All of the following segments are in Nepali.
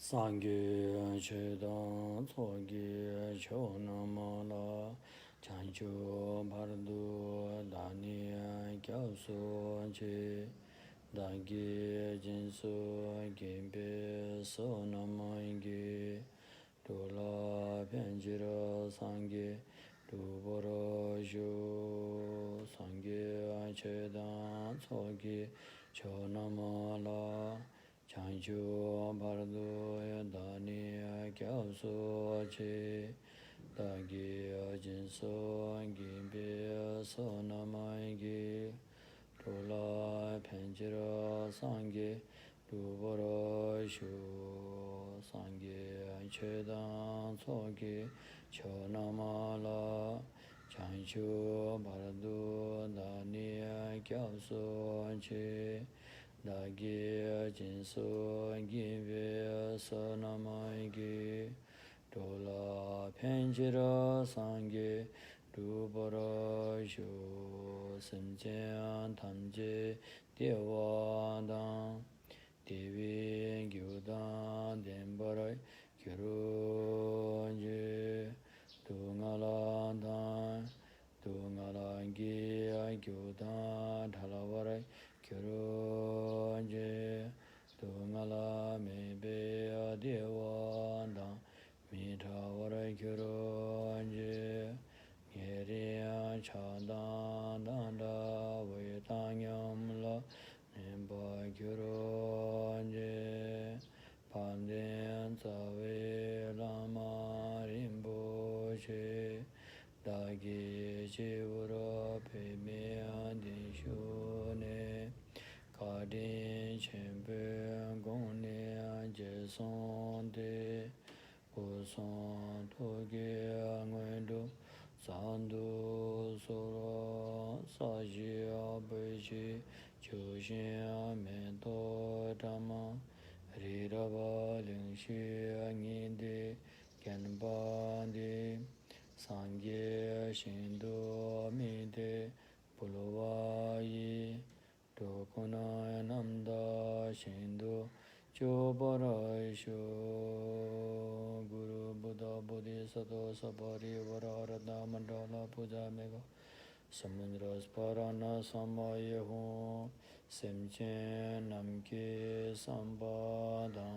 Sangye chedan tsoge cho namala chancho bardo dani kyauso che dagi jinso gembe so namange dola penjira sangye duboro jo sangye chedan tsoge cho namala chancho bardo dani kyauso che dagi jinso gimbe so namange dola penjira sangye duboro shu sangye chedan tsoge cho namala chancho bardo dani kyauso che dagi jinso gimbe so namange dola penjira sangye dubara shu simchen tamje dewadang devi gyudan denbarai gyurunje dungalandan dungalangi gyudan dhalavarai gyurunje dungala mebe dewadang midhavarai gyurunje Yeriya chadanda danda vayatanyamla nimba gyuranje pandyan tsawe lama rinpoche dagi chivura pime dishune kadin chenpe gongne jesonde kuson toge ngwendo Sandu sura sajia beji chushin mento dhamma rirava lingshi ngindi genbandi sangye shindu mide pulvayi dokuna namda shindu Chobaraisho Guru Buddha Bodhisattva Sabari Vararada Mandala Puja Mega Samundra Sparana Samayeho Semchen Namke Sambada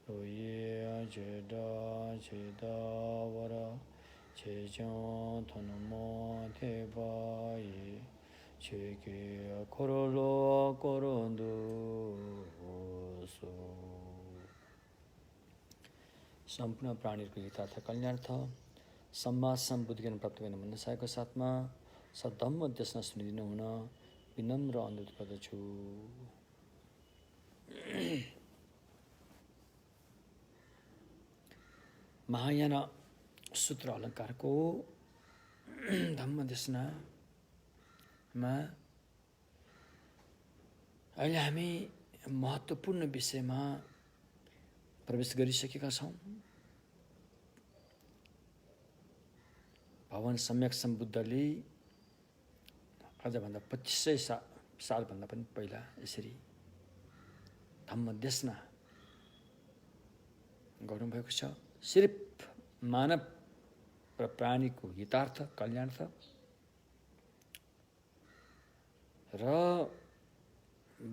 Loye Cheda Cheda Vara Chechon Tanamo Tebayi Cheke Korolo Korondu सम्पूर्ण प्राणीहरूको हितार्थ कल्याणार्थ सम्मा सम्बुद्धि ज्ञान प्राप्त गर्न मनसायको साथमा सद्धम्म देशना सुनिदिनु हुन विनम्र अनुरोध गर्दछु महायान सूत्र अलङ्कारको धम्म देशनामा अहिले हामी महत्त्वपूर्ण विषयमा प्रवेश गरिसकेका छौं भगवान सम्यक सम्बुद्धले अझभन्दा 2500 सालभन्दा पनि पहिला यसरी धम्म देशना गर्नुभएको छ सिर्फ मानव र प्राणीको हितार्थ कल्याणार्थ र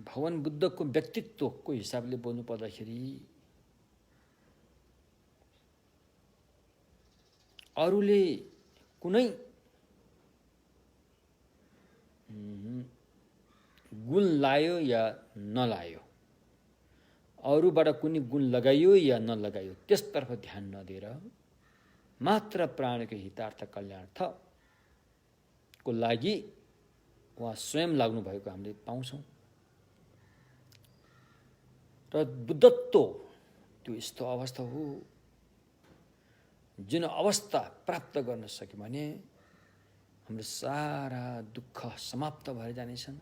भगवान बुद्धको व्यक्तित्वको हिसाबले बोल्नु पर्दाखेरि अरूले कुनै गुण लायो या नलायो अरूबाट कुनै गुण लगाइयो या नलगाइयो त्यसतर्फ ध्यान नदिएर मात्र प्राणीको हितार्थ कल्याणार्थको लागि उहाँ स्वयं लाग्नु भएको हामीले पाउँछौं र बुद्धत्व त्यो यस्तो अवस्था हो जुन अवस्था प्राप्त गर्न सक्यो भने हाम्रो सारा दुःख समाप्त भएर जानेछन्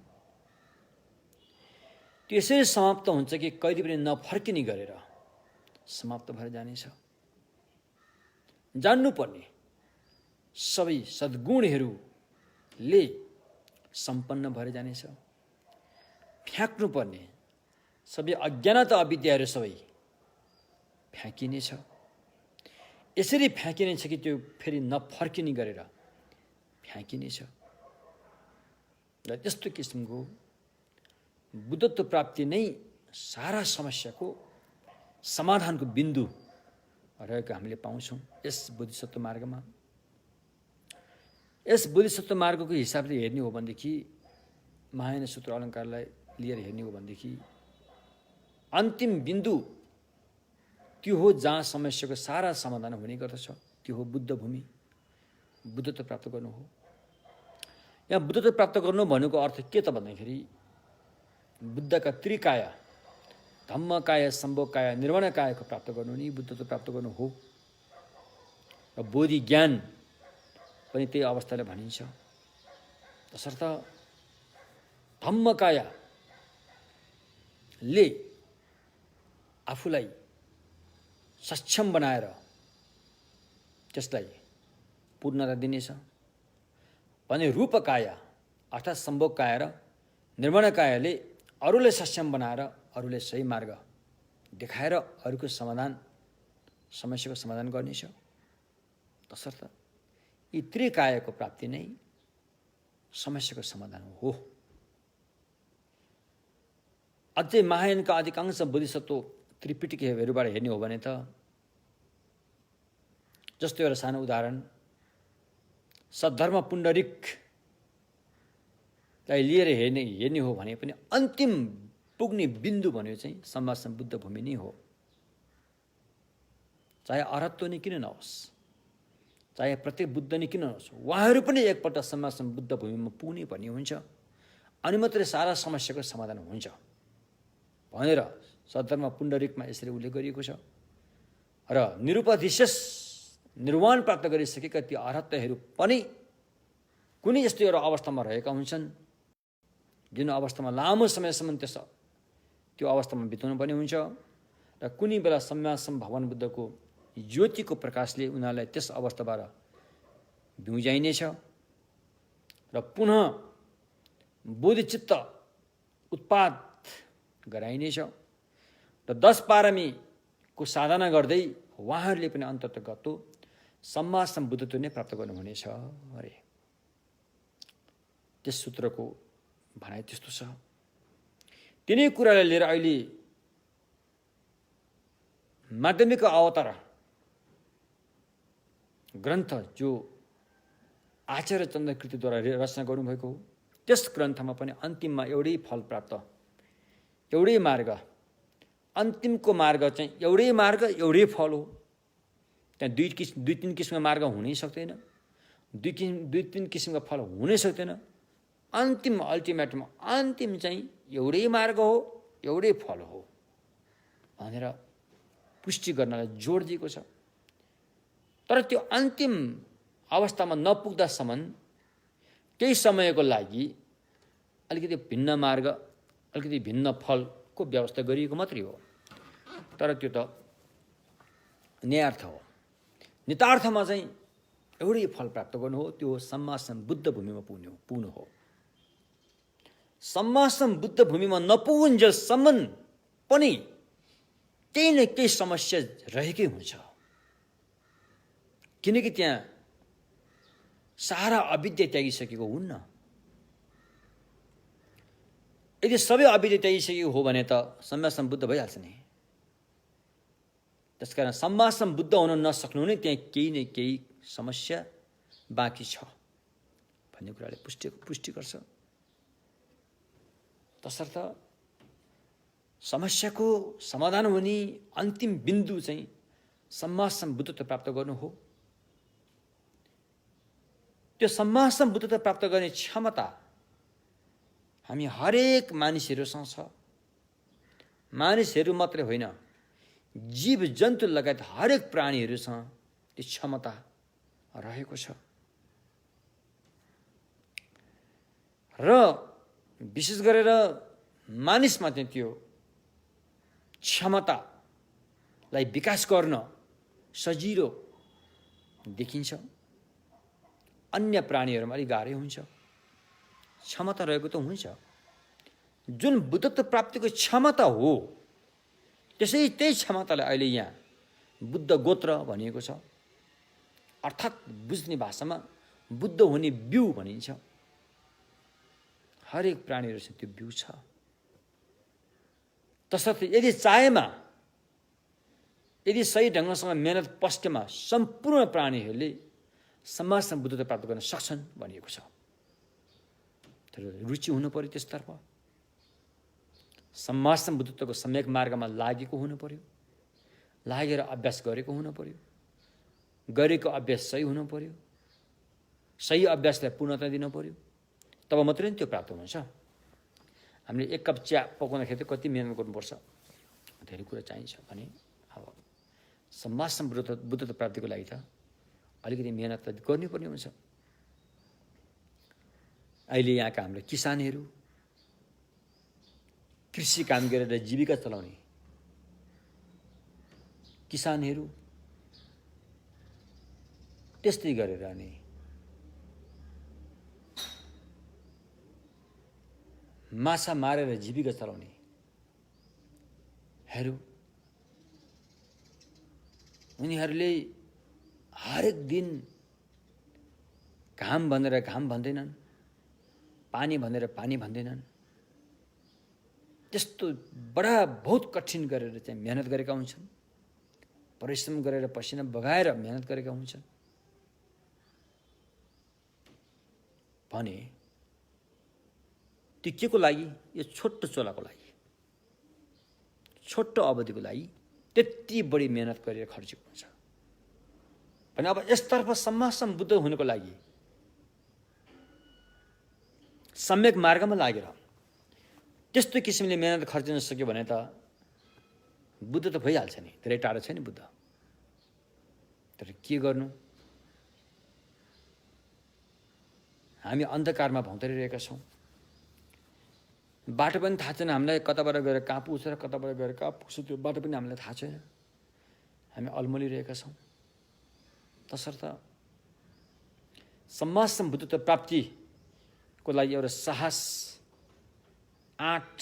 त्यसरी समाप्त हुन्छ कि कहिले पनि नफर्किने गरेर समाप्त भएर जानेछ जान्नुपर्ने सबै सद्गुणहरूले सम्पन्न भएर जानेछ फ्याक्नुपर्ने सबै अज्ञानता अविद्याहरू सबै फ्याँकिनेछ। यसरी फ्याँकिनेछ कि त्यो फेरि नफर्किने गरेर फ्याँकिनेछ। र त्यस्तो किसिमको बुद्धत्व प्राप्ति नै सारा समस्याको समाधानको बिन्दु रहेको हामीले पाउँछौँ यस बोधिसत्व मार्गमा। यस बोधिसत्व मार्गको हिसाबले हेर्ने हो भनेदेखि, महायान सूत्र अलङ्कारलाई लिएर हेर्ने हो भनेदेखि, अन्तिम बिन्दु त्यो हो जहाँ समस्याको सारा समाधान हुने गर्दछ। त्यो हो बुद्ध भूमि, बुद्धत्व प्राप्त गर्नु हो। यहाँ बुद्धत्व प्राप्त गर्नु भनेको अर्थ के त भन्दाखेरि, बुद्धका त्रिकाय, धम्मकाय, सम्भोगकाय, निर्वाणकायको प्राप्त गर्नु नि बुद्धत्व प्राप्त गर्नु हो। र बोधि ज्ञान पनि त्यही अवस्थाले भनिन्छ। तसर्थ धम्मकायले आफूलाई सक्षम बनाएर त्यसलाई पूर्णता दिनेछ भने रूपकाय अर्थात् सम्भोगकाय र निर्माणकायले अरूलाई सक्षम बनाएर अरूलाई सही मार्ग देखाएर अरूको समाधान, समस्याको समाधान गर्नेछ। तसर्थ यी त्रिकायको प्राप्ति नै समस्याको समाधान हो। अझै महायानका अधिकांश बोधिसत्व त्रिपिटकहरूबाट हेर्ने हो भने त, जस्तो एउटा सानो उदाहरण, सद्धर्म पुण्डरिकलाई लिएर हेर्ने हो भने पनि अन्तिम पुग्ने बिन्दु भनेको चाहिँ सम्मा सम्बुद्ध भूमि नै हो। चाहे अरहत्व नै किन नहोस्, चाहे प्रत्येक बुद्ध नै किन नहोस्, उहाँहरू पनि एकपल्ट सम्मा सम्बुद्ध भूमिमा पुग्ने भन्ने हुन्छ। अनि मात्रै सारा समस्याको समाधान हुन्छ भनेर सद्धर्म पुण्डरिकमा यसरी उल्लेख गरिएको छ। र निरुपदेशेष निर्वाण प्राप्त गरिसकेका ती अरहतहरू पनि कुनै यस्तो एउटा अवस्थामा रहेका हुन्छन् जुन अवस्थामा लामो समयसम्म त्यो अवस्थामा बिताउनु पर्ने हुन्छ। र कुनै बेला सम्मासम भगवान बुद्धको ज्योतिको प्रकाशले उनीहरूलाई त्यस अवस्थाबाट भिउजाइनेछ र पुनः बोधिचित्त उत्पाद गराइनेछ। र 10 पारमीको साधना गर्दै उहाँहरूले पनि अन्ततगतो सम्मा सम्बुद्धत्व नै प्राप्त गर्नुहुनेछ अरे। त्यस सूत्रको भनाइ त्यस्तो छ। तिनै कुरालाई लिएर अहिले माध्यमिक अवतार ग्रन्थ जो आचार्य चन्द्रकृतिद्वारा रचना गर्नुभएको हो, त्यस ग्रन्थमा पनि अन्तिममा एउटै फल प्राप्त, एउटै मार्ग, अन्तिमको मार्ग चाहिँ एउटै मार्ग एउटै फल हो। त्यहाँ दुई तीन किसिमका मार्ग हुनै सक्दैन, दुई तीन किसिमका फल हुनै सक्दैन। अन्तिम अल्टिमेटमा अन्तिम चाहिँ एउटै मार्ग हो, एउटै फल हो भनेर पुष्टि गर्नलाई जोड दिएको छ। तर त्यो अन्तिम अवस्थामा नपुग्दासम्म केही समयको लागि अलिकति भिन्न मार्ग, अलिकति भिन्न फलको व्यवस्था गरिएको मात्रै हो। तर त्यो त न्यायार्थ हो। नितार्थमा चाहिँ एउटै फल प्राप्त गर्नु हो, त्यो सम्मा सम्बुद्ध भूमिमा पुग्नु हो। सम्मा सम्बुद्ध भूमिमा नपुगुन्जेलसम्म पनि केही न केही समस्या रहेकै हुन्छ, किनकि त्यहाँ सारा अविद्या त्यागिसकेको हुन्न। यदि सबै अविद्या त्यागिसकेको हो भने त सम्मा सम्बुद्ध भइहाल्छ नि। त्यसकारण सम्मा सम्बुद्ध हुन नसक्नु नै त्यहाँ केही न केही समस्या बाँकी छ भन्ने कुराले पुष्टि गर्छ। तसर्थ समस्याको समाधान हुने अन्तिम बिन्दु चाहिँ सम्मा सम्बुद्धत्व प्राप्त गर्नु हो। त्यो सम्मा सम्बुद्धत्व प्राप्त गर्ने क्षमता हामी हरेक मानिसहरूसँग छ। मानिसहरू मात्रै होइन, जीव जन्तु लगायत हरेक प्राणीहरूसँग त्यो क्षमता रहेको छ। र विशेष गरेर मानिसमा चाहिँ त्यो क्षमतालाई विकास गर्न सजिलो देखिन्छ। अन्य प्राणीहरूमा अलिक गाह्रै हुन्छ। क्षमता रहेको त हुन्छ, जुन बुद्धत्व प्राप्तिको क्षमता हो, त्यही क्षमतालाई अहिले यहाँ बुद्ध गोत्र भनिएको छ, अर्थात् बुझ्ने भाषामा बुद्ध हुने बिउ भनिन्छ। हरेक प्राणीहरू छ त्यो बिउ छ। तसर्थ यदि चाहेमा, यदि सही ढङ्गसँग मेहनत पस्केमा सम्पूर्ण प्राणीहरूले समाजसँग बुद्धता प्राप्त गर्न सक्छन् भनिएको छ। तर रुचि हुनु पर्यो त्यसतर्फ, समाजसँग बुद्धत्वको सम्यक मार्गमा लागेको हुनु पर्यो, लागेर अभ्यास गरेको हुनु पर्यो, गरेको अभ्यास सही हुनु पर्यो, सही अभ्यासलाई पूर्णता दिनु पर्यो, तब मात्रै त्यो प्राप्त हुन्छ। हामीले एक कप चिया पकाउँदाखेरि कति मेहनत गर्नुपर्छ, धेरै कुरा चाहिन्छ भने अब समाजसँग बुद्धत्व प्राप्तिको लागि त अलिकति मेहनत त गर्नुपर्ने हुन्छ। अहिले यहाँका हाम्रो किसानहरू, कृषि काम गरेर जीविका चलाउने किसानहरू, त्यस्तै गरेर अनि माछा मारेर जीविका चलाउनेहरू, उनीहरूले हरेक दिन घाम भनेर घाम भन्दैनन्, पानी भनेर पानी भन्दैनन्, त्यस्तो बडा बहुत कठिन गरेर चाहिँ मेहनत गरेका हुन्छन्, परिश्रम गरेर पसिना बगाएर मेहनत गरेका हुन्छन् भने त्यो के को लागि? यो छोटो चोलाको लागि, छोटो अवधिको लागि त्यति बढी मेहनत गरेर खर्चेको हुन्छ भने अब यसतर्फ समाजसँग बुद्ध हुनको लागि सम्यक मार्गमा लागेर त्यस्तो किसिमले मेहनत खर्चिन सक्यो भने त बुद्ध त भइहाल्छ नि, धेरै टाढो छ नि बुद्ध। तर के गर्नु? हामी अन्धकारमा भौँतारिरहेका छौँ। बाटो पनि थाहा छैन हामीलाई, कताबाट गएर कहाँ पुग्छ र कताबाट गएर कहाँ पुग्छ त्यो बाटो पनि हामीलाई थाहा छैन। हामी अल्मलिरहेका छौँ। तसर्थ समाजसँग बुद्धत्व प्राप्तिको लागि एउटा साहस, आँट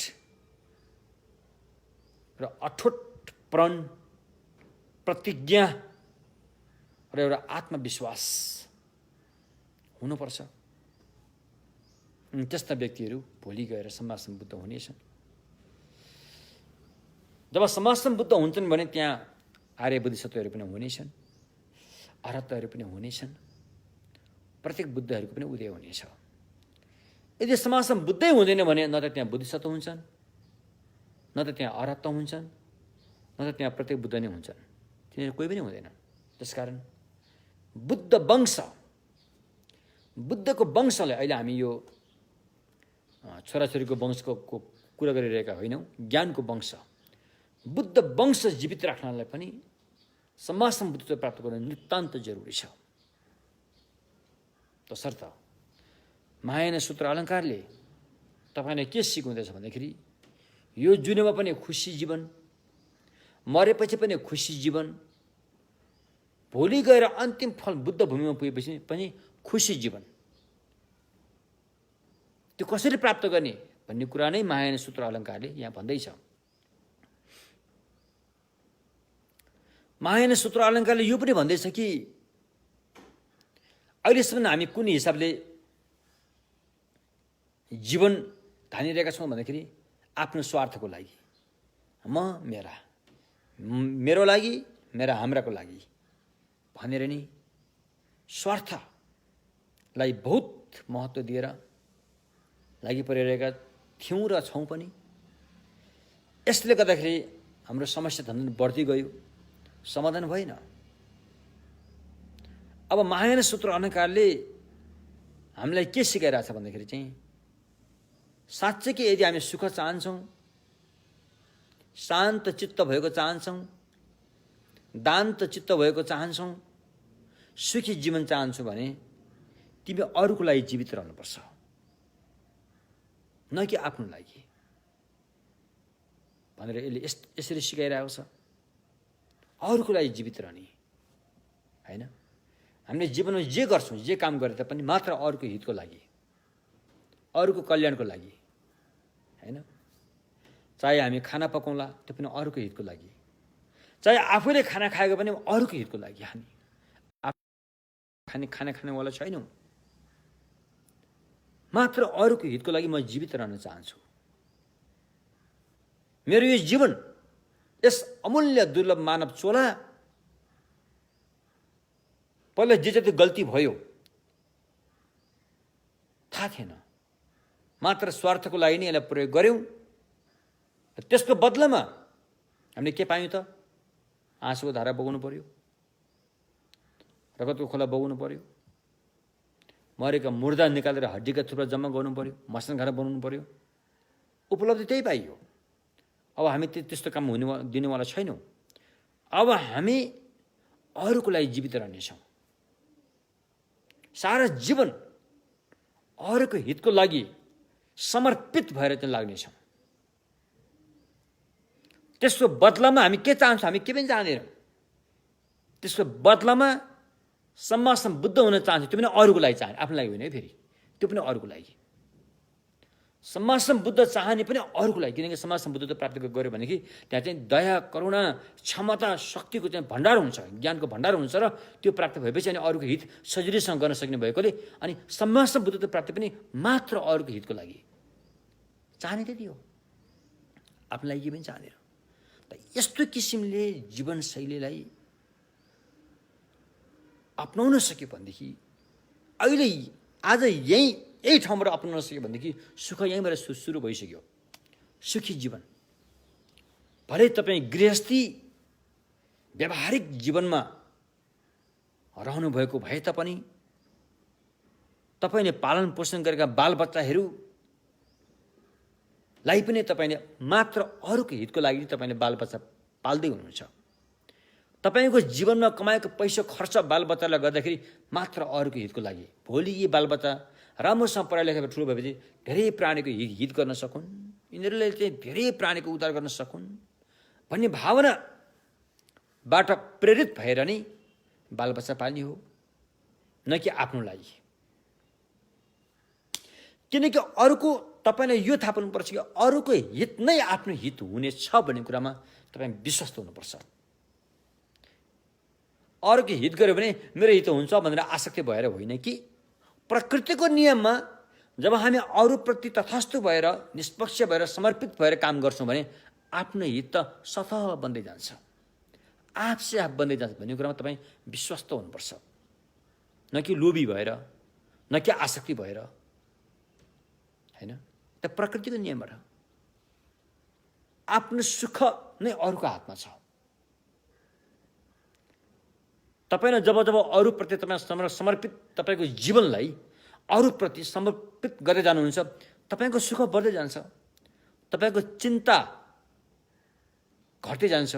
र अठोट प्रण, प्रतिज्ञा र एउटा आत्मविश्वास हुनुपर्छ। त्यस्ता व्यक्तिहरू भोलि गएर समाजसँग बुद्ध हुनेछन्। जब समाजसँग बुद्ध हुन्छन् भने त्यहाँ आर्य बोधिसत्वहरू पनि हुनेछन्, अरहतहरू पनि हुनेछन्, प्रत्येक बुद्धहरूको पनि उदय हुनेछ। यदि समाजसँग बुद्धै हुँदैन भने न त त्यहाँ बोधिसत्व हुन्छन्, न त त्यहाँ अरहत हुन्छन्, न त त्यहाँ प्रत्येक बुद्ध नै हुन्छन्। तिनीहरू कोही पनि हुँदैनन्। त्यसकारण बुद्ध वंश, बुद्धको वंशलाई अहिले हामी यो छोराछोरीको वंशको कुरा गरिरहेका होइनौँ, ज्ञानको वंश, बुद्ध वंश जीवित राख्नलाई पनि समाजसँग बुद्धत्व प्राप्त गर्न नितान्त जरुरी छ। तसर्थ महायान सूत्र अलङ्कारले तपाईँलाई के सिकाउँदैछ भन्दाखेरि यो जुनमा पनि खुसी जीवन, मरेपछि पनि खुसी जीवन, भोलि गएर अन्तिम फल बुद्ध भूमिमा पुगेपछि पनि खुसी जीवन, त्यो कसरी प्राप्त गर्ने भन्ने कुरा नै महायान सूत्र अलङ्कारले यहाँ भन्दैछ। महायान सूत्र अलङ्कारले यो पनि भन्दैछ कि अहिलेसम्म हामी कुन हिसाबले जीवन धानिरहेका छौँ भन्दाखेरि आफ्नो स्वार्थको लागि, मेरो लागि, मेरा हाम्राको लागि भनेर नि स्वार्थलाई बहुत महत्त्व दिएर लागि परिरहेका थियौँ र छौँ पनि। यसले गर्दाखेरि हाम्रो समस्या झन् बढ्दै गयो, समाधान भएन। अब महायान सूत्र अलङ्कारले हामीलाई के सिकाइरहेछ भन्दाखेरि चाहिँ साँच्चै कि यदि हामी सुख चाहन्छौँ, शान्त चित्त भएको चाहन्छौँ, दान्त चित्त भएको चाहन्छौँ, सुखी जीवन चाहन्छौँ भने तिमी अरूको लागि जीवित रहनुपर्छ, न कि आफ्नो लागि भनेर यसले यसरी सिकाइरहेको छ। अरूको लागि जीवित रहने हैन। हामीले जीवनमा जे गर्छौँ, जे काम गरे तापनि मात्र अरूको हितको लागि, अरूको कल्याणको लागि हैन। चाहे हामी खाना पकाउँला त्यो पनि अरूको हितको लागि, चाहे आफूले खाना खाएको पनि अरूको हितको लागि हामी खानेवाला छैनौँ। मात्र अरूको हितको लागि म जीवित रहन चाहन्छु। मेरो यो जीवन, यस अमूल्य दुर्लभ मानव चोला पहिला जे जति गल्ती भयो थाहा थिएन, मात्र स्वार्थको लागि नै यसलाई प्रयोग गर्यौँ। त्यसको बदलामा हामीले के पायौँ त? आँसुको धारा बगाउनु पर्यो, रगतको खोला बगाउनु पर्यो, मरेका मुर्दा निकालेर हड्डीका थुप्रा जम्मा गर्नु पर्यो, मसानघारा बनाउनु पर्यो। उपलब्धि त्यही पाइयो। अब हामी त्यस्तो काम दिनेवाला छैनौँ। अब हामी अरूको लागि जीवित रहनेछौँ। सारा जीवन अरूको हितको लागि समर्पित भएर चाहिँ लाग्नेछौँ। त्यसको बदलामा हामी के चाहन्छौँ? हामी के पनि चाहँदैनौँ। त्यसको बदलामा सम्मासम बुद्ध हुन चाहन्छ, त्यो पनि अरूको लागि चाहने, आफ्नो लागि होइन है। फेरि त्यो पनि अरूको लागि। सम्मासम बुद्ध चाहने पनि अरूको लागि, किनकि सम्मासम बुद्ध त प्राप्त गर्यो भने कि त्यहाँ चाहिँ दया, करुणा, क्षमता, शक्तिको चाहिँ भण्डार हुन्छ, ज्ञानको भण्डार हुन्छ। र त्यो प्राप्त भएपछि अनि अरूको हित सजिलैसँग गर्न सक्ने भएकोले अनि सम्मासम बुद्ध त प्राप्ति पनि मात्र अरूको हितको लागि चाहने त्यति हो, आफ्नो लागि के पनि चाहँदैन। त यस्तो किसिमले जीवनशैलीलाई अपनाउन सक्यो भनेदेखि, अहिले आज यही ठाउँबाट अपनाउन सक्यो भनेदेखि सुख यहीँबाट सुरु भइसक्यो। सुखी जीवन, भले तपाईँ गृहस्थी व्यावहारिक जीवनमा रहनुभएको भए तापनि तपाईँले पालन पोषण गरेका बालबच्चाहरूलाई पनि तपाईँले मात्र अरूको हितको लागि तपाईँले बालबच्चा पाल्दै हुनुहुन्छ। तपाईँको जीवनमा कमाएको पैसा खर्च बालबच्चालाई गर्दाखेरि मात्र अरूको हितको लागि। भोलि यी बालबच्चा राम्रोसँग पढाइ लेखाइ ठुलो भएपछि धेरै प्राणीको हित गर्न सकुन्, यिनीहरूले चाहिँ धेरै प्राणीको उद्धार गर्न सकुन् भन्ने भावनाबाट प्रेरित भएर नै बालबच्चा पाल्ने हो, न कि आफ्नो लागि। किनकि अरूको, तपाईँलाई यो थाहा पाउनुपर्छ कि अरूको हित नै आफ्नो हित हुनेछ भन्ने कुरामा तपाईँ विश्वस्त हुनुपर्छ। अरूको हित गर्यो भने मेरो हित हुन्छ भनेर आसक्ति भएर होइन कि प्रकृतिको नियममा जब हामी अरूप्रति तथास्तु भएर, निष्पक्ष भएर, समर्पित भएर काम गर्छौँ भने आफ्नो हित त सतह बन्दै जान्छ, आफसे आफ बन्दै जान्छ भन्ने कुरामा तपाईँ विश्वस्त हुनुपर्छ। न कि लोभी भएर, न कि आसक्ति भएर, होइन। त प्रकृतिको नियमबाट आफ्नो सुख नै अरूको हातमा छ। तपाईँले जब अरूप्रति तपाईँ समर्पित, तपाईँको जीवनलाई अरूप्रति समर्पित गर्दै जानुहुन्छ, तपाईँको सुख बढ्दै जान्छ, तपाईँको चिन्ता घट्दै जान्छ,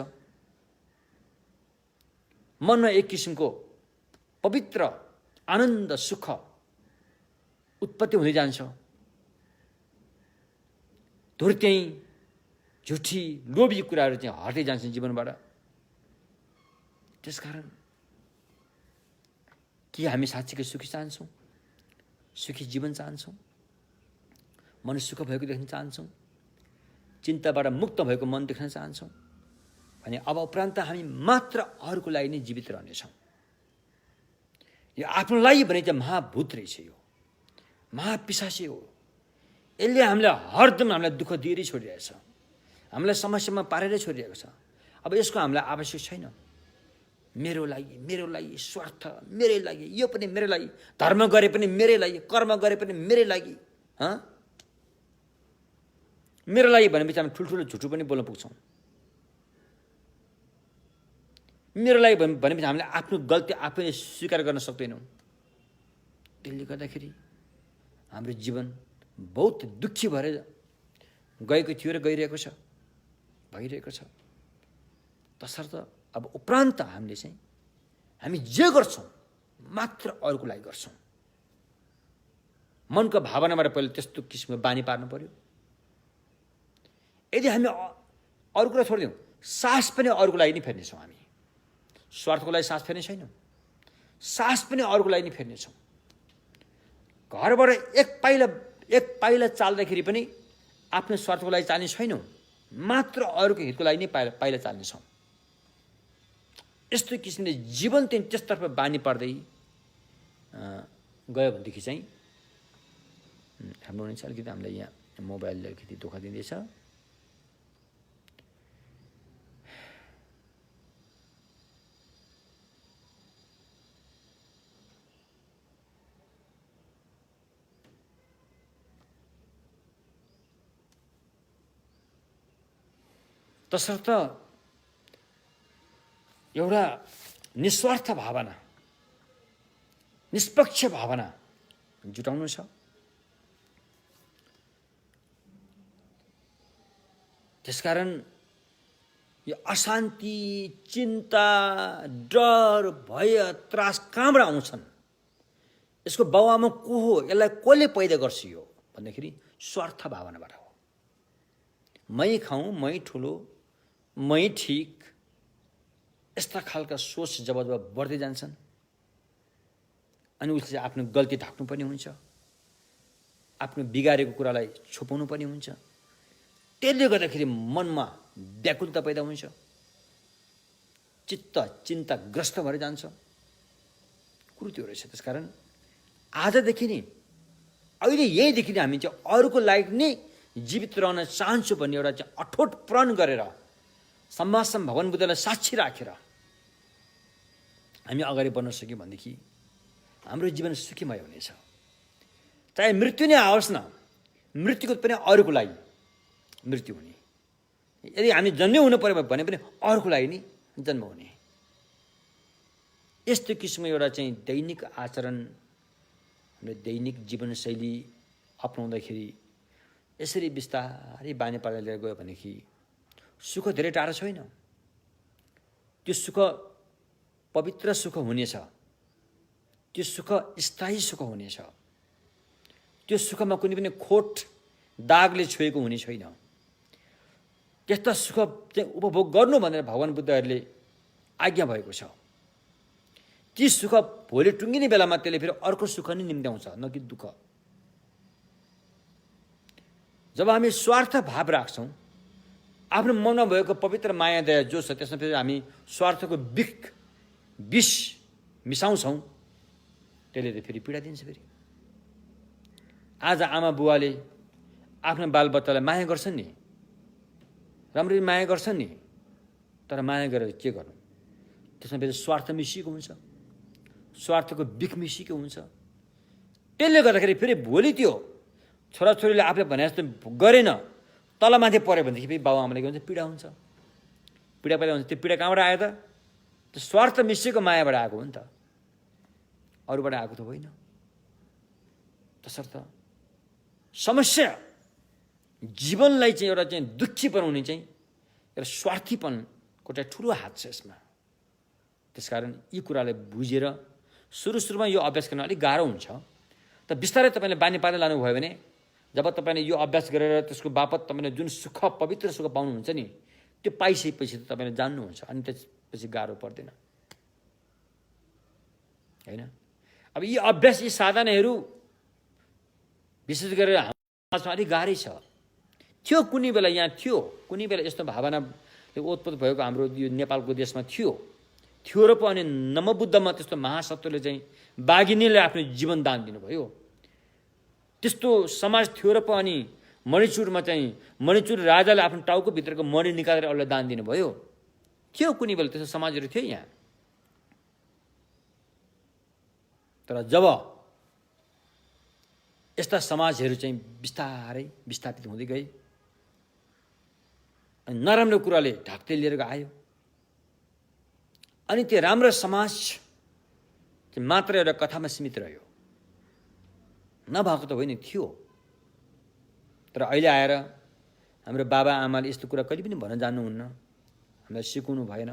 मनमा एक किसिमको पवित्र आनन्द, सुख उत्पत्ति हुँदै जान्छ। धुर्त्याइ, झुठी, लोभी कुराहरू चाहिँ हट्दै जान्छन् जीवनबाट। त्यसकारण के हामी साँच्चीकै सुखी चाहन्छौँ? सुखी जीवन चाहन्छौँ? मन सुख भएको देख्न चाहन्छौँ? चिन्ताबाट मुक्त भएको मन देख्न चाहन्छौँ भने अब उपरान्त हामी मात्र अरूको लागि नै जीवित रहनेछौँ। यो आफ्नो लागि भने चाहिँ महाभूत रहेछ, यो महापिशाची हो। यसले हामीलाई हरदम हामीलाई दुःख दिएरै छोडिरहेछ, हामीलाई समस्यामा पारेरै छोडिरहेको छ। अब यसको हामीलाई आवश्यक छैन। मेरो लागि स्वार्थ, मेरै लागि, यो पनि मेरै लागि, धर्म गरे पनि मेरै लागि, कर्म गरे पनि मेरै लागि, मेरो लागि भनेपछि हामी ठुल्ठुलो झुटो पनि बोल्न पुग्छौँ। मेरो लागि भनेपछि हामीले आफ्नो गल्ती आफैले स्वीकार गर्न सक्दैनौँ। त्यसले गर्दाखेरि हाम्रो जीवन बहुत दुःखी भएर गएको थियो र गइरहेको छ, भइरहेको छ। तसर्थ अब उपरान्त हामीले चाहिँ हामी जे गर्छौँ मात्र अरूको लागि गर्छौँ। मनको भावनाबाट पहिले त्यस्तो किसिमको बानी पार्नु पर्यो। यदि हामी अरू कुरा छोडिदिउँ, सास पनि अरूको लागि नै फेर्नेछौँ। हामी स्वार्थको लागि सास फेर्ने छैनौँ, सास पनि अरूको लागि नै फेर्नेछौँ। घरबाट एक पाइला चाल्दाखेरि पनि आफ्नो स्वार्थको लागि चाल्ने छैनौँ, मात्र अरूको हितको लागि नै पाइला चाल्नेछौँ। यस्तो किसिमले जीवन चाहिँ त्यसतर्फ बानी पर्दै गयो भनेदेखि चाहिँ हाम्रो हुन्छ अलिकति हामीलाई यहाँ मोबाइलले अलिकति दुःख दिँदैछ। तसर्थ एउटा निस्वार्थ भावना, निष्पक्ष भावना जुटाउनु छ। त्यसकारण यो अशान्ति, चिन्ता, डर, भय, त्रास कहाँबाट आउँछन्? यसको बाउआमा को हो? यसलाई कसले पैदा गर्छ? यो भन्दाखेरि स्वार्थ भावनाबाट हो। मै खाउँ, मै ठुलो, मै ठिक, यस्ता खालका सोच जब जब बढ्दै जान्छन् अनि उसले चाहिँ आफ्नो गल्ती ढाक्नु पनि हुन्छ, आफ्नो बिगारेको कुरालाई छुपाउनु पनि हुन्छ। त्यसले गर्दाखेरि मनमा व्याकुलता पैदा हुन्छ, चित्त चिन्ताग्रस्त भएर जान्छ। कुरो त्यो रहेछ। त्यसकारण आजदेखि नै, अहिले यहीँदेखि नै हामी चाहिँ अरूको लागि नै जीवित रहन चाहन्छु भन्ने एउटा चाहिँ अठोट प्रण गरेर सम्मासम भगवान बुद्धलाई साक्षी राखेर हामी अगाडि बढ्न सक्यौँ भनेदेखि हाम्रो जीवन सुखीमय हुनेछ। चाहे मृत्यु नै आओस् न, मृत्युको पनि अरूको लागि मृत्यु हुने। यदि हामी जन्मै हुनु पर्यो भने पनि अरूको लागि नै जन्म हुने। यस्तो किसिमको एउटा चाहिँ दैनिक आचरण, हाम्रो दैनिक जीवनशैली अपनाउँदाखेरि यसरी बिस्तारै बानी पार्दै लिएर गयो भनेदेखि सुख धेरै टाढो छैन। त्यो सुख पवित्र सुख हुनेछ, त्यो सुख स्थायी सुख हुनेछ। त्यो सुखमा कुनै पनि खोट दागले छोएको हुने छैन। त्यस्ता सुख चाहिँ उपभोग गर्नु भनेर भगवान बुद्धहरूले आज्ञा भएको छ। ती सुख भोलि टुङ्गिने बेलामा त्यसले फेरि अर्को सुख नै निम्त्याउँछ, न कि दुःख। जब हामी स्वार्थ भाव राख्छौँ, आफ्नो मनमा भएको पवित्र माया दया जो छ त्यसमा फेरि हामी स्वार्थको विष मिसाउँछौँ, त्यसले त फेरि पीडा दिन्छ। फेरि आज आमा बुवाले आफ्नो बालबच्चालाई माया गर्छन् नि, राम्ररी माया गर्छन् नि, तर माया गरेर के गर्नु? त्यसमा फेरि स्वार्थ मिसिएको हुन्छ, स्वार्थको विष मिसिएको हुन्छ। त्यसले गर्दाखेरि फेरि भोलि त्यो छोराछोरीले आफूले भने जस्तो गरेन, तलमाथि पऱ्यो भनेदेखि फेरि बाबुआमाले के भन्छ? पीडा हुन्छ। पीडा पैदा हुन्छ। त्यो पीडा कहाँबाट आयो त? त्यो स्वार्थ मिसिएको मायाबाट आएको हो नि त, अरूबाट आएको त होइन। तसर्थ समस्या जीवनलाई चाहिँ एउटा चाहिँ दुःखी बनाउने चाहिँ एउटा स्वार्थीपनको चाहिँ ठुलो हात छ यसमा। त्यसकारण यी कुरालाई बुझेर सुरुमा यो अभ्यास गर्न अलिक गाह्रो हुन्छ, तर बिस्तारै तपाईँले बानी पार्दै लानुभयो भने जब तपाईँले यो अभ्यास गरेर त्यसको बापत तपाईँले जुन सुख, पवित्र सुख पाउनुहुन्छ नि, त्यो पाइसकेपछि त तपाईँले जान्नुहुन्छ, अनि त्यसपछि गाह्रो पर्दैन, होइन? अब यी अभ्यास, यी साधनाहरू विशेष गरेर हाम्रो समाजमा अलिक गाह्रै छ। थियो कुनै बेला, यहाँ थियो कुनै बेला यस्तो भावना उत्पत्ति भएको हाम्रो यो नेपालको देशमा थियो र पो अनि नमबुद्धमा त्यस्तो महासत्वले चाहिँ बाघिनीले आफ्नो जीवन दान दिनुभयो। त्यस्तो समाज थियो र पो अनि मणिचुरमा चाहिँ मणिचुर राजाले आफ्नो टाउको भित्रको मणि निकालेर अरूलाई दान दिनुभयो। थियो कुनै बेला त्यस्तो समाजहरू थियो यहाँ। तर जब यस्ता समाजहरू चाहिँ बिस्तारै विस्थापित हुँदै गए अनि नराम्रो कुराले ढाक्दै लिएर आयो, अनि त्यो राम्रो समाज चाहिँ मात्र एउटा कथामा सीमित रह्यो, नभएको त होइन, थियो। तर अहिले आएर हाम्रो बाबा आमाले यस्तो कुरा कहिले पनि भन्न जान्नुहुन्न, हामीलाई सिकाउनु भएन।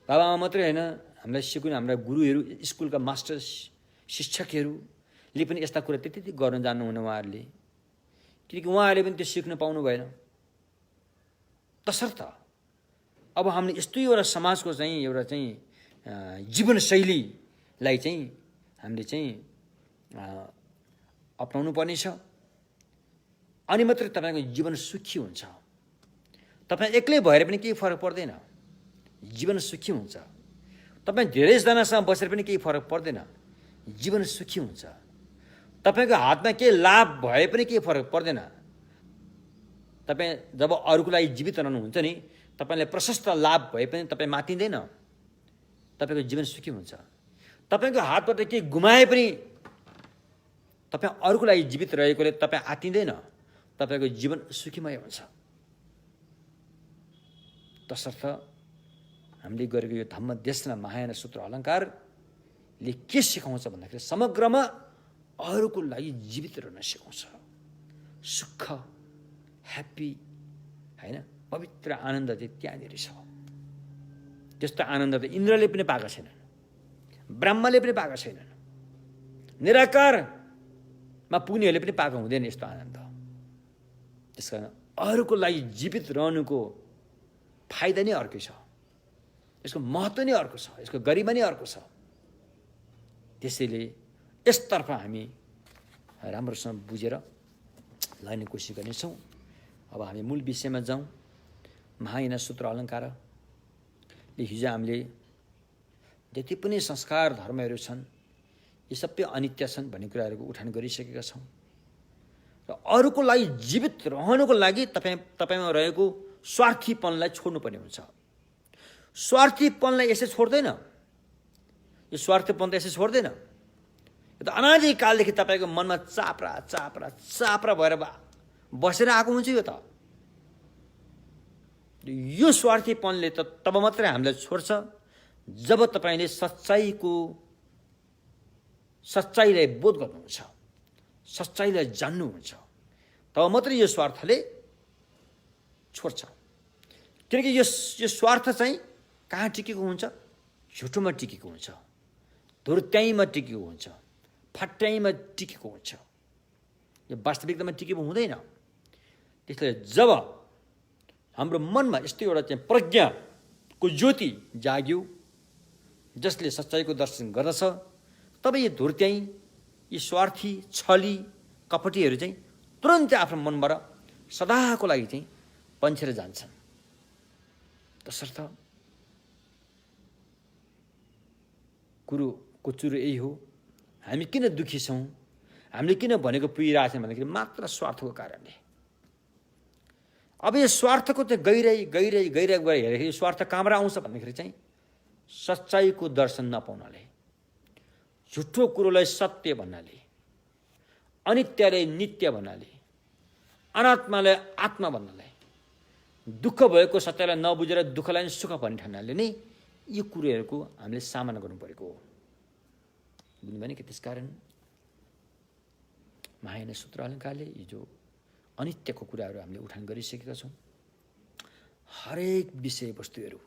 बाबा आमा मात्रै होइन, हामीलाई सिकाउनु हाम्रा गुरुहरू, स्कुलका मास्टर शिक्षकहरूले पनि यस्ता कुरा त्यति गर्न जान्नुहुन्न उहाँहरूले, किनकि उहाँहरूले पनि त्यो सिक्न पाउनु भएन। तसर्थ अब हामीले यस्तो एउटा समाजको चाहिँ एउटा चाहिँ जीवनशैलीलाई चाहिँ हामीले चाहिँ अपनाउनु पर्नेछ, अनि मात्रै तपाईँको जीवन सुखी हुन्छ। तपाईँ एक्लै भएर पनि केही फरक पर्दैन। जीवन सुखी हुन्छ। तपाईँ धेरैजनासँग बसेर पनि केही फरक पर्दैन, जीवन सुखी हुन्छ। तपाईँको हातमा केही लाभ भए पनि केही फरक पर्दैन। तपाईँ जब अरूको लागि जीवित रहनुहुन्छ नि, तपाईँलाई प्रशस्त लाभ भए पनि तपाईँ मातिँदैन, तपाईँको जीवन सुखी हुन्छ। तपाईँको हातबाट केही गुमाए पनि तपाईँ अरूको लागि जीवित रहेकोले तपाईँ आतिँदैन, तपाईँको जीवन सुखीमय हुन्छ। तसर्थ हामीले गरेको यो धम्म देशना महायान सूत्र अलङ्कारले के सिकाउँछ भन्दाखेरि समग्रमा अरूको लागि जीवित रहन सिकाउँछ। सुख, ह्याप्पी, होइन, पवित्र आनन्द चाहिँ त्यहाँनिर छ। त्यस्तो आनन्द त इन्द्रले पनि पाएका छैनन्, ब्रह्माले पनि पाएका छैनन्, निराकारमा पुग्नेहरूले पनि पाएको हुँदैन यस्तो आनन्द। त्यस कारण अरूको लागि जीवित रहनुको फाइदा नै अर्कै छ, यसको महत्त्व नै अर्को छ, यसको गरिमा नै अर्को छ। त्यसैले यसतर्फ हामी राम्रोसँग बुझेर लाने कोसिस गर्नेछौँ। अब हामी मूल विषयमा जाउँ। महायान सूत्र अलङ्कारले हिजो हामीले जति पनि संस्कार धर्महरू छन् यी सबै अनित्य छन् भन्ने कुराहरूको उठान गरिसकेका छौँ। र अरूको लागि जीवित रहनुको लागि तपाईँमा रहेको स्वार्थीपनलाई छोड्नुपर्ने हुन्छ। स्वार्थीपनलाई यसै छोड्दैन, यो स्वार्थीपन त यसै छोड्दैन। यो त अनादिकालदेखि तपाईँको मनमा चाप्रा चाप्रा चाप्रा भएर बसेर आएको हुन्छ। यो त यो स्वार्थीपनले त तब मात्रै हामीलाई छोड्छ जब तपाईँले सच्चाइलाई बोध गर्नुहुन्छ, सच्चाइलाई जान्नुहुन्छ, तब मात्रै यो स्वार्थले छोड्छ। किनकि यो स्वार्थ चाहिँ कहाँ टिकेको हुन्छ? झुटोमा टिकेको हुन्छ, धुर्त्याइमा टिकेको हुन्छ, फट्याइमा टिकेको हुन्छ। यो वास्तविकतामा टिकेको हुँदैन। त्यसले जब हाम्रो मनमा यस्तो एउटा चाहिँ प्रज्ञाको ज्योति जाग्यो जसले सच्चाइको दर्शन गर्दछ, तब यो धुर्त्याइ, यी स्वार्थी, छली, कपटीहरू चाहिँ तुरन्तै आफ्नो मनबाट सदाको लागि चाहिँ पन्छेर जान्छन्। तसर्थ कुरोको चुरो यही हो, हामी किन दुखी छौँ, हामीले किन भनेको पुगिरहेको छौँ भन्दाखेरि मात्र स्वार्थको कारणले। अब यो स्वार्थको चाहिँ गहिराइ हेर्दाखेरि स्वार्थ कहाँबाट आउँछ भन्दाखेरि चाहिँ सच्चाइको दर्शन नपाउनाले, झुठो कुरोलाई सत्य भन्नाले, अनित्यलाई नित्य भन्नाले, अनात्मालाई आत्मा भन्नाले, दुःख भएको सत्यलाई नबुझेर दुःखलाई सुख भन्ने ठान्नाले नै यो कुरोहरूको हामीले सामना गर्नु परेको हो। बुझ्नुभयो नि? त्यसकारण महायान सूत्र अलङ्कारले हिजो अनित्यको कुराहरू हामीले उठान गरिसकेका छौँ। हरेक विषयवस्तुहरू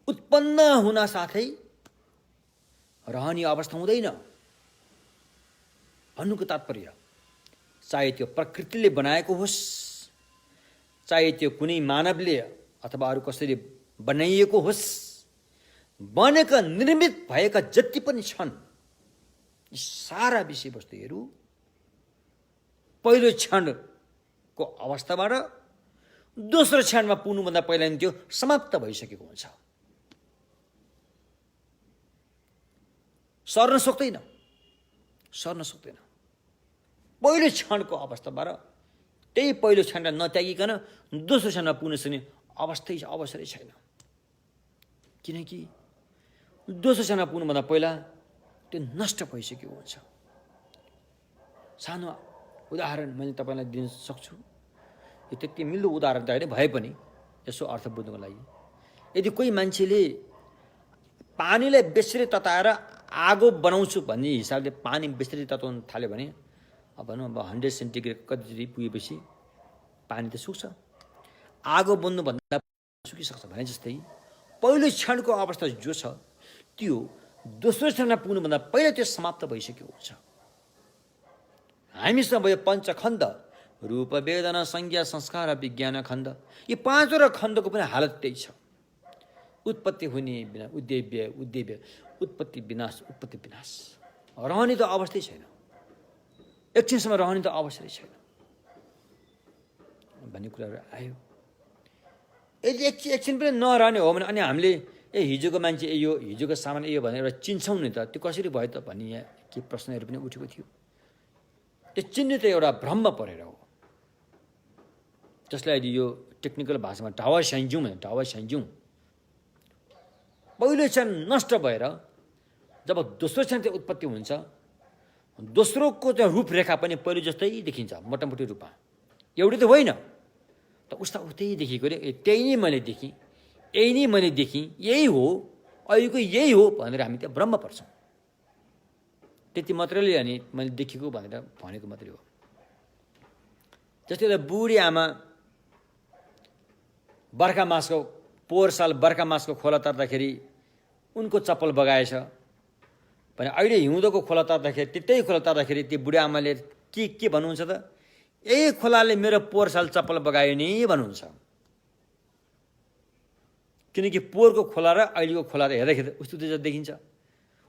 उत्पन्न हुन साथै रहने अवस्था हुँदैन भन्नुको तात्पर्य, चाहे त्यो प्रकृतिले बनाएको होस्, चाहे त्यो कुनै मानवले अथवा अरू कसैले बनाइएको होस्, बनेका निर्मित भएका जति पनि छन् यी सारा विषयवस्तुहरू पहिलो क्षणको अवस्थाबाट दोस्रो क्षणमा पुग्नुभन्दा पहिला नि त्यो समाप्त भइसकेको हुन्छ। सर्न सक्दैन। पहिलो क्षणको अवस्थाबाट त्यही पहिलो क्षणलाई नत्यागिकन दोस्रो क्षणमा पुग्न सक्ने अवसरै छैन। किनकि दोस्रो क्षणमा पुग्नुभन्दा पहिला त्यो नष्ट भइसकेको हुन्छ। सानो उदाहरण मैले तपाईँलाई दिन सक्छु। यो त्यति मिल्दो उदाहरण त होइन भए पनि यसो अर्थ बुझ्नुको लागि, यदि कोही मान्छेले पानीलाई बेसरी तताएर आगो बनाउँछु भन्ने हिसाबले पानी बेसरी तताउन थाल्यो भने अब भनौँ 100 सेन्टिग्रेड कति पुगेपछि पानी त सुक्छ। आगो बन्नुभन्दा सुकिसक्छ भने जस्तै पहिलो क्षणको अवस्था जो छ त्यो दोस्रो क्षणमा पुग्नुभन्दा पहिला त्यो समाप्त भइसकेको हुन्छ। हामीसँग भयो पञ्चखण्ड, रूप वेदना संज्ञा संस्कार विज्ञान खण्ड। यी पाँचवटा खण्डको पनि हालत त्यही छ। उत्पत्ति हुने बिना उद्देव्य, उत्पत्ति विनाश, उत्पत्ति विनाश। रहने त अवस्थै छैन, एकछिनसम्म रहने त अवसरै छैन भन्ने कुराहरू आयो। यदि एकछिन पनि नरहने हो भने अनि हामीले हिजोको मान्छे यो हिजोको सामान यो भनेर एउटा चिन्छौँ नि त, त्यो कसरी भयो त भन्ने यहाँ के प्रश्नहरू पनि उठेको थियो। त्यो चिन्ने त एउटा भ्रम परेर हो, जसलाई यो टेक्निकल भाषामा ढावा स्याङ्ज्यौँ भने ढावा स्याङ्ज्यौँ। पहिलो क्षण नष्ट भएर जब दोस्रो क्षण चाहिँ उत्पत्ति हुन्छ, दोस्रोको चाहिँ रूपरेखा पनि पहिलो जस्तै देखिन्छ, मोटामोटी रूपमा एउटै त होइन त, उस्ता उस्तै देखेको रे, त्यही नै मैले देखेँ, यही नै मैले देखेँ, यही हो अहिलेको, यही हो भनेर हामी त्यहाँ भ्रम पर्छौँ। त्यति मात्रैले अनि मैले देखेको भनेर भनेको मात्रै हो। जस्तै एउटा बुढी आमा बर्खा मासको पोहोर साल बर्खा मासको खोला तर्दाखेरि उनको चप्पल बगाएछ भने अहिले हिउँदोको खोला तर्दाखेरि, त्यही खोला तर्दाखेरि त्यो बुढी आमाले के भन्नुहुन्छ त, यही खोलाले मेरो पोहोर साल चप्पल बगायो नि भन्नुहुन्छ। किनकि पोहोरको खोला र अहिलेको खोला त हेर्दाखेरि उस्तो जस्तो देखिन्छ,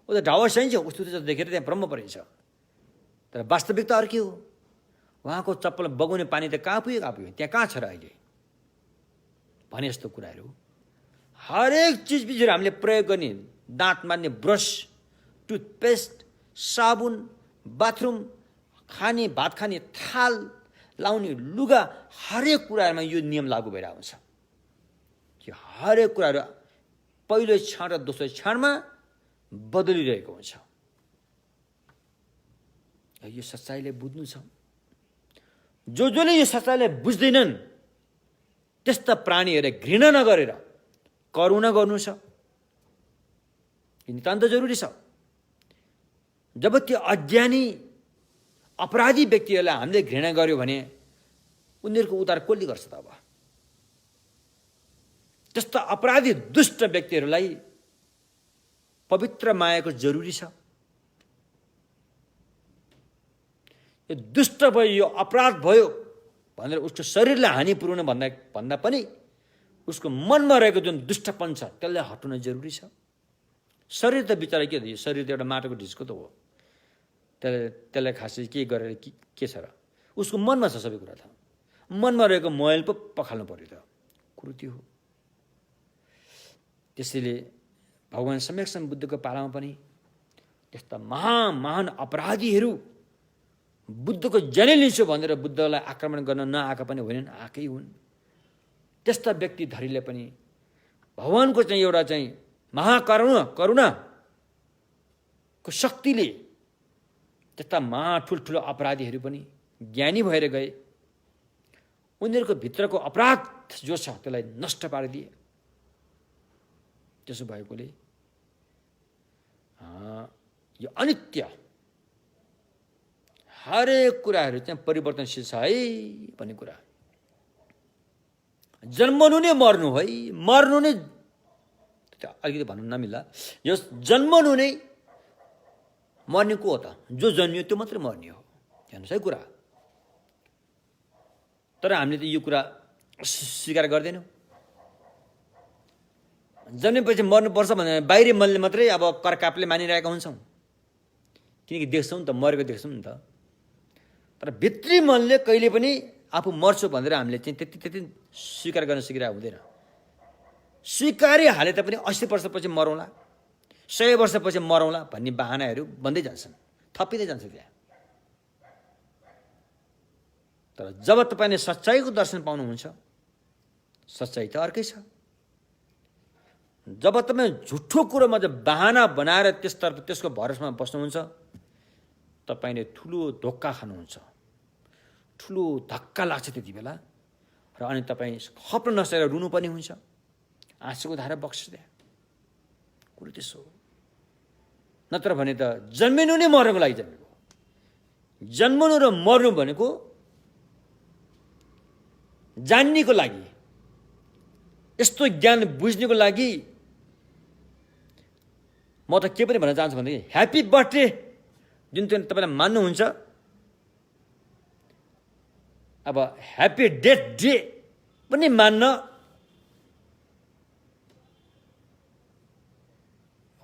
ऊ त ढावा सहिन्छ, उस्तो जस्तो देखेर त्यहाँ भ्रम परिन्छ। तर वास्तविकता अर्कै हो। उहाँको चप्पल बगाउने पानी त कहाँ पुग्यो, त्यहाँ कहाँ छ र अहिले भने जस्तो कुराहरू। हरेक चिजबिजहरू हामीले प्रयोग गर्ने, दाँत मार्ने ब्रस, टुथपेस्ट, साबुन, बाथरुम, खाने भात खाने थाल, लाउने लुगा, हरेक कुराहरूमा यो नियम लागू भइरहेको हुन्छ कि हरेक कुराहरू पहिलो क्षण र दोस्रो क्षणमा बदलिरहेको हुन्छ। यो सच्चाइले बुझ्नु छ। जसले यो सच्चाइलाई बुझ्दैनन् त्यस्ता प्राणीहरूले घृणा नगरेर करुणा गर्नु छ, नितान्त जरुरी छ। जब त्यो अज्ञानी अपराधी व्यक्तिहरूलाई हामीले घृणा गर्यो भने उनीहरूको उद्धार कसले गर्छ त? अब त्यस्ता अपराधी दुष्ट व्यक्तिहरूलाई पवित्र मायाको जरुरी छ। यो दुष्ट भयो, यो अपराध भयो भनेर उसको शरीरलाई हानि पुर्याउनु भन्दा पनि उसको मनमा रहेको जुन दुष्टपन छ त्यसलाई हटाउन जरुरी छ। शरीर त बिचरा के हो, यो शरीर त एउटा माटोको ढिस्को त हो, त्यसलाई खासै के गरेर के छ र? उसको मनमा छ सबै कुरा। त मनमा रहेको मैल पो पखाल्नु पर्यो त, कुरो त्यो हो। त्यसैले भगवान सम्यकसम्म बुद्धको पालामा पनि त्यस्ता महान अपराधीहरू बुद्धको जनै लिन्छु भनेर बुद्धलाई आक्रमण गर्न नआएका पनि होइनन्, आएकै हुन्। त्यस्ता व्यक्ति धरीले पनि भगवानको चाहिँ एउटा चाहिँ करुणाको शक्तिले त्यस्ता ठुल्ठुलो अपराधीहरू पनि ज्ञानी भएर गए। उनीहरूको भित्रको अपराध जो छ त्यसलाई नष्ट पारिदिए। त्यसो भएकोले यो अनित्य हरेक कुराहरू चाहिँ परिवर्तनशील छ है भन्ने कुरा। जन्मनु नै मर्नु है, मर्नु नै अलिकति भन्नु नमिल्ला। यो जन्मनु नै मर्ने को हो त? जो जन्मियो त्यो मात्रै मर्ने हो, हेर्नुहोस् है कुरा। तर हामीले त यो कुरा स्वीकार गर्दैनौँ। जन्मेपछि मर्नुपर्छ भने बाहिरी मनले मात्रै अब करकापले मानिरहेका हुन्छौँ, किनकि देख्छौँ नि त, मरेको देख्छौँ नि त। तर भित्री मनले कहिले पनि आफू मर्छु भनेर हामीले चाहिँ त्यति स्वीकार गर्न सिकिरहेको हुँदैन। स्वीकारिहाले तापनि 80 वर्षपछि मरौँला, 100 वर्षपछि मरौँला भन्ने बहानाहरू बन्दै जान्छन्, थपिँदै जान्छ त्यहाँ। तर जब तपाईँले सच्चाइको दर्शन पाउनुहुन्छ, सच्चाइ त अर्कै छ। जब तपाईँ झुठो कुरोमा चाहिँ बहाना बनाएर त्यसको भरोसामा बस्नुहुन्छ, तपाईँले ठुलो धोका खानुहुन्छ, ठुलो धक्का लाग्छ त्यति बेला। र अनि तपाईँ खप्न नसकेर रुनु पनि हुन्छ, आँसुको धारा बग्छ त्यहाँ। कुरो त्यसो हो। नत्र भने त जन्मिनु नै मर्नुको लागि जन्मेको। जन्मनु र मर्नु भनेको जान्नेको लागि, यस्तो ज्ञान बुझ्नेको लागि। म त के पनि भन्न चाहन्छु भनेदेखि ह्याप्पी बर्थडे जुन तपाईँलाई मान्नुहुन्छ, अब ह्याप्पी डेथ डे पनि मान्न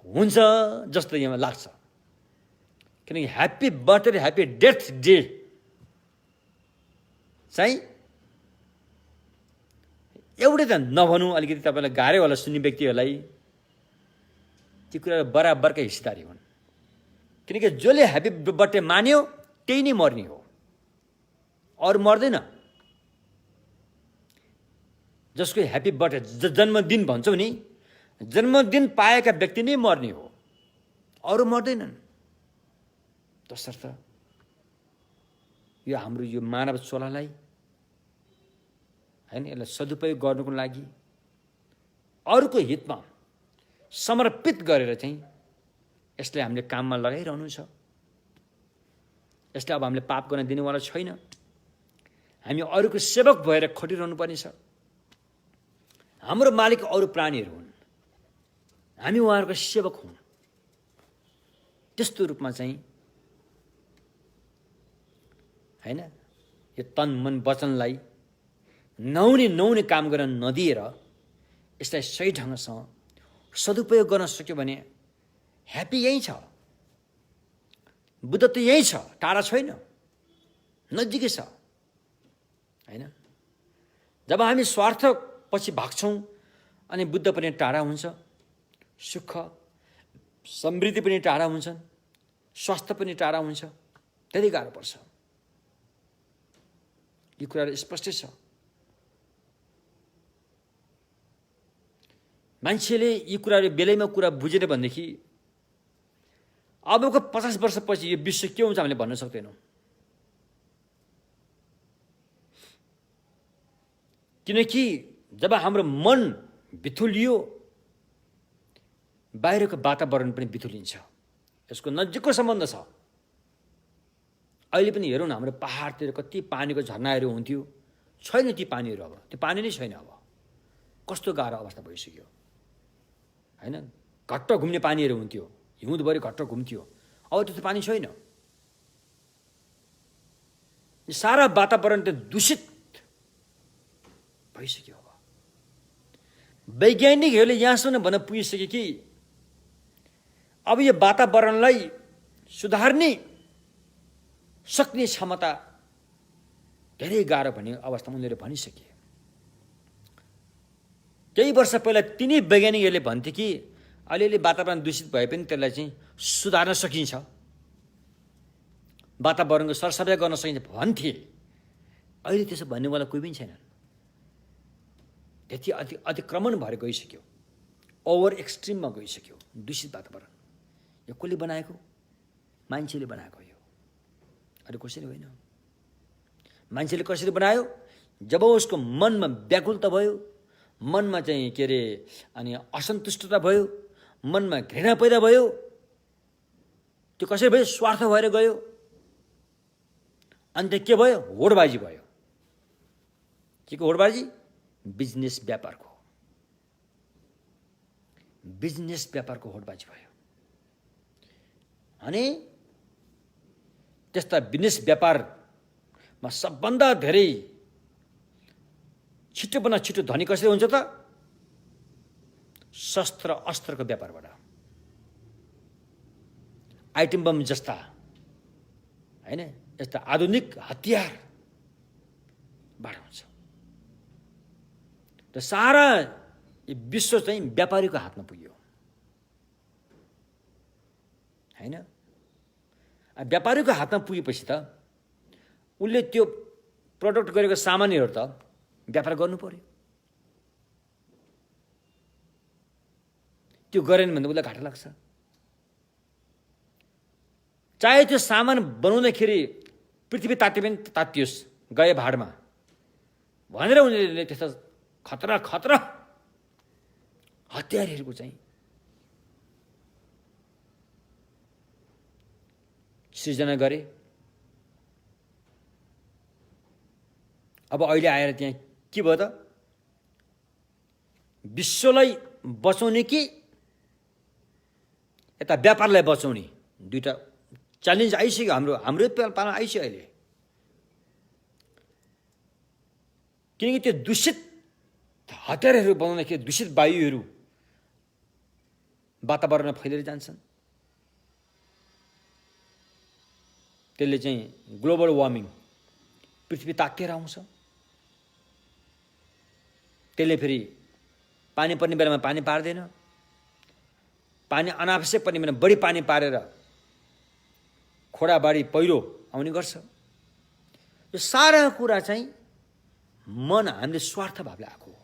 हुन्छ जस्तो यहाँ लाग्छ। किनकि ह्याप्पी बर्थडे र ह्याप्पी डेथ डे चाहिँ एउटै त नभनौँ, अलिकति तपाईँलाई गाह्रै होला सुन्ने व्यक्तिहरूलाई, ती कुरा बराबरकै हिस्सेदारी हुन्। किनकि जसले ह्याप्पी बर्थडे मान्यो त्यही नै मर्ने हो, अरू मर्दैन। जसको ह्याप्पी बर्थडे जन्मदिन भन्छौँ नि, जन्मदिन पाएका व्यक्ति नै मर्ने हो, अरू मर्दैनन्। तसर्थ यो हाम्रो यो मानव चोलालाई हैन, यसलाई सदुपयोग गर्नुको लागि अरूको हितमा समर्पित गरेर चाहिँ यसलाई हामीले काममा लगाइरहनु छ। यसले अब हामीले पाप गर्न दिनेवाला छैन। हामी अरूको सेवक भएर खटिरहनु पर्ने छ। हाम्रो मालिक अरू प्राणीहरू हुन्, हामी उहाँहरूको सेवक हौँ। त्यस्तो रूपमा चाहिँ हैन, यो तन मन वचनलाई नहुने काम गर्न नदिएर यसलाई सही ढङ्गसँग सदुपयोग गर्न सक्यो भने ह्याप्पी यही छ। बुद्ध त यही छ, टाढा छैन, नजिकै छ हैन। जब हामी स्वार्थ पछि भाग्छौँ अनि बुद्ध पनि टाढा हुन्छ, सुख समृद्धि पनि टाढा हुन्छन्, स्वास्थ्य पनि टाढा हुन्छ, धेरै गाह्रो पर्छ। यो कुराहरू स्पष्ट छ। मान्छेले यी कुराहरू बेलैमा कुरा बुझेन भनेदेखि अबको 50 वर्षपछि यो विश्व के हुन्छ हामीले भन्न सक्दैनौँ। किनकि जब हाम्रो मन बिथुलियो, बाहिरको वातावरण पनि बिथुलिन्छ। यसको नजिकको सम्बन्ध छ। अहिले पनि हेरौँ न, हाम्रो पहाडतिर कति पानीको झरनाहरू हुन्थ्यो, छैन ती पानीहरू। अब त्यो पानी नै छैन। अब कस्तो गाह्रो अवस्था भइसक्यो हैन। घट्ट घुम्ने पानीहरू हुन्थ्यो, हिउँदभरि घट्ट घुम्थ्यो, अब त्यस्तो पानी छैन। सारा वातावरण त दूषित भइसक्यो। अब वैज्ञानिकहरूले यहाँसम्म भन्न पुगिसके कि अब यो वातावरणलाई सुधार्ने सक्ने क्षमता धेरै गाह्रो भन्ने अवस्थामा उनीहरूले भनिसके। केही वर्ष पहिला तिनै वैज्ञानिकहरूले भन्थे कि अलिअलि वातावरण दूषित भए पनि त्यसलाई चाहिँ सुधार्न सकिन्छ, वातावरणको सरसफाइ गर्न सकिन्छ भन्थे। अहिले त्यसो भन्नेवाला कोही पनि छैनन्। त्यति अतिक्रमण भएर गइसक्यो, ओभर एक्सट्रिममा गइसक्यो दूषित वातावरण। यो कसले बनाएको? मान्छेले बनाएको यो, अरू कसैले होइन। मान्छेले कसरी बनायो? जब उसको मनमा व्याकुलता भयो, मनमा चाहिँ के अरे अनि असन्तुष्टता भयो, मनमा घृणा पैदा भयो, त्यो कसरी भयो? स्वार्थ भएर गयो। अन्त के भयो? होडबाजी भयो। के को होडबाजी? बिजनेस व्यापारको। बिजनेस व्यापारको होडबाजी भयो। अनि त्यस्ता बिजनेस व्यापारमा सबभन्दा धेरै छिटोभन्दा छिटो धनी कसरी हुन्छ त? शस्त्र अस्त्रको व्यापारबाट, आइटम बम जस्ता हैन, यस्ता आधुनिक हतियारबाट हुन्छ। र सारा विश्व चाहिँ व्यापारीको हातमा पुग्यो हैन। व्यापारीको हातमा पुगेपछि त उसले त्यो प्रडक्ट गरेको सामानहरू त व्यापार गर्नु पर्यो। त्यो गरेन भने उसलाई घाटा लाग्छ। चाहे त्यो सामान बनाउँदाखेरि पृथ्वी तात्तिए पनि तात्तियोस्, गए भाडमा भनेर उनीहरूले त्यस्ता खतरा खतरा हतियारहरूको चाहिँ सृजना गरे। अब अहिले आएर त्यहाँ के भयो त? विश्वलाई बचाउने कि यता व्यापारलाई बचाउने, दुईटा च्यालेन्ज आइसक्यो। हाम्रो पालमा आइसक्यो अहिले। किनकि त्यो दूषित हतियारहरू बनाउँदाखेरि दूषित वायुहरू वातावरणमा फैलिएर जान्छन्। त्यसले चाहिँ ग्लोबल वार्मिङ, पृथ्वी तात्तिएर आउँछ। त्यसले फेरि पानी पर्ने बेलामा पानी पार्दैन, पानी अनावश्यक पर्ने बेलामा बढी पानी पारेर खोडाबाडी पहिरो आउने गर्छ। यो सारा कुरा चाहिँ मन हामीले स्वार्थ भावले आएको हो।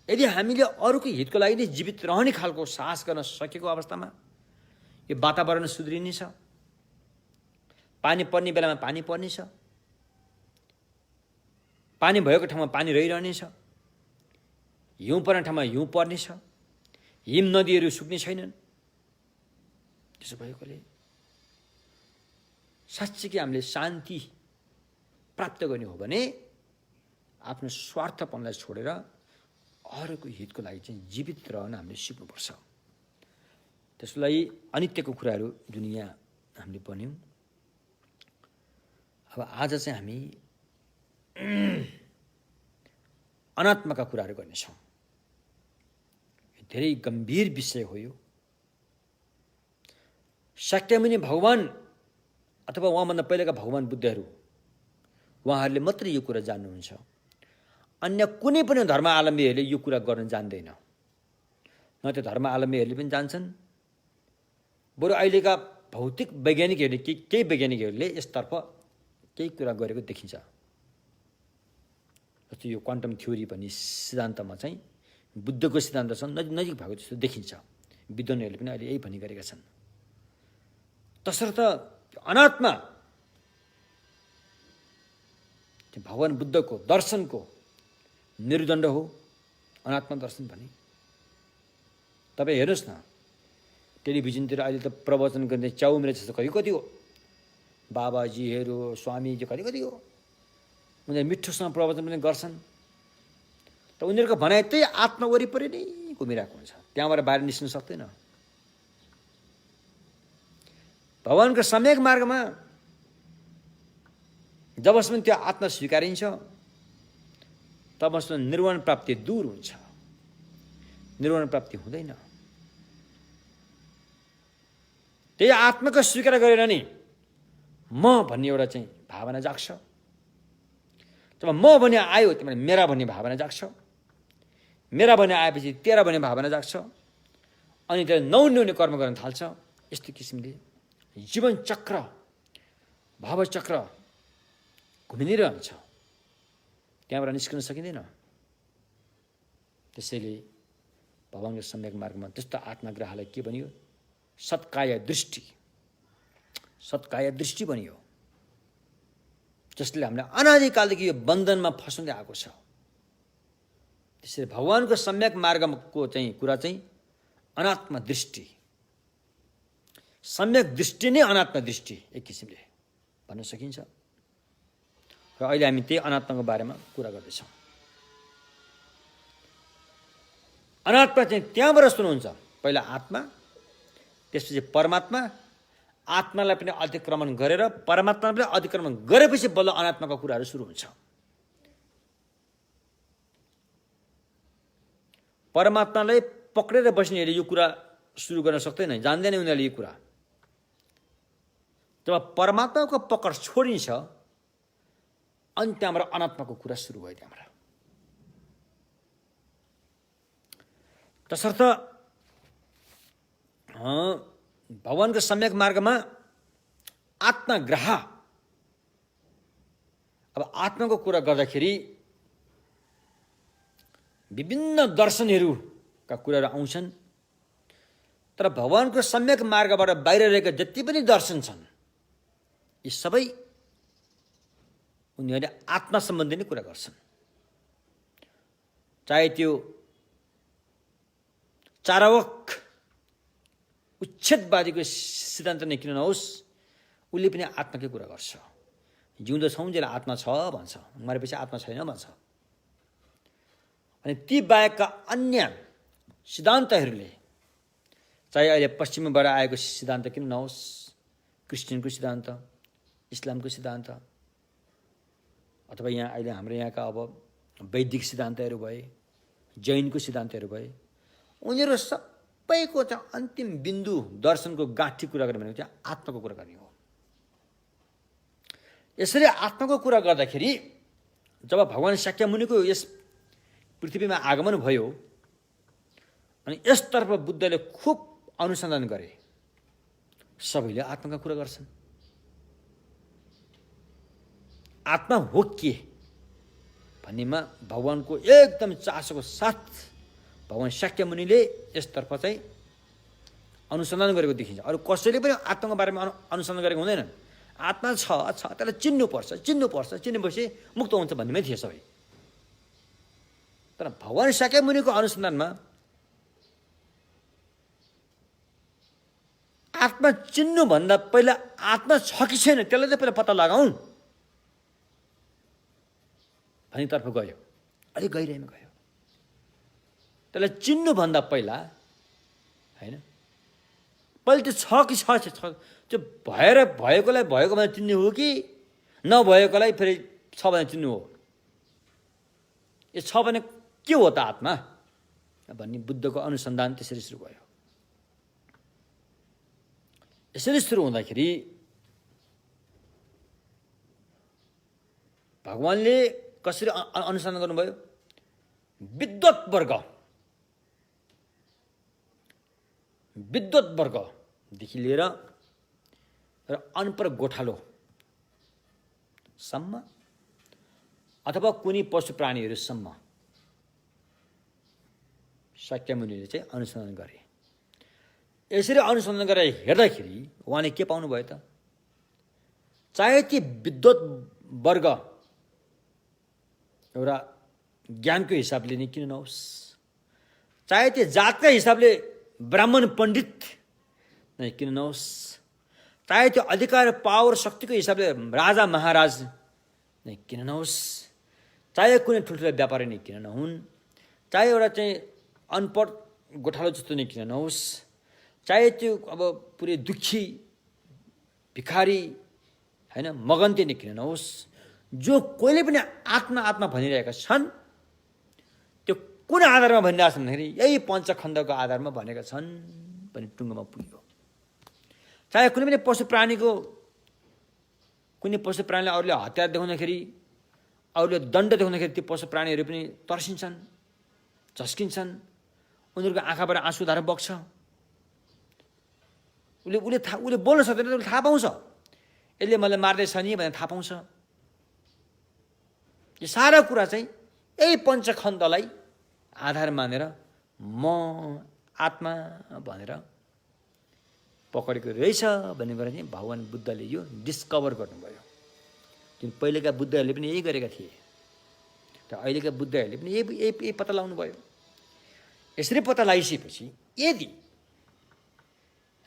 यदि हामीले अरूको हितको लागि नै जीवित रहने खालको साहस गर्न सकेको अवस्थामा यो वातावरण सुध्रिनेछ, पानी पर्ने बेलामा पानी पर्नेछ, पानी भएको ठाउँमा पानी रहिरहनेछ, हिउँ पर्ने ठाउँमा हिउँ पर्नेछ, हिम नदीहरू सुक्ने छैनन्। त्यसो भएकोले साँच्चै हामीले शान्ति प्राप्त गर्ने हो भने आफ्नो स्वार्थपनलाई छोडेर अरूको हितको लागि चाहिँ जीवित रहन हामीले सिक्नुपर्छ। त्यसको लागि अनित्यको कुराहरू जुन यहाँ हामीले पढ्यौँ, अब आज चाहिँ हामी अनात्माका कुराहरू गर्नेछौँ। धेरै गम्भीर विषय हो यो। शाक्यमुनि भगवान अथवा उहाँभन्दा पहिलाका भगवान बुद्धहरू, उहाँहरूले मात्रै यो कुरा जान्नुहुन्छ। अन्य कुनै पनि धर्मावलम्बीहरूले यो कुरा गर्न जान्दैन। न त्यो धर्मावलम्बीहरूले पनि जान्छन्, बरु अहिलेका भौतिक वैज्ञानिकहरूले केही वैज्ञानिकहरूले यसतर्फ केही कुरा गरेको देखिन्छ। जस्तो यो क्वान्टम थ्योरी भन्ने सिद्धान्तमा चाहिँ बुद्धको सिद्धान्तसँग नजिक भएको जस्तो देखिन्छ। विद्वानहरूले पनि अहिले यही भनी गरेका छन्। तसर्थ अनात्मा भगवान बुद्धको दर्शनको निरुदण्ड हो अनात्मा दर्शन भने। तपाईँ हेर्नुहोस् न, टेलिभिजनतिर अहिले त प्रवचन गर्ने च्याउमिरे जस्तो कति हो, बाबाजीहरू स्वामीजी कति हो। उनीहरू मिठोसँग प्रवचन पनि गर्छन्, तर उनीहरूको भनाइ त्यही आत्मा वरिपरि नै घुमिरहेको हुन्छ, त्यहाँबाट बाहिर निस्कन सक्दैन। भगवानको सम्यक मार्गमा जबसम्म त्यो आत्मा स्वीकारिन्छ तबसम्म निर्वाण प्राप्ति दूर हुन्छ, निर्वाण प्राप्ति हुँदैन। त्यही आत्माको स्वीकार गरेर नि म भन्ने एउटा चाहिँ भावना जाग्छ। जब म भन्ने आयो त्यहाँ मेरा भन्ने भावना जाग्छ, मेरा भन्ने आएपछि तेरा भन्ने भावना जाग्छ, अनि त्यो नौन्यौने कर्म गर्न थाल्छ। यस्तो किसिमले जीवन चक्र भावचक्र घुमि नै रहन्छ, त्यहाँबाट निस्कन सकिँदैन। त्यसैले भगवानको सम्यक मार्गमा त्यस्तो आत्माग्रहलाई के भनियो? सत्काय दृष्टि, सत्काय दृष्टि भनियो, जसले हामीलाई अनादिकालदेखि यो बन्धनमा फसाउँदै आएको छ। त्यसैले भगवानको सम्यक मार्गको चाहिँ कुरा चाहिँ अनात्मा दृष्टि, सम्यक दृष्टि नै अनात्मा दृष्टि एक किसिमले भन्न सकिन्छ। र अहिले हामी त्यही अनात्माको बारेमा कुरा गर्दैछौँ। अनात्मा चाहिँ त्यहाँबाट सुन्नुहुन्छ, पहिला आत्मा, त्यसपछि परमात्मा, आत्मालाई पनि अतिक्रमण गरेर परमात्मालाई पनि अतिक्रमण गरेपछि बल्ल अनात्माका कुराहरू सुरु हुन्छ। परमात्मालाई पक्रेर बस्नेहरूले यो कुरा सुरु गर्न सक्दैन, जान्दैन उनीहरूले यो कुरा। जब परमात्माको पकड छोडिन्छ अनि त्यहाँबाट अनात्माको कुरा सुरु भयो। त्यहाँबाट तसर्थ भगवानको सम्यक मार्गमा आत्माग्रह, अब आत्माको कुरा गर्दाखेरि विभिन्न दर्शनहरूका कुराहरू आउँछन्, तर भगवानको सम्यक मार्गबाट बाहिर रहेका जति पनि दर्शन छन् यी सबै उनीहरूले आत्मा सम्बन्धी नै कुरा गर्छन्। चाहे त्यो चारवक उच्छेदवादीको सिद्धान्त नै किन नहोस्, उसले पनि आत्माकै कुरा गर्छ। जिउँदो छौँ जसले आत्मा छ भन्छ, मरेपछि आत्मा छैन भन्छ। अनि ती बाहेकका अन्य सिद्धान्तहरूले, चाहे अहिले पश्चिमबाट आएको सिद्धान्त किन नहोस्, क्रिस्चियनको सिद्धान्त, इस्लामको सिद्धान्त, अथवा यहाँ अहिले हाम्रो यहाँका अब वैदिक सिद्धान्तहरू भए, जैनको सिद्धान्तहरू भए, उनीहरू सबैको चाहिँ अन्तिम बिन्दु दर्शनको गाँठी कुरा गर्ने भनेको चाहिँ आत्माको कुरा गर्ने हो। यसरी आत्माको कुरा गर्दाखेरि जब भगवान शाक्यमुनिको यस पृथ्वीमा आगमन भयो अनि यसतर्फ बुद्धले खुब अनुसन्धान गरे। सबैले आत्माका कुरा गर्छन्। आत्मा हो के भन्नेमा भगवानको एकदम चासोको साथ भगवान शाक्य मुनिले यसतर्फ चाहिँ अनुसन्धान गरेको देखिन्छ। अरू कसैले पनि आत्माको बारेमा अनुसन्धान गरेको हुँदैन। आत्मा छ त्यसलाई चिन्नुपर्छ, चिन्नेपछि मुक्त हुन्छ भन्नेमै थिए सबै। तर भगवान शाक्य मुनिको अनुसन्धानमा आत्मा चिन्नुभन्दा पहिला आत्मा छ कि छैन त्यसलाई चाहिँ पहिला पत्ता लगाउँ भन्नेतर्फ गयो। अलिक गहिराइमा गयो। त्यसलाई चिन्नुभन्दा पहिला होइन, पहिले त्यो छ कि छ त्यो भएकोलाई भएको भनेर चिन्ने हो कि नभएकोलाई फेरि छ भनेर चिन्नु हो? यो छ भने के हो त आत्मा भन्ने बुद्धको अनुसन्धान त्यसरी सुरु भयो। यसरी सुरु हुँदाखेरि भगवानले कसरी अनुसन्धान गर्नुभयो? विद्वत वर्गदेखि लिएर र अनपढ गोठालोसम्म अथवा कुनै पशु प्राणीहरूसम्म शाक्य मुनिले चाहिँ अनुसन्धान गरे। यसरी अनुसन्धान गरेर हेर्दाखेरि उहाँले के पाउनुभयो त? चाहे ती विद्वत वर्ग एउटा ज्ञानको हिसाबले नै किन नहोस्, चाहे त्यो जातका हिसाबले ब्राह्मण पण्डित नै किन नहोस्, चाहे त्यो अधिकार पावर शक्तिको हिसाबले राजा महाराज नै किन नहोस्, चाहे कुनै ठुल्ठुलो व्यापारी नै किन नहुन्, चाहे एउटा चाहिँ अनपढ गोठालो जस्तो नै किन नहोस्, चाहे त्यो अब पुरै दुखी भिखारी होइन मगन्ते नै किन नहोस्, जो कोहीले पनि आत्मा आत्मा भनिरहेका छन् त्यो कुन आधारमा भनिरहेका छन् भन्दाखेरि यही पञ्चखण्डको आधारमा भनेका छन् भन्ने टुङ्गोमा पुग्यो। चाहे कुनै पनि पशु प्राणीलाई अरूले हतियार देखाउँदाखेरि, अरूले दण्ड देखाउँदाखेरि त्यो पशु प्राणीहरू पनि तर्सिन्छन्, झस्किन्छन्, उनीहरूको आँखाबाट आँसुधारा बग्छ। उसले बोल्न सक्दैन, उसले थाहा पाउँछ यसले मलाई मार्दैछ नि भनेर थाहा पाउँछ। यो सारा कुरा चाहिँ यही पञ्चखण्डलाई आधार मानेर म आत्मा भनेर पकडेको रहेछ भन्ने कुरा चाहिँ भगवान बुद्धले यो डिस्कभर गर्नुभयो। जुन पहिलेका बुद्धहरूले पनि यही गरेका थिए र अहिलेका बुद्धहरूले पनि यही पत्ता लगाउनु भयो। यसरी पत्ता लगाइसकेपछि यदि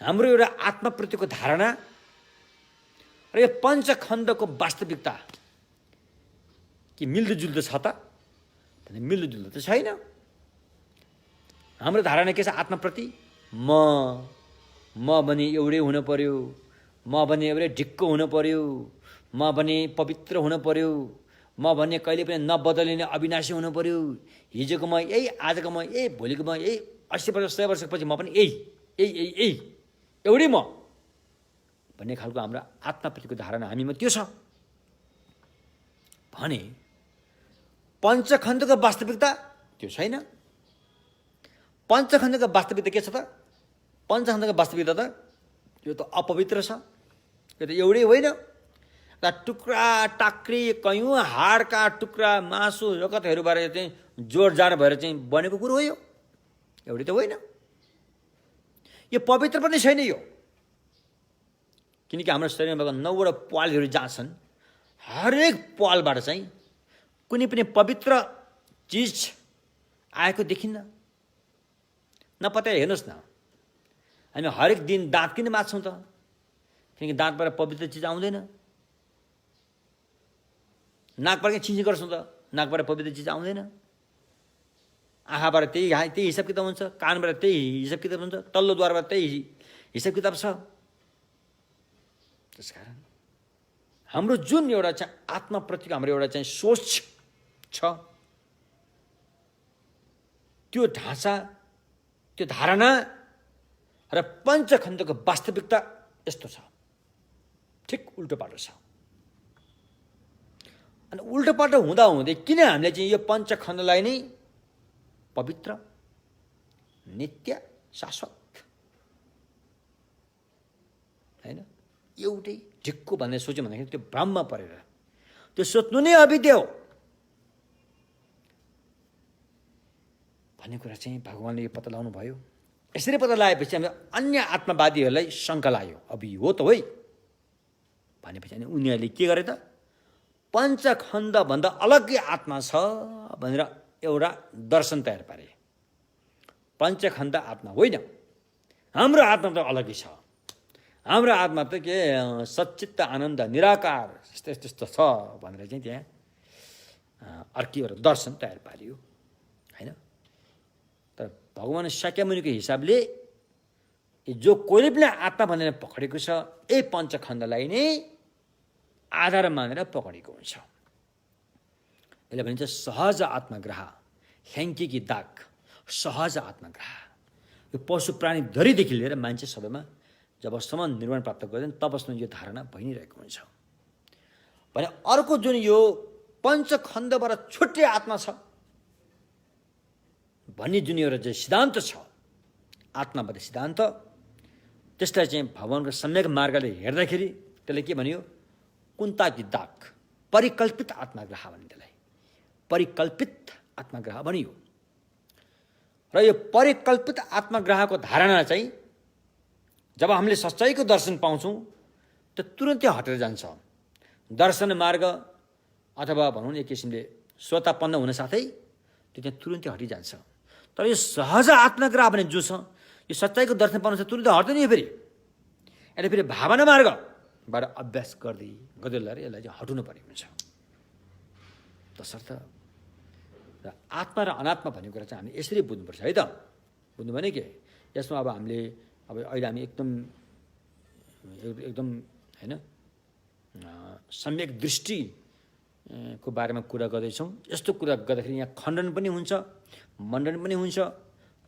हाम्रो एउटा आत्माप्रतिको धारणा र यो पञ्चखण्डको वास्तविकता कि मिल्दोजुल्दो छ त भने मिल्दोजुल्दो त छैन। हाम्रो धारणा के छ आत्माप्रति? म भने एउटै हुनु पर्यो, म भने एउटै ढिक्क हुनु पर्यो, म भने पवित्र हुनु पर्यो, म भने कहिले पनि नबदलिने अविनाशी हुनु पर्यो, हिजोको म यही, आजको म यही, भोलिको म यही, 80 वर्ष 100 वर्षपछि म पनि यही एउटै म भन्ने खालको हाम्रो आत्माप्रतिको धारणा हामीमा त्यो छ भने पञ्चखण्डको वास्तविकता त्यो छैन। पञ्चखण्डको वास्तविकता के छ त? पञ्चखण्डको वास्तविकता त यो त अपवित्र छ, यो त एउटै होइन। टुक्रा टाक्री कयौँ हाडका टुक्रा मासु रगतहरूबाट चाहिँ जोडजाड भएर चाहिँ बनेको कुरो हो। यो एउटै त होइन। यो पवित्र पनि छैन यो, किनकि हाम्रो शरीरमा भएको 9वटा प्वालहरू जहाँ छन् हरेक प्वालबाट चाहिँ कुनै पनि पवित्र चिज आएको देखिन्न। नपत्याएर हेर्नुहोस् न, हामी हरेक दिन दाँत किन माझ्छौँ त? किनकि दाँतबाट पवित्र चिज आउँदैन। नाकबाट छिन्ची गर्छौँ त, नाकबाट पवित्र चिज आउँदैन। आँखाबाट त्यही हिसाब किताब हुन्छ, कानबाट त्यही हिसाब किताब हुन्छ, तल्लो द्वारबाट त्यही हिसाब किताब छ। त्यसकारण हाम्रो जुन एउटा चाहिँ आत्माप्रतिको हाम्रो एउटा चाहिँ सोच छ, त्यो ढाँचा, त्यो धारणा र पञ्चखण्डको वास्तविकता यस्तो छ, ठिक उल्टो पाटो छ। अनि उल्टो पाटो हुँदा हुँदै किन हामीले चाहिँ यो पञ्चखण्डलाई नै पवित्र, नित्य, शाश्वत, हैन? एउटै ढिक्को भन्ने सोच्यो भन्दाखेरि त्यो भ्रममा परेर त्यो सोच्नु नै अविद्या हो भन्ने कुरा चाहिँ भगवानले यो पत्ता लगाउनु भयो। यसरी पत्ता लगाएपछि हामी अन्य आत्मवादीहरूलाई शङ्का लाग्यो, अब यो त होइ भनेपछि अनि उनीहरूले के गरे त पञ्चखण्डभन्दा अलग्गै आत्मा छ भनेर एउटा दर्शन तयार पारे। पञ्चखण्ड आत्मा होइन, हाम्रो आत्मा त अलग्गै छ, हाम्रो आत्मा त के सच्चित्त आनन्द निराकार यस्तो यस्तो छ भनेर चाहिँ त्यहाँ अर्को एउटा दर्शन तयार पारियो, होइन? तर भगवान शाक्यमुनिको हिसाबले जो कोहीले पनि आत्मा भनेर पकडेको छ यही पञ्चखण्डलाई नै आधार मानेर पकडेको हुन्छ। यसले भनिन्छ सहज आत्मग्रह, ह्याङ्की दाग, सहज आत्मग्रह। यो पशु प्राणी धरीदेखि लिएर मान्छे सबैमा जबसम्म निर्माण प्राप्त गर्दैन तबसम्म यो धारणा भइ नै रहेको हुन्छ। भने अर्को जुन यो पञ्चखण्डबाट छुट्टै आत्मा छ भन्ने जुन एउटा चाहिँ सिद्धान्त छ, आत्माबाट सिद्धान्त, त्यसलाई चाहिँ भगवानको सम्यक मार्गले हेर्दाखेरि त्यसले के भन्यो? कुन्ताकी दाग, परिकल्पित आत्मग्रह भन्ने, त्यसलाई परिकल्पित आत्मग्रह भनियो। र यो परिकल्पित आत्मग्रहको धारणा चाहिँ जब हामीले सच्चाइको दर्शन पाउँछौँ त्यो तुरन्तै हटेर जान्छ। दर्शन मार्ग अथवा भनौँ एक किसिमले स्वतापन्न हुन साथै त्यो त्यहाँ तुरन्तै हटिजान्छ। तर यो सहज आत्मग्रह भन्ने जो छ यो सच्चाइको दर्शन पाउनु छ तुरन्तै हट्दैन। यो फेरि यसले फेरि भावना मार्गबाट अभ्यास गर्दै गर्दै लगाएर यसलाई चाहिँ हटाउनु पर्ने हुन्छ। तसर्थ र आत्मा र अनात्मा भन्ने कुरा चाहिँ हामीले यसरी बुझ्नुपर्छ है त। बुझ्नु भने के यसमा अब हामीले अब अहिले हामी एकदम होइन सम्यक दृष्टिको बारेमा कुरा गर्दैछौँ। यस्तो कुरा गर्दाखेरि यहाँ खण्डन पनि हुन्छ, मण्डन पनि हुन्छ,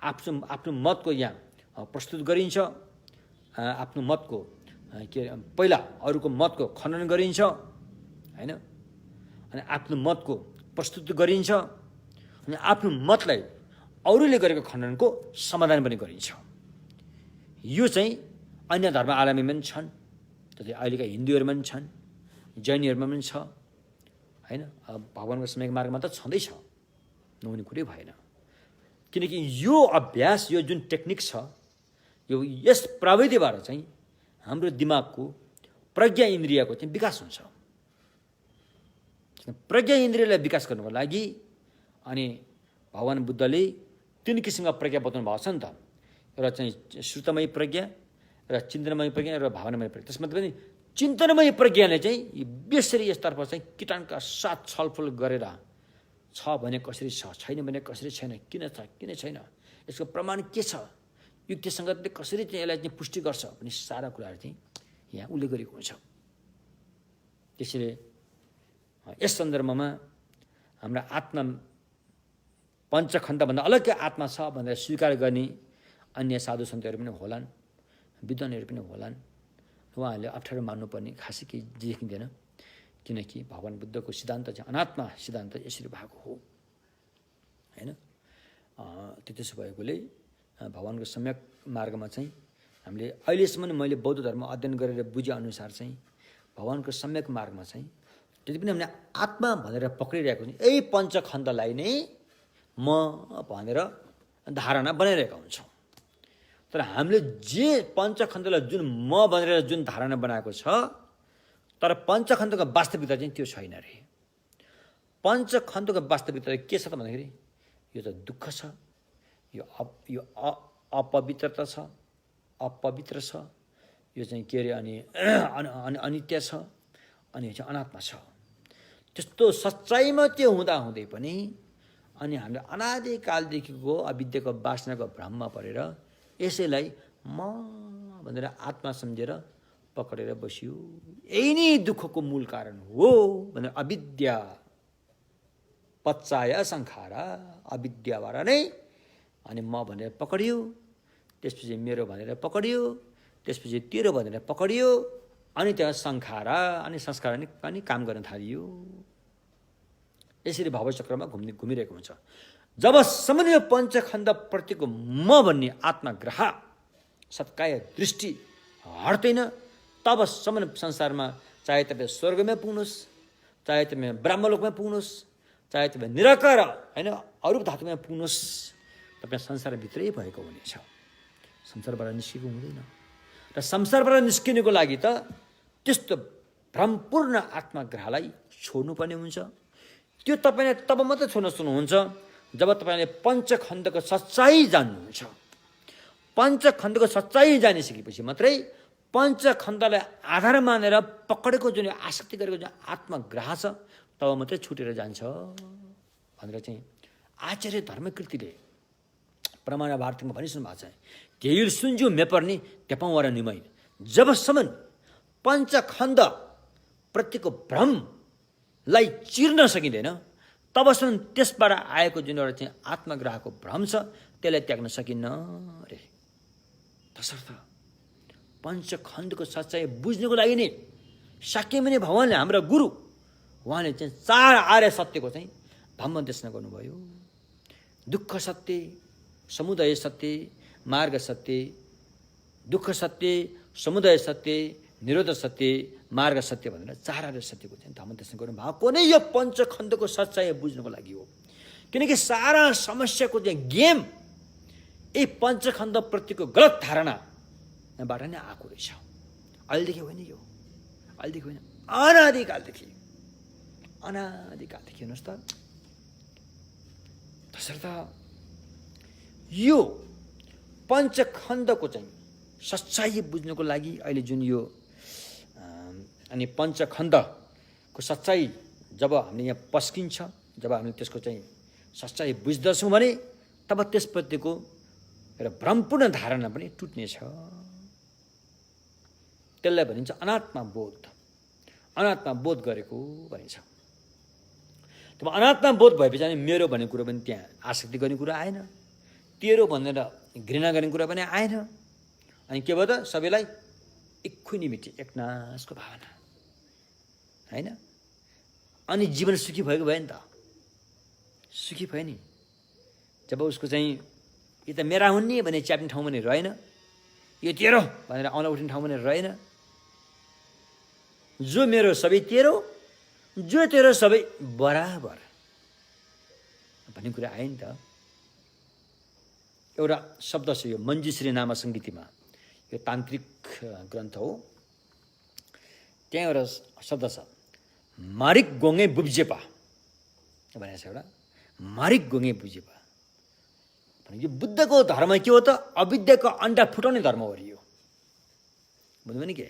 आफ्नो मतको यहाँ प्रस्तुत गरिन्छ, आफ्नो मतको के पहिला अरूको मतको खण्डन गरिन्छ, होइन? अनि आफ्नो मतको प्रस्तुत गरिन्छ, अनि आफ्नो मतलाई अरूले गरेको खण्डनको समाधान पनि गरिन्छ। यो चाहिँ अन्य धर्मावलम्बीमा पनि छन्, जस्तै अहिलेका हिन्दूहरूमा पनि छन्, जैनीहरूमा पनि छ, होइन? भगवानको सम्यक मार्गमा त छँदैछ, नहुने कुरै भएन। किनकि यो अभ्यास, यो जुन टेक्निक छ, यो यस प्रविधिबाट चाहिँ हाम्रो दिमागको प्रज्ञा इन्द्रियको चाहिँ विकास हुन्छ। प्रज्ञा इन्द्रियलाई विकास गर्नुको लागि अनि भगवान बुद्धले तीन किसिमका प्रज्ञा बताउनु भएको छ नि त। एउटा चाहिँ श्रुतमय प्रज्ञा, र चिन्तनमय प्रज्ञा र भावनामय प्रज्ञा। त्यसमा पनि चिन्तनमय प्रज्ञाले चाहिँ बेसरी यसतर्फ चाहिँ किटाणका साथ छलफल गरेर छ भने कसरी छ, छैन भने कसरी छैन, किन छ किन छैन, यसको प्रमाण के छ, युक्तिसङ्गतले कसरी चाहिँ यसलाई चाहिँ पुष्टि गर्छ भन्ने सारा कुराहरू चाहिँ यहाँ उल्लेख गरेको हुन्छ। त्यसैले यस सन्दर्भमा हाम्रा आत्मा पञ्चखण्डभन्दा अलग्गै आत्मा छ भनेर स्वीकार गर्ने अन्य साधु सन्तहरू पनि होलान्, विद्वानहरू पनि होलान्। उहाँहरूले अप्ठ्यारो मान्नुपर्ने खासै केही देखिँदैन। किनकि भगवान बुद्धको सिद्धान्त चाहिँ अनात्मा सिद्धान्त यसरी भएको हो, होइन? त्यसो भएकोले भगवानको सम्यक मार्गमा चाहिँ हामीले अहिलेसम्म मैले बौद्ध धर्म अध्ययन गरेर बुझेअनुसार चाहिँ भगवानको सम्यक मार्गमा चाहिँ त्यति पनि हामीले आत्मा भनेर पक्रिरहेको हुन्छ। यही पञ्चखण्डलाई नै म भनेर धारणा बनाइरहेका हुन्छौँ। तर हामीले जे पञ्चखण्डलाई जुन म भनेर जुन धारणा बनाएको छ, तर पञ्चखण्डको वास्तविकता चाहिँ त्यो छैन रे। पञ्चखण्डको वास्तविकता के छ त भन्दाखेरि यो त दुःख छ, यो अपवित्रता छ, अपवित्र छ, यो चाहिँ के अरे अनि अनित्य छ, अनि चाहिँ अनात्मा छ। त्यस्तो सच्चाइमा त्यो हुँदाहुँदै पनि अनि हामीले अनादिकालदेखिको अविद्याको वासनाको भ्रममा परेर यसैलाई म भनेर आत्मा सम्झेर पक्रेर बसियो। यही नै दुःखको मूल कारण हो भनेर अविद्या पच्चाय संखारा, अविद्याबाट नै अनि म भनेर पक्रियो, त्यसपछि मेरो भनेर पक्रियो, त्यसपछि तेरो भनेर पक्रियो, अनि त्यहाँ संखारा अनि संस्कार अनि काम गर्न थालियो। यसरी भावचक्रमा घुमिरहेको हुन्छ। जबसम्म यो पञ्चखण्ड प्रतिको म भन्ने आत्मग्रह सत्काय दृष्टि हट्दैन, तबसम्म संसारमा चाहे तपाईँ स्वर्गमै पुग्नुहोस्, चाहे तपाईँ ब्रह्मलोकमै पुग्नुहोस्, चाहे तपाईँ निराकार होइन अरूप धातुमा पुग्नुहोस्, तपाईँ संसारभित्रै भएको हुनेछ, संसारबाट निस्किएको हुँदैन। र संसारबाट निस्किनुको लागि त त्यस्तो भ्रमपूर्ण आत्मग्रहलाई छोड्नुपर्ने हुन्छ। त्यो तपाईँले तब मात्रै छोड्न सक्नुहुन्छ जब तपाईँले पञ्चखण्डको सच्चाइ जान्नुहुन्छ। पञ्चखण्डको सच्चाइ जानिसकेपछि मात्रै पञ्चखण्डलाई आधार मानेर पकडेको जुन आसक्ति गरेको जुन आत्मग्रह छ तब मात्रै छुटेर जान्छ भनेर चाहिँ आचार्य धर्मकृतिले प्रमाणवार्तिकमा भनिसक्नु भएको छ। त्यही सुन्जु मेपर्नी त्यपावर निमै, जबसम्म पञ्चखण्ड प्रतिको भ्रमलाई चिर्न सकिँदैन तबसम्म त्यसबाट आएको जुन एउटा चाहिँ आत्मग्रहको भ्रम छ त्यसलाई त्याग्न सकिन्न रे। तसर्थ पञ्चखण्डको सच्चाइ बुझ्नुको लागि नै शाक्यमुनि भगवानले हाम्रो गुरु उहाँले चाहिँ 4 आर्य सत्यको चाहिँ धम्मदेशना गर्नुभयो। दुःख सत्य, समुदय सत्य, मार्ग सत्य, दुःख सत्य, समुदय सत्य, निरोध सत्य, मार्ग सत्य भनेर 4 आर्य सत्यको चाहिँ धम्मदेशना गर्नुभएको नै यो पञ्चखण्डको सच्चाइ बुझ्नुको लागि हो। किनकि सारा समस्याको चाहिँ गेम यही पञ्चखण्ड प्रतिको गलत धारणाबाट नै आएको रहेछ। अहिलेदेखि होइन, यो अहिलेदेखि होइन, अनादिकालदेखि हेर्नुहोस् त। तसर्थ यो पञ्चखण्डको चाहिँ सच्चाइ बुझ्नुको लागि अहिले जुन यो अनि पञ्चखण्डको सच्चाइ जब हामीले यहाँ पस्किन्छ, जब हामीले त्यसको चाहिँ सच्चाइ बुझ्दछौँ भने तब त्यसप्रतिको एउटा भ्रमपूर्ण धारणा पनि टुट्नेछ। त्यसलाई भनिन्छ अनात्मा बोध। अनात्मा बोध गरेको भनिन्छ। तब अनात्मा बोध भएपछि अनि मेरो भन्ने कुरो पनि त्यहाँ आसक्ति गर्ने कुरा आएन, तेरो भनेर घृणा गर्ने कुरा पनि आएन। अनि के भयो त, सबैलाई इक्विनिमिटी, एकनासको भावना होइन। अनि जीवन सुखी भएको भयो नि त, सुखी भयो नि। जब उसको चाहिँ यो त मेरा हुन् नि भने च्याप्ने ठाउँ पनि रहेन, यो तेरो भनेर आउन उठ्ने ठाउँ पनि रहेन। जो मेरो सबै तेरो, जो तेरो सबै बराबर भन्ने कुरा आयो नि त। एउटा शब्द छ यो मञ्जुश्री नाम सङ्गीतिमा, यो तान्त्रिक ग्रन्थ हो। त्यहाँ एउटा शब्द छ मारिक गोङे बुब्जेपा भनेको छ। एउटा मारिक गोङे बुझेपा यो बुद्धको धर्म के हो त, अविद्याको अन्डा फुटाउने धर्म हो यो। बुझ्नुभयो नि के,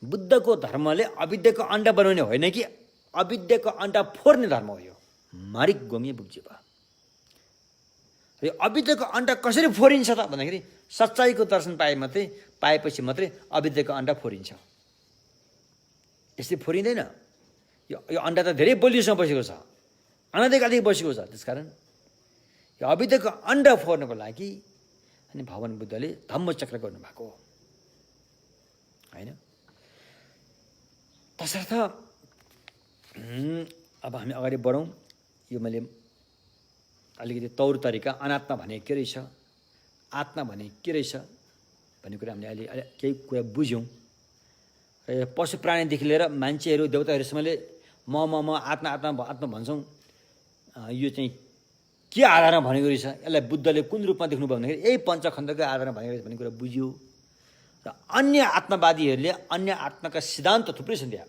बुद्धको धर्मले अविद्याको अन्डा बनाउने होइन कि अविद्याको अन्डा फोर्ने धर्म हो यो। मारिक गोङे बुब्जेपा। यो अविद्याको अन्डा कसरी फोरिन्छ त भन्दाखेरि सच्चाइको दर्शन पाएपछि मात्रै अविद्याको अन्डा फोरिन्छ। यसले फोरिँदैन। यो अन्डा त धेरै बलियोसँग बसेको छ, अनादिकालदेखि बसेको छ। त्यसकारण यो अविद्याको अन्डा फोर्नको लागि अनि भगवान बुद्धले धम्मचक्र गर्नुभएको हो होइन। तसर्थ अब हामी अगाडि बढौँ। यो मैले अलिकति तौर तरिका अनात्मा भने के रहेछ, आत्मा भने के रहेछ भन्ने कुरा हामीले अहिले केही कुरा बुझ्यौँ। र पशु प्राणीदेखि लिएर मान्छेहरू देवताहरूसम्मले म आत्मा भन्छौँ। यो चाहिँ के आधारमा भनेको रहेछ, यसलाई बुद्धले कुन रूपमा देख्नुभयो भन्दाखेरि यही पञ्चखण्डकै आधारमा भनेको रहेछ भन्ने कुरा बुझ्यो। र अन्य आत्मवादीहरूले अन्य आत्माका सिद्धान्त थुप्रै छन्। त्यहाँ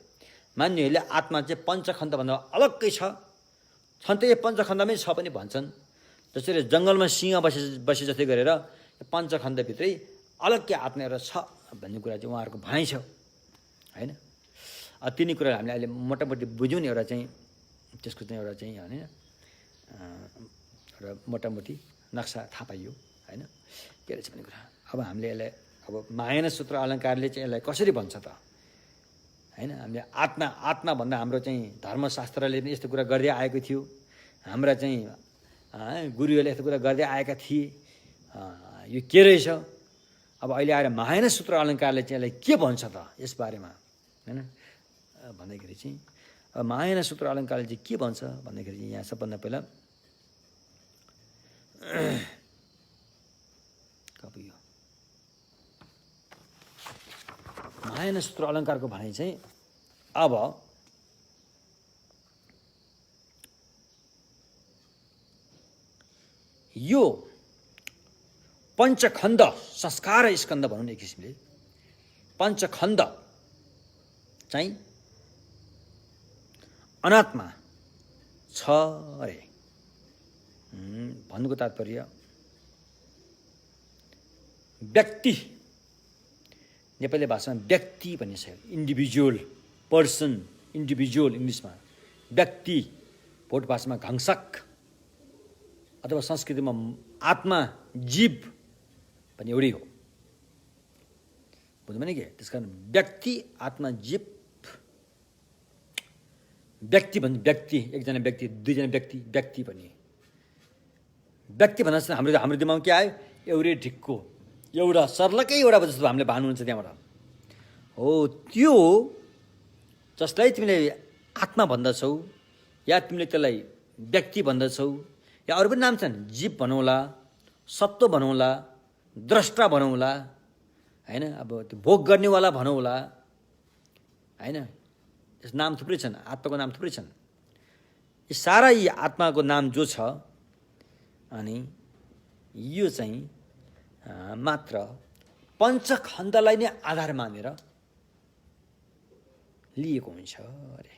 मान्नेहरूले आत्मा चाहिँ पञ्चखण्डभन्दा अलग्गै छन् त, यो पञ्चखण्डमै छ पनि भन्छन्। जसरी जङ्गलमा सिंह बसे जस्तै गरेर पञ्चखण्डभित्रै अलग्गै आत्मा एउटा छ भन्ने कुरा चाहिँ उहाँहरूको भनाइ छ होइन। तिनी कुरा हामीले अहिले मोटामोटी बुझ्यौँ नि। एउटा चाहिँ त्यसको चाहिँ एउटा चाहिँ होइन एउटा मोटामोटी नक्सा थाहा पाइयो होइन के रहेछ भन्ने कुरा। अब हामीले यसलाई अब महायान सूत्र अलङ्कारले चाहिँ यसलाई कसरी भन्छ त होइन। हामीले आत्मा भन्दा हाम्रो चाहिँ धर्मशास्त्रले पनि यस्तो कुरा गर्दै आएको थियो। हाम्रा चाहिँ गुरुहरूले यस्तो कुरा गर्दै आएका थिए। यो के रहेछ। अब अहिले आएर महायान सूत्र अलङ्कारले चाहिँ यसलाई के भन्छ त यसबारेमा होइन भन्दाखेरि चाहिँ महायान सूत्र अलङ्कारले चाहिँ के भन्छ भन्दाखेरि यहाँ सबभन्दा पहिला महायान सूत्र अलङ्कारको भनाइ चाहिँ अब यो पञ्चखण्ड संस्कार स्कन्द भनौँ न एक किसिमले पञ्चखण्ड चाहिँ अनात्मा छ अरे भन्नुको तात्पर्य व्यक्ति नेपाली भाषामा व्यक्ति भन्ने छ इन्डिभिजुअल पर्सन इन्डिभिजुअल इङ्ग्लिसमा व्यक्ति भोट भाषामा घंसक अथवा संस्कृतिमा आत्मा जीव भन्ने एउटै हो बुझ्नु भने के त्यस कारण व्यक्ति आत्मा जीव व्यक्ति भन्ने व्यक्ति एकजना व्यक्ति दुईजना व्यक्ति व्यक्ति भन्ने व्यक्ति भन्दा चाहिँ हाम्रो दिमागमा के आयो एउटै ढिक्को एउटा सर्लकै एउटा जस्तो हामीले भानुहुन्छ त्यहाँबाट हो त्यो जसलाई तिमीले आत्मा भन्दछौ या तिमीले त्यसलाई व्यक्ति भन्दछौ या अरू पनि नाम छन् जीव भनौँला सत्व भनौँला द्रष्टा भनौँला हैन अब त्यो भोग गर्नेवाला भनौँला हैन यस नाम थुप्रै छन् आत्माको नाम थुप्रै छन् यी सारा यी आत्माको नाम जो छ अनि यो चाहिँ मात्र पञ्चखण्डलाई नै आधार मानेर लिएको हुन्छ अरे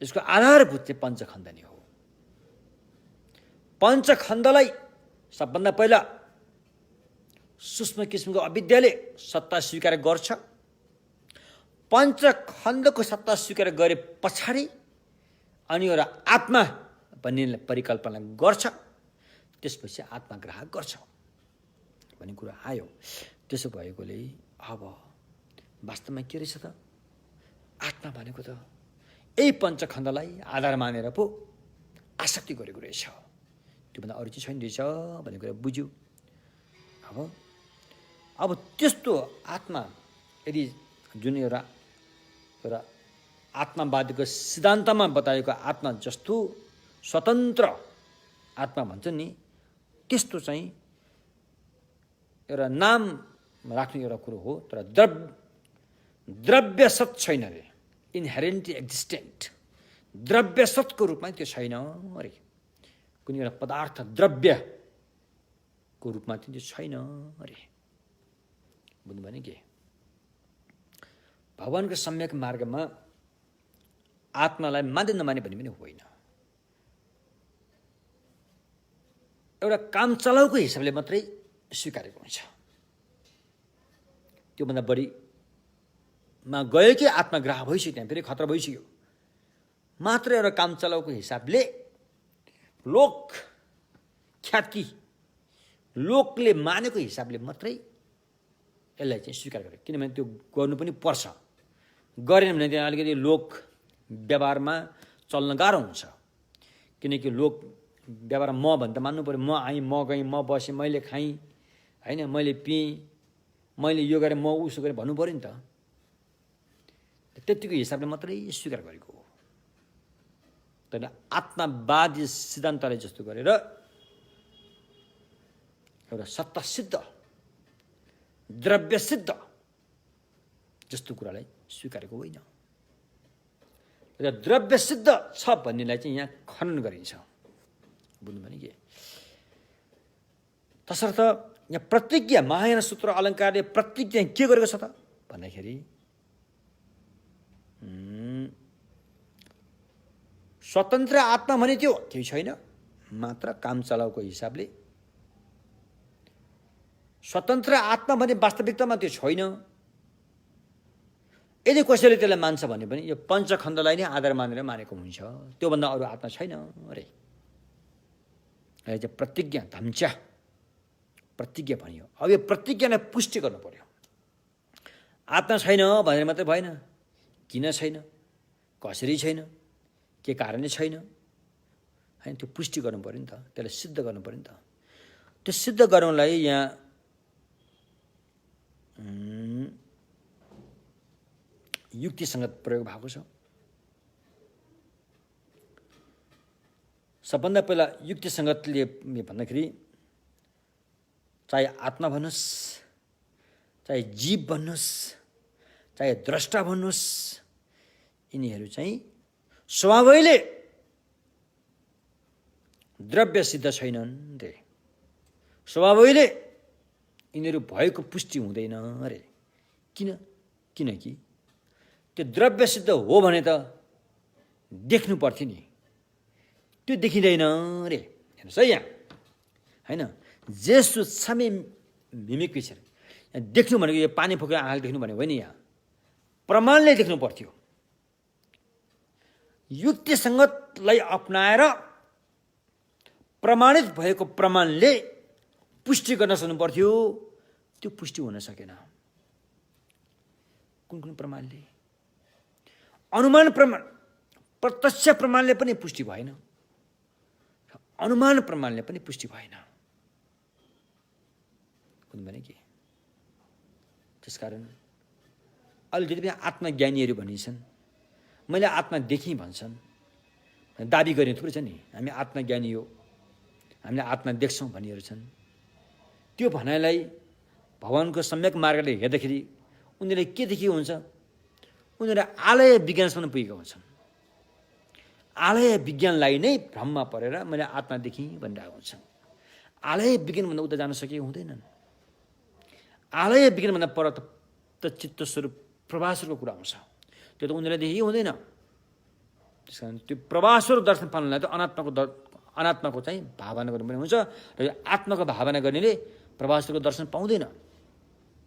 यसको आधारभूत चाहिँ पञ्चखण्ड नै हो पञ्चखण्डलाई सबभन्दा पहिला सूक्ष्म किसिमको अविद्याले सत्ता स्वीकार गर्छ पञ्चखण्डको सत्ता स्वीकार गरे पछाडि अनि एउटा आत्मा भन्ने परिकल्पना गर्छ त्यसपछि आत्मग्राह गर्छ भन्ने कुरा आयो त्यसो भएकोले अब वास्तवमा के रहेछ त आत्मा भनेको त यही पञ्चखण्डलाई आधार मानेर पो आसक्ति गरेको रहेछ त्योभन्दा अरू चाहिँ छैन रहेछ भन्ने कुरा बुझ्यो अब त्यस्तो आत्मा यदि जुन एउटा आत्मावादीको सिद्धान्तमा बताएको आत्मा जस्तो स्वतन्त्र आत्मा भन्छ नि त्यस्तो चाहिँ एउटा नाम राख्ने एउटा कुरो हो तर द्रव्यसत छैन अरे इनहेरेन्टली एक्जिस्टेन्ट द्रव्यसतको रूपमा त्यो छैन अरे कुनै एउटा पदार्थ द्रव्यको रूपमा त्यो छैन अरे बुझ्नु भने के भगवानको सम्यक मार्गमा आत्मालाई माने नमाने भन्ने पनि होइन एउटा काम चलाउको हिसाबले मात्रै स्वीकारेको हुन्छ त्योभन्दा बढीमा गयो कि आत्मग्राह भइसक्यो त्यहाँ फेरि खतरा भइसक्यो मात्र एउटा काम चलाउको हिसाबले लोक ख्याति लोकले मानेको हिसाबले मात्रै यसलाई चाहिँ स्वीकार गरे किनभने त्यो गर्नु पनि पर्छ गरेन भने त्यहाँ अलिकति लोक व्यवहारमा चल्न गाह्रो हुन्छ किनकि लोक व्यवहार म भन्दा मान्नु पऱ्यो म आएँ म गएँ म बसेँ मैले खाएँ होइन मैले पिएँ मैले यो गरेँ म उसो गरेँ भन्नु पऱ्यो नि त त्यतिको हिसाबले मात्रै स्वीकार गरेको हो तर आत्मवादी सिद्धान्तले जस्तो गरेर एउटा सत्तासिद्ध द्रव्यसिद्ध जस्तो कुरालाई स्वीकारेको होइन र द्रव्यसिद्ध छ भन्नेलाई चाहिँ यहाँ खनन गरिन्छ बुझ्नु भने के तसर्थ यहाँ प्रतिज्ञा महायान सूत्र अलङ्कारले प्रतिज्ञा के गरेको छ त भन्दाखेरि स्वतन्त्र आत्मा भने त्यो छैन मात्र काम चलाउको हिसाबले स्वतन्त्र आत्मा भने वास्तविकतामा त्यो छैन यदि कसैले त्यसलाई मान्छ भने पनि यो पञ्चखण्डलाई नै आधार मानेर मानेको हुन्छ त्योभन्दा अरू आत्मा छैन अरे चाहिँ प्रतिज्ञा धम्चा प्रतिज्ञा भनियो अब यो प्रतिज्ञालाई पुष्टि गर्नु पर्यो आत्मा छैन भनेर मात्रै भएन किन छैन कसरी छैन के कारणले छैन होइन त्यो पुष्टि गर्नु पर्यो नि त त्यसलाई सिद्ध गर्नु पर्यो नि त त्यो सिद्ध गर्नलाई यहाँ युक्तिसङ्गत प्रयोग भएको छ। सबभन्दा पहिला युक्तिसङ्गतले भन्दाखेरि चाहे आत्मा भन्नुहोस्, चाहे जीव भन्नुहोस्, चाहे द्रष्टा भन्नुहोस्, यिनीहरू चाहिँ स्वभावैले द्रव्य सिद्ध छैनन् रे। स्वभावैले यिनीहरू भएको पुष्टि हुँदैन अरे। किनकि त्यो द्रव्य सिद्ध हो भने त देख्नु पर्थ्यो नि, त्यो देखिँदैन रे। हेर्नुहोस् है, यहाँ होइन, जेसु छमे मिमिक पिछे देख्नु भनेको यो पानी फुकेर आँखाले देख्नु भनेको होइन, यहाँ प्रमाणले देख्नु पर्थ्यो। युक्तिसङ्गतलाई अपनाएर प्रमाणित भएको प्रमाणले पुष्टि गर्न सक्नु पर्थ्यो, त्यो पुष्टि हुन सकेन। कुन प्रमाणले? अनुमान प्रमाण, प्रत्यक्ष प्रमाणले पनि पुष्टि भएन, अनुमान प्रमाणले पनि पुष्टि भएन। कुन भने के? त्यसकारण अहिले जति पनि आत्मज्ञानीहरू भनिन्छन्, मैले आत्मा देखेँ भन्छन्, दाबी गर्ने थुप्रै छ नि, हामी आत्मज्ञानी हो, हामीले आत्मा देख्छौँ भनिहरू छन्। त्यो भनाइलाई भगवानको सम्यक मार्गले हेर्दाखेरि उनीहरूले के देखेको हुन्छ? उनीहरू आलय विज्ञानसम्म पुगेका हुन्छन्। आलय विज्ञानलाई नै भ्रममा परेर मैले आत्मा देखेँ भनिरहेको हुन्छन्। आलय विज्ञानभन्दा उता जान सकेको हुँदैनन्। आलय विज्ञानभन्दा पर त चित्त स्वरूप प्रभास्वरूपको कुरा आउँछ, त्यो त उनीहरूलाई देखि हुँदैन। त्यस कारण त्यो प्रभास्वरूप दर्शन पाउनलाई त अनात्माको चाहिँ भावना गर्नुपर्ने हुन्छ, र आत्माको भावना गर्नेले प्रभास्वरूपको दर्शन पाउँदैन।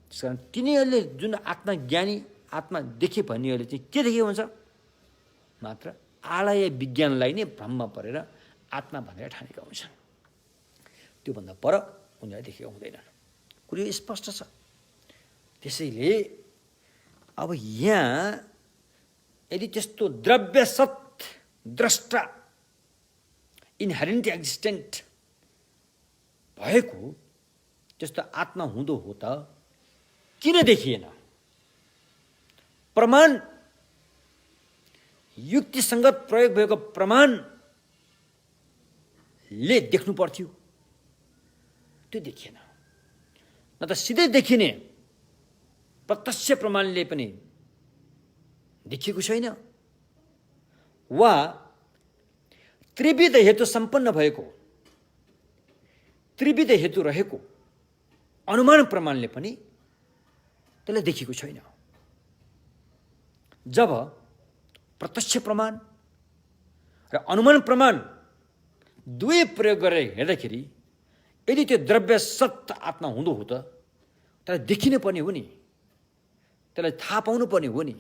त्यस कारण तिनीहरूले जुन आत्मज्ञानी, आत्मा देखे भन्नेहरूले चाहिँ के देखेको हुन्छ? मात्र आलय विज्ञानलाई नै भ्रममा परेर आत्मा भनेर ठानेका हुन्छन्। त्योभन्दा पर उनीहरूले देखेको हुँदैनन्। कुरो स्पष्ट छ। त्यसैले अब यहाँ यदि त्यस्तो द्रव्य सत द्रष्टा इनहेरेन्ट एक्जिस्टेन्ट भएको त्यस्तो आत्मा हुँदो हो त किन देखिएन? प्रमाण, युक्तिसङ्गत प्रयोग भएको प्रमाणले देख्नु पर्थ्यो, त्यो देखिएन। न त सिधै देखिने प्रत्यक्ष प्रमाणले पनि देखिएको छैन, वा त्रिविध हेतु सम्पन्न भएको, त्रिविध हेतु रहेको अनुमान प्रमाणले पनि त्यसलाई देखिएको छैन। जब प्रत्यक्ष प्रमाण र अनुमान प्रमाण दुवै प्रयोग गरेर हेर्दाखेरि यदि त्यो द्रव्य सत्य आत्मा हुँदो हो त त्यसलाई देखिनु पर्ने हो नि, त्यसलाई थाहा पाउनु पर्ने हो नि,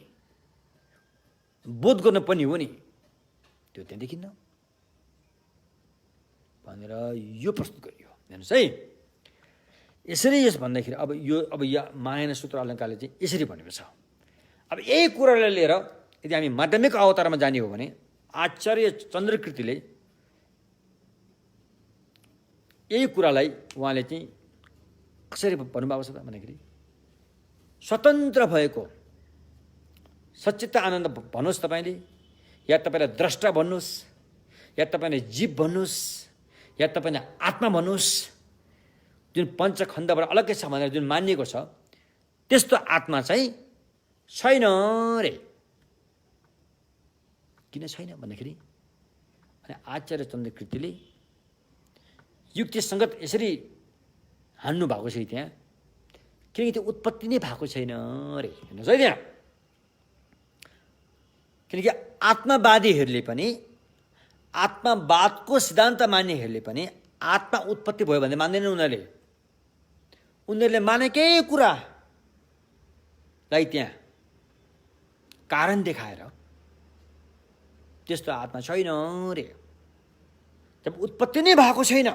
बोध गर्नु पर्ने हो नि, त्यो त्यहाँ देखिन्न भनेर यो प्रस्तुत गरियो। हेर्नुहोस् है, यसरी यस भन्दाखेरि अब यहाँ महायान सूत्र अलङ्कारले चाहिँ यसरी भनेको छ। अब यही कुरालाई लिएर यदि हामी माध्यमिक अवतारमा जाने हो भने आचार्य चन्द्रकृतिले यही कुरालाई उहाँले चाहिँ कसरी भन्नुभएको छ त भन्दाखेरि, स्वतन्त्र भएको सच्चित्त आनन्द भन्नुहोस् तपाईँले, या तपाईँलाई द्रष्टा भन्नुहोस्, या तपाईँले जीव भन्नुहोस्, या तपाईँले आत्मा भन्नुहोस्, जुन पञ्चखण्डबाट अलग्गै छ भनेर जुन मानिएको छ त्यस्तो आत्मा चाहिँ छैन रे। किन छैन भन्दाखेरि आचार्य चन्द्रकृतिले युक्तिसङ्गत यसरी हान्नु भएको छ त्यहाँ, किनकि त्यो उत्पत्ति नै भएको छैन रे। हेर्नुहोस् है त्यहाँ, किनकि आत्मावादीहरूले पनि, आत्मावादको सिद्धान्त मान्नेहरूले पनि आत्मा उत्पत्ति भयो भने मान्दैनन्। उनीहरूले मानेकै कुरालाई त्यहाँ कारण देखाएर त्यस्तो आत्मा छैन रे। जब उत्पत्ति नै भएको छैन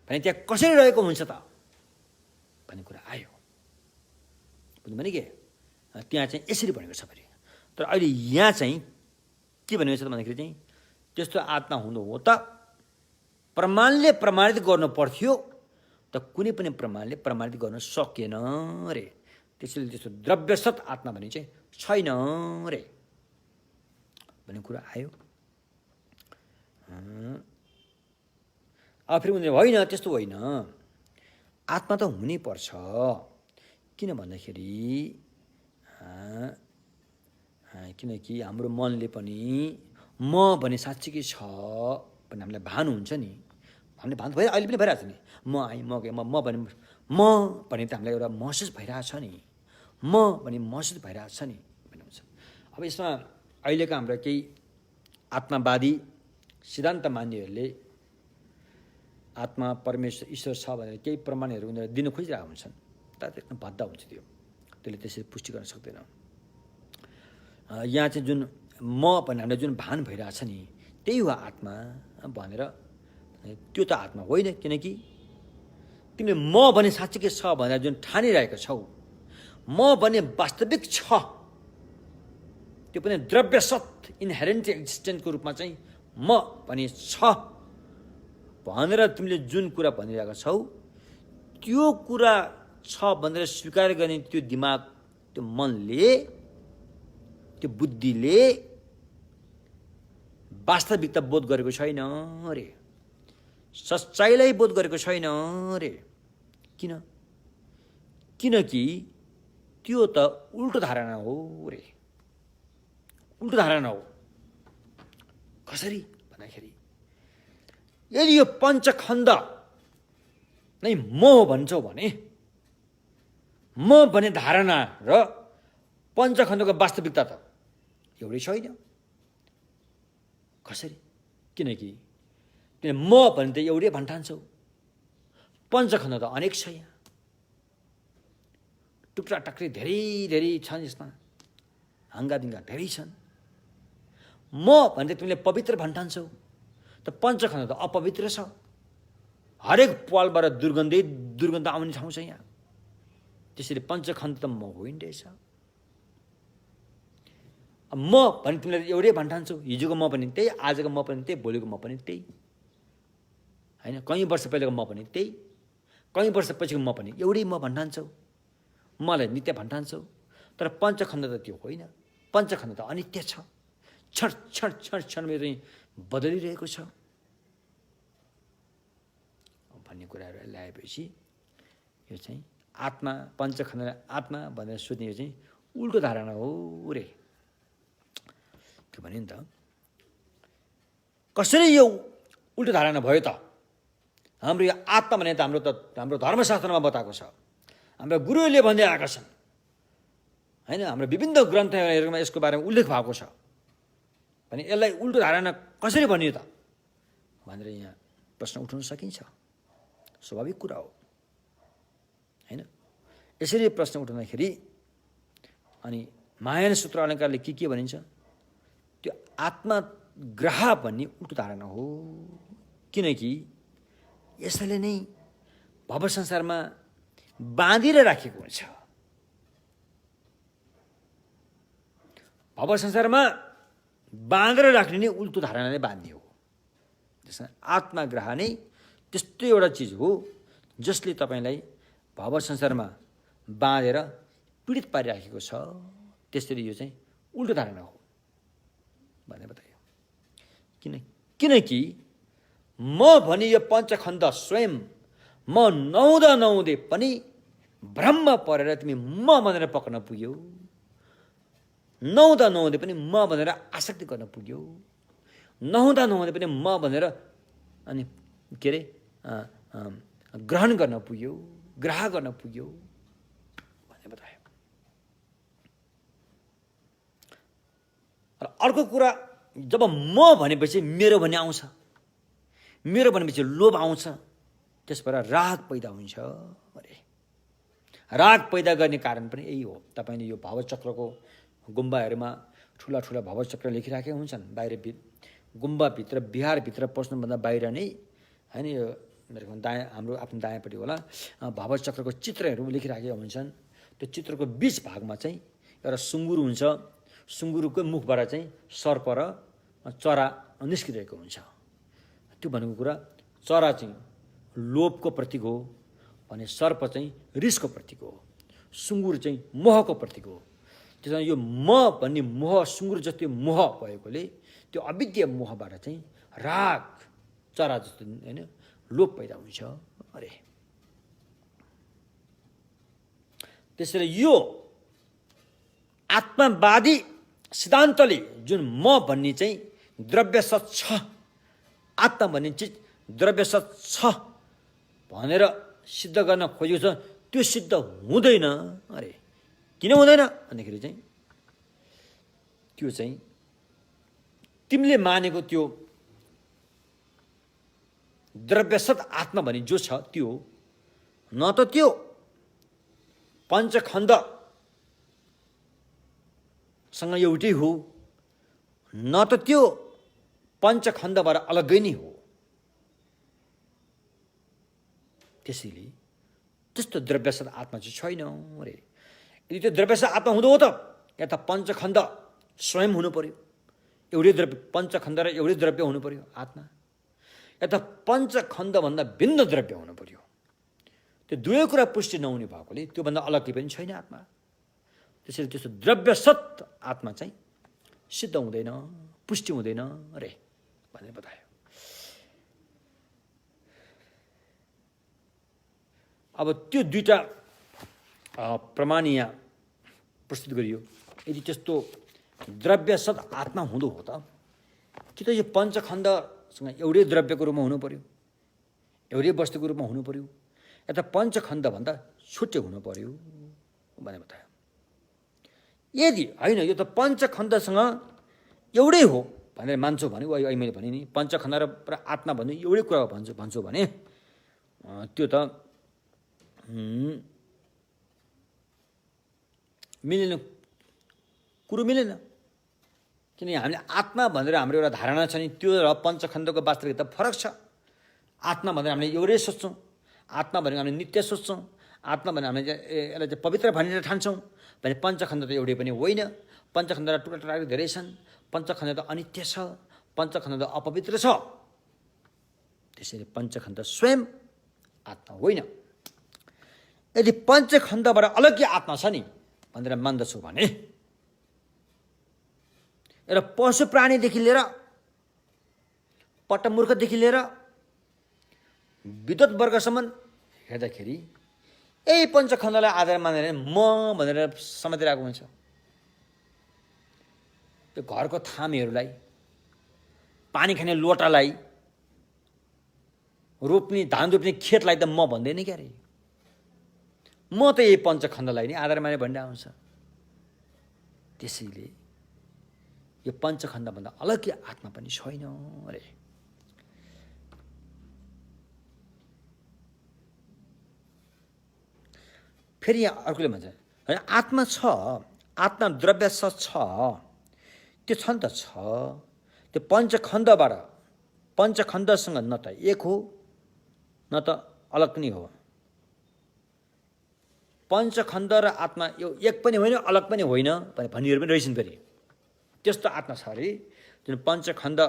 भने त्यहाँ कसरी रहेको हुन्छ त भन्ने कुरा आयो। बुझ्नु भने के, त्यहाँ चाहिँ यसरी भनेको छ भने, तर अहिले यहाँ चाहिँ के भनेको छ त भन्दाखेरि चाहिँ त्यस्तो आत्मा हुनु हो त प्रमाणले प्रमाणित गर्नु पर्थ्यो, त कुनै पनि प्रमाणले प्रमाणित गर्न सकेन रे। त्यसैले त्यस्तो द्रव्यसत आत्मा भने चाहिँ छैन रे भन्ने कुरा आयो। अब फेरि उनीहरूले होइन त्यस्तो होइन, आत्मा त हुनै पर्छ, किन भन्दाखेरि किनकि हाम्रो मनले पनि म भने साँच्चीकै छ भन्ने हामीलाई भान हुन्छ नि, हामीले भान भइ अहिले पनि भइरहेको छ नि, म आएँ म गएँ म भने त हामीलाई एउटा महसुस भइरहेछ नि, म भने महसुस भइरहेछ नि भन्ने हुन्छ। अब यसमा अहिलेका हाम्रा केही आत्मावादी सिद्धान्त मान्नेहरूले आत्मा परमेश्वर ईश्वर छ भनेर केही प्रमाणहरू उनीहरू दिन खोजिरहेका हुन्छन्, तर एकदम भद्दा हुन्छ त्यो, त्यसले त्यसरी पुष्टि गर्न सक्दैन। यहाँ चाहिँ जुन म भन्ने हामीलाई जुन भान भइरहेछ नि त्यही हो आत्मा भनेर, त्यो त आत्मा होइन, किनकि तिमीले म भने साँच्चीकै छ भनेर जुन ठानिरहेको छौ, म भने वास्तविक छ, त्यो पनि द्रव्यसत इन्हेरेन्ट एक्जिस्टेन्सको रूपमा चाहिँ म भने छ भनेर तिमीले जुन कुरा भनिरहेका छौ, त्यो कुरा छ भनेर स्वीकार गर्ने त्यो दिमाग, त्यो मनले, त्यो बुद्धिले वास्तविकता बोध गरेको छैन रे, सच्चाइलाई बोध गरेको छैन रे। किनकि त्यो त उल्टो धारणा हो रे, उल्टो धारणा हो। कसरी भन्दाखेरि यदि यो पञ्चखण्ड नै म भन्छौ भने म भन्ने धारणा र पञ्चखण्डको वास्तविकता त एउटै छैन। कसरी? किनकि म भने त एउटै भन्ठान्छौ, पञ्चखण्ड त अनेक छ, यहाँ टुक्रा टक्री धेरै धेरै छन्, यसमा हाँगादिङ्गा धेरै छन्। म भने त तिमीले पवित्र भन्ठान्छौ, त पञ्चखण्ड त अपवित्र छ, हरेक पालबाट दुर्गन्ध आउने ठाउँ छ यहाँ, त्यसरी पञ्चखण्ड त म होइन रहेछ। म भने तिमीले एउटै भन्ठान्छौ, हिजोको म पनि त्यही, आजको म पनि त्यही, भोलिको म पनि त्यही, होइन कयौँ वर्ष पहिलाको म पनि त्यही, कयौँ वर्ष पछिको म पनि एउटै म भन्ठान्छौ, मलाई नित्य भन्ठान्छौ, तर पञ्चखण्ड त त्यो होइन, पञ्चखण्ड त अनित्य छ, क्षण क्षण क्षण क्षणमा चाहिँ बदलिरहेको छ भन्ने कुराहरू ल्याएपछि यो चाहिँ आत्मा, पञ्चखण्ड आत्मा भनेर सोध्ने यो चाहिँ उल्टो धारणा हो रे। के भन्यो नि त, कसरी यो उल्टो धारणा भयो त? हाम्रो यो आत्मा भने त हाम्रो धर्मशास्त्रमा बताएको छ, हाम्रो गुरुहरूले भन्दै आएका छन्, होइन हाम्रो विभिन्न ग्रन्थहरूमा यसको बारेमा उल्लेख भएको छ भने यसलाई उल्टो धारणा कसरी भनियो त भनेर यहाँ प्रश्न उठाउन सकिन्छ, स्वाभाविक कुरा हो, होइन? यसरी प्रश्न उठाउँदाखेरि अनि महायान सूत्र अलङ्कारले के भनिन्छ, त्यो आत्माग्रह भन्ने उल्टो धारणा हो, किनकि यसैले नै भव संसारमा बाँधेर राखेको हुन्छ। भव संसारमा बाँधेर राख्ने नै उल्टो धारणाले बाँध्ने हो। त्यसमा आत्माग्रह नै त्यस्तो एउटा चिज हो जसले तपाईँलाई भव संसारमा बाँधेर पीडित पारिराखेको छ, त्यसरी यो चाहिँ उल्टो धारणा हो भनेर बतायो। किनकि म भने यो पञ्चखण्ड स्वयं म नहुँदै पनि भ्रममा परेर तिमी म भनेर पक्न पुग्यौ, नहुँदै पनि म भनेर आसक्ति गर्न पुग्यौ, नहुँदै पनि म भनेर अनि के अरे ग्रहण गर्न पुग्यौ, ग्रह गर्न पुग्यौ भनेर बतायो। र अर्को कुरा, जब म भनेपछि मेरो भन्ने आउँछ, मेरो भनेपछि लोभ आउँछ, त्यसबाट राग पैदा हुन्छ अरे। राग पैदा गर्ने कारण पनि यही हो। तपाईँले यो भावचक्रको गुम्बाहरूमा ठुला ठुला भावचक्र लेखिराखेका हुन्छन्, बाहिर गुम्बाभित्र बिहारभित्र पस्नुभन्दा बाहिर नै, होइन? यो मेरो हाम्रो आफ्नो दायाँपट्टि होला भावचक्रको चित्रहरू लेखिराखेका हुन्छन्। त्यो चित्रको बिच भागमा चाहिँ एउटा सुँगुर हुन्छ, सुँगुरको मुखबाट चाहिँ सर्प र चरा निस्किरहेको हुन्छ। त्यो भनेको कुरा चरा चाहिँ लोभको प्रतीक हो भने सर्प चाहिँ रिसको प्रतीक हो। सुँगुर चाहिँ मोहको प्रतीक हो। त्यसमा यो म भन्ने मोह सुँगुर जस्तै मोह भएकोले त्यो अविद्या मोहबाट चाहिँ राग चरा जस्तो होइन लोप पैदा हुन्छ अरे। त्यसैले यो आत्मवादी सिद्धान्तले जुन म भन्ने चाहिँ द्रव्यसत छ, आत्मा भन्ने चिज द्रव्यसत छ भनेर सिद्ध गर्न खोजेको छ, त्यो सिद्ध हुँदैन अरे। किन हुँदैन भन्दाखेरि चाहिँ त्यो चाहिँ तिमीले मानेको त्यो द्रव्यसत आत्मा भन्ने जो छ त्यो न त त्यो पञ्चखण्डसँग एउटै हो, न त त्यो पञ्चखण्डबाट अलग्गै नै हो। त्यसैले त्यस्तो द्रव्यसत आत्मा चाहिँ छैन अरे। यदि त्यो द्रव्यसत आत्मा हुँदो हो त या त पञ्चखण्ड स्वयं हुनु पर्यो, एउटै द्रव्य, पञ्चखण्ड र एउटै द्रव्य हुनु पर्यो आत्मा, या त पञ्चखण्डभन्दा भिन्न द्रव्य हुनु पर्यो। त्यो दुवै कुरा पुष्टि नहुने भएकोले त्योभन्दा अलग्गै पनि छैन आत्मा। त्यसैले त्यस्तो द्रव्यसत आत्मा चाहिँ सिद्ध हुँदैन, पुष्टि हुँदैन अरे भनेर बतायो। अब त्यो दुईटा प्रमाण यहाँ प्रस्तुत गरियो। यदि त्यस्तो द्रव्यसत आत्मा हुँदो हो त कि त यो पञ्चखण्डसँग एउटै द्रव्यको रूपमा हुनु पर्यो, एउटै वस्तुको रूपमा हुनु पर्यो, या त पञ्चखण्डभन्दा छुट्टै हुनु पर्यो भनेर बतायो। यदि होइन यो त पञ्चखण्डसँग एउटै हो भनेर मान्छौ भने, अहिले मैले भने नि पञ्चखण्ड र आत्मा भन्ने एउटै कुरा भन्छु भने त्यो त मिलेन, कुरो मिलेन। किनकि हामीले आत्मा भनेर हाम्रो एउटा धारणा छ नि, त्यो र पञ्चखण्डको वास्तविकता फरक छ। आत्मा भनेर हामीले एउटै सोच्छौँ, आत्मा भनेर हामीले नित्य सोच्छौँ, आत्मा भनेर हामीले यसलाई चाहिँ पवित्र भनेर ठान्छौँ भने पञ्चखण्ड त एउटै पनि होइन। पञ्चखण्ड र टुक्रा टुक्रा धेरै छन्, पञ्चखण्ड त अनित्य छ, पञ्चखण्ड त अपवित्र छ। त्यसैले पञ्चखण्ड स्वयं आत्मा होइन। यदि पञ्चखण्डबाट अलग्गै आत्मा छ नि भनेर मान्दछु भने र पशु प्राणीदेखि लिएर पटमूर्खदेखि लिएर विद्वत वर्गसम्म हेर्दाखेरि यही पञ्चखण्डलाई आधार मानेर म भनेर समातिरहेको हुन्छ। त्यो घरको थामीहरूलाई, पानी खाने लोटालाई, रोप्ने धान रोप्ने खेतलाई त म भन्दैन क्या अरे। म त यही पञ्चखण्डलाई नै आधार माने भन्ने आउँछ। त्यसैले यो पञ्चखण्डभन्दा अलग्गै आत्मा पनि छैन अरे। फेरि यहाँ अर्कोले भन्छ होइन आत्मा छ, आत्मा द्रव्यसत छ, त्यो छ नि त छ, त्यो पञ्चखण्डबाट, पञ्चखण्डसँग न त एक हो न त अलग नै हो। पञ्चखण्ड र आत्मा यो एक पनि होइन अलग पनि होइन भनिहरू पनि रहेछन्। फेरि त्यस्तो आत्मा छ अरे जुन पञ्चखण्डसँग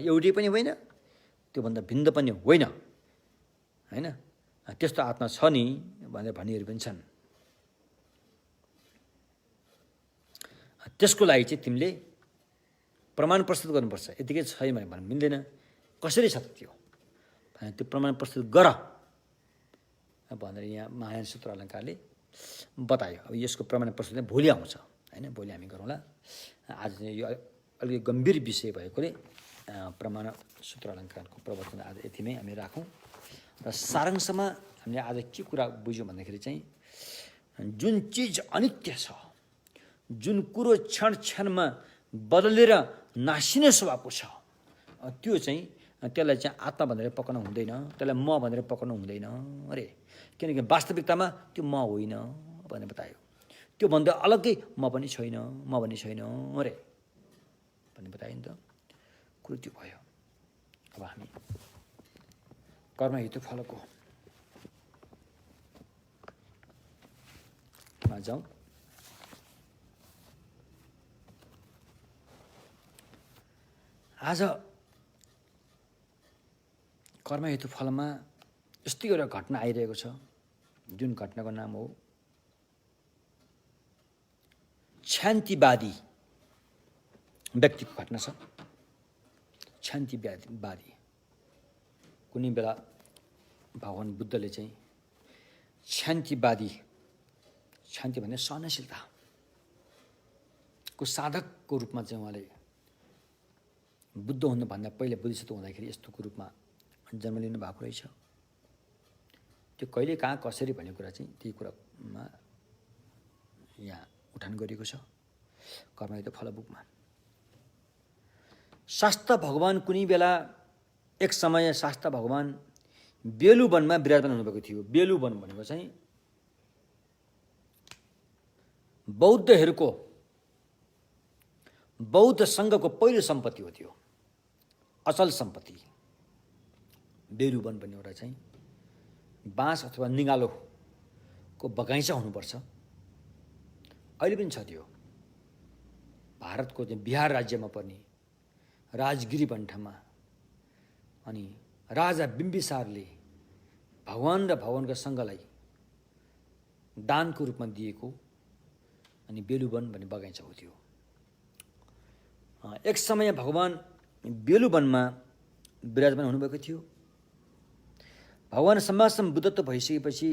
एउटै पनि होइन, त्योभन्दा भिन्न पनि होइन, होइन त्यस्तो आत्मा छ नि भनेर भनिहरू पनि छन्। त्यसको लागि चाहिँ तिमीले प्रमाण प्रस्तुत गर्नुपर्छ। यतिकै छैन भने भन्नु मिल्दैन। कसरी छ त्यो त्यो प्रमाण प्रस्तुत गर भनेर यहाँ महायान सूत्र अलङ्कारले बतायो। अब यसको प्रमाण प्रस्तुत भोलि आउँछ होइन, भोलि हामी गरौँला। आज यो अलिकति गम्भीर विषय भएकोले प्रमाण सूत्र अलङ्कारको प्रवचन आज यतिमै हामी राखौँ। र सारांशमा हामीले आज के कुरा बुझ्यौँ भन्दाखेरि चाहिँ जुन चिज अनित्य छ, जुन कुरो क्षण क्षणमा बदलेर नासिने स्वभावको छ, त्यो चाहिँ त्यसलाई चाहिँ आत्मा भनेर पकाउनु हुँदैन, त्यसलाई म भनेर पकाउनु हुँदैन अरे। किनकि वास्तविकतामा त्यो म होइन भनेर बतायो। त्योभन्दा अलग्गै म पनि छैन, म पनि छैन अरे भन्ने बतायो नि त। कुरो त्यो भयो। अब हामी कर्म हेतु फलको मा जाउँ। आज कर्म हेतु फलमा यस्तै एउटा घटना आइरहेको छ। जुन घटनाको नाम हो शान्तिवादी व्यक्तिको घटना छ। शान्तिवादी कुनै बेला भगवान बुद्धले चाहिँ शान्तिवादी, शान्ति भन्ने सहनशीलताको साधकको रूपमा चाहिँ उहाँले बुद्ध हुनुभन्दा पहिला बोधिसत्व हुँदाखेरि यस्तोको रूपमा जन्म लिनु भएको रहेछ। त्यो कहिले कहाँ कसरी भन्ने कुरा चाहिँ त्यही कुरामा यहाँ उठान गरिएको छ कर्मयुक्त फलबुकमा। शास्ता भगवान कुनै बेला एक समय शास्ता भगवान बेलुवनमा विराजमान हुनुभएको थियो। बेलुवन भनेको चाहिँ बौद्धहरूको बौद्ध सङ्घको पहिलो सम्पत्ति हो, त्यो अचल सम्पत्ति। बेलुवन भन्ने एउटा चाहिँ बाँस अथवा निगालोको बगैँचा हुनुपर्छ। अहिले पनि छ त्यो भारतको चाहिँ बिहार राज्यमा पर्ने राजगिरी भन्ठामा। अनि राजा बिम्बिसारले भगवान र भगवानका सङ्घलाई दानको रूपमा दिएको अनि बेलुवन भन्ने बगैँचा हो त्यो। एक समय भगवान बेलुवनमा विराजमान हुनुभएको थियो। भगवान सम्मासम बुद्धत्व भइसकेपछि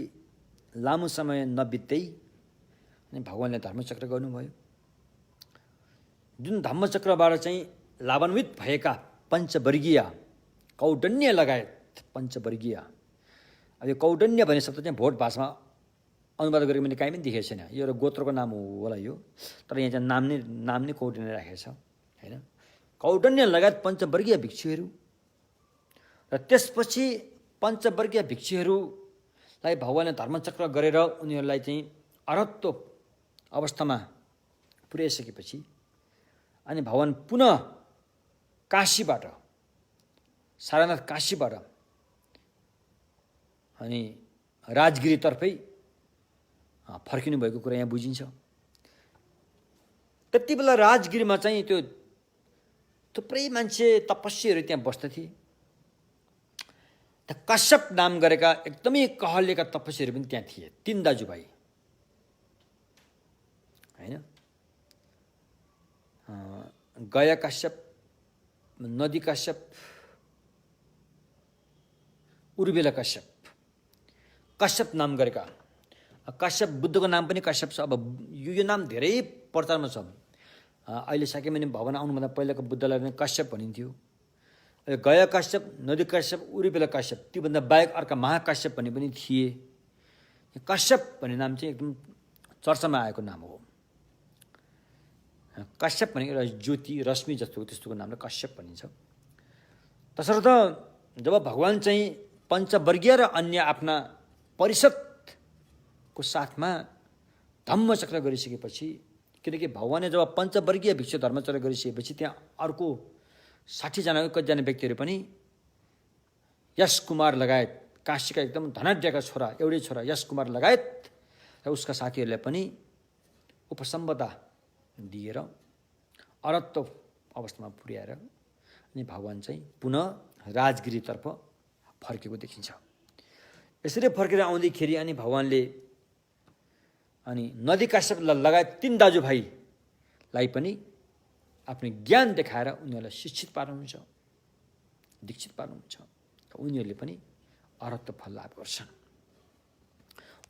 लामो समय नबित्दै अनि भगवानले धर्मचक्र गर्नुभयो। जुन धर्मचक्रबाट चाहिँ लाभान्वित भएका पञ्चवर्गीय कौडन्य लगायत पञ्चवर्गीय, अब यो कौडन्य भन्ने शब्द चाहिँ भोट भाषामा अनुवाद गरेको मैले कहीँ पनि देखेको छैन। यो एउटा गोत्रको नाम होला यो, तर यहाँ चाहिँ नाम नै कौडन्य राखेको छ होइन। कौडन्य लगायत पञ्चवर्गीय भिक्षुहरू र त्यसपछि पञ्चवर्गीय भिक्षुहरूलाई भगवानले धर्मचक्र गरेर उनीहरूलाई चाहिँ अरहत्व अवस्थामा पुर्याइसकेपछि अनि भगवान पुनः काशीबाट, सारनाथ काशीबाट अनि राजगिरीतर्फै फर्किनु भएको कुरा यहाँ बुझिन्छ। त्यति बेला राजगिरीमा चाहिँ त्यो थुप्रै मान्छे तपस्वीहरू त्यहाँ बस्दथे। कश्यप नाम गरेका एकदमै कहलिएका तपस्वीहरू पनि त्यहाँ थिए, 3 दाजुभाइ होइन। गया कश्यप, नदी कश्यप, उर्मिला कश्यप, कश्यप नाम गरेका। कश्यप बुद्धको नाम पनि कश्यप छ। अब यो नाम धेरै प्रचारमा छ। अहिले साकेमुनि भवन आउनुभन्दा पहिलाको बुद्धलाई नै कश्यप भनिन्थ्यो। गया कश्यप, नदी कश्यप, उर्मिला कश्यप, त्योभन्दा बाहेक अर्का महाकश्यप भन्ने पनि थिए। कश्यप भन्ने नाम चाहिँ एकदम चर्चामा आएको नाम हो। कश्यप भनेको एउटा ज्योति रश्मि जस्तो त्यस्तोको नामलाई कश्यप भनिन्छ। तसर्थ जब भगवान चाहिँ पञ्चवर्गीय र अन्य आफ्ना परिषदको साथमा धम्मचक्र गरिसकेपछि, किनकि भगवानले जब पञ्चवर्गीय भिक्षु धर्मचक्र गरिसकेपछि त्यहाँ अर्को 60 जना कतिजना व्यक्तिहरू पनि यश कुमार लगायत, काशीका एकदम धनाढ्यका छोरा, एउटै छोरा यश कुमार लगायत र उसका साथीहरूलाई पनि उपसम्पदा दिएर अरहत्व अवस्थामा पुर्याएर अनि भगवान चाहिँ पुनः राजगिरीतर्फ फर्केको देखिन्छ। यसरी फर्केर आउँदाखेरि अनि भगवानले अनि नदी कश्यप लगायत 3 दाजुभाइलाई पनि आफ्नो ज्ञान देखाएर उनीहरूलाई शिक्षित पार्नुहुन्छ, दीक्षित पार्नुहुन्छ। उनीहरूले पनि अरहत्व फल लाभ गर्छन्।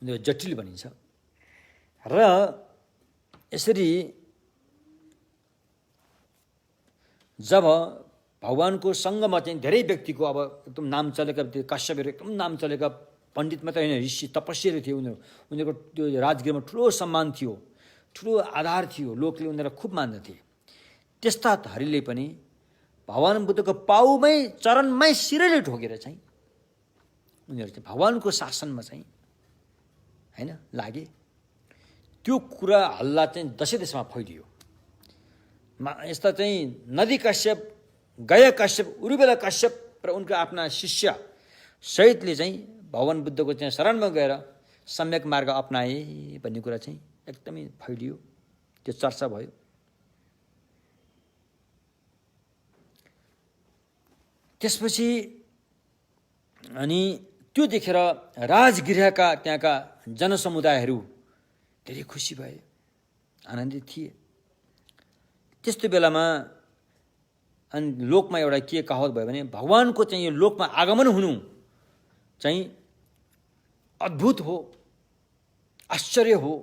उनीहरू जटिल भनिन्छ। र यसरी जब भगवानको सँगमा चाहिँ धेरै व्यक्तिको अब एकदम नाम चलेका कश्यपहरू एकदम नाम चलेका पण्डित मात्रै होइन, ऋषि तपस्वीहरू थिए। उनीहरूको त्यो राजगिरीमा ठुलो सम्मान थियो, ठुलो आधार थियो, लोकले उनीहरूलाई खुब मान्दथे। त्यस्ताहरूले पनि भगवान बुद्धको पाउमै चरणमै शिरले ठोकेर चाहिँ उनीहरू चाहिँ भगवानको शासनमा चाहिँ होइन लागे। त्यो कुरा हल्ला चाहिँ दशै देशमा फैलियो। यस्ता चाहिँ नदी कश्यप, गया कश्यप, उर्मिला कश्यप र उनका आफ्ना शिष्य सहितले चाहिँ भगवान बुद्धको चाहिँ शरणमा गएर सम्यक मार्ग अपनाए भन्ने कुरा चाहिँ एकदमै फैलियो, त्यो चर्चा भयो। त्यसपछि अनि त्यो देखेर राजगृहका त्यहाँका जनसमुदायहरू धेरै खुसी भए, आनन्दित थिए। त्यस्तो बेलामा अनि लोकमा एउटा के कहावत भयो भने भगवानको चाहिँ यो लोकमा आगमन हुनु चाहिँ अद्भुत हो, आश्चर्य हो,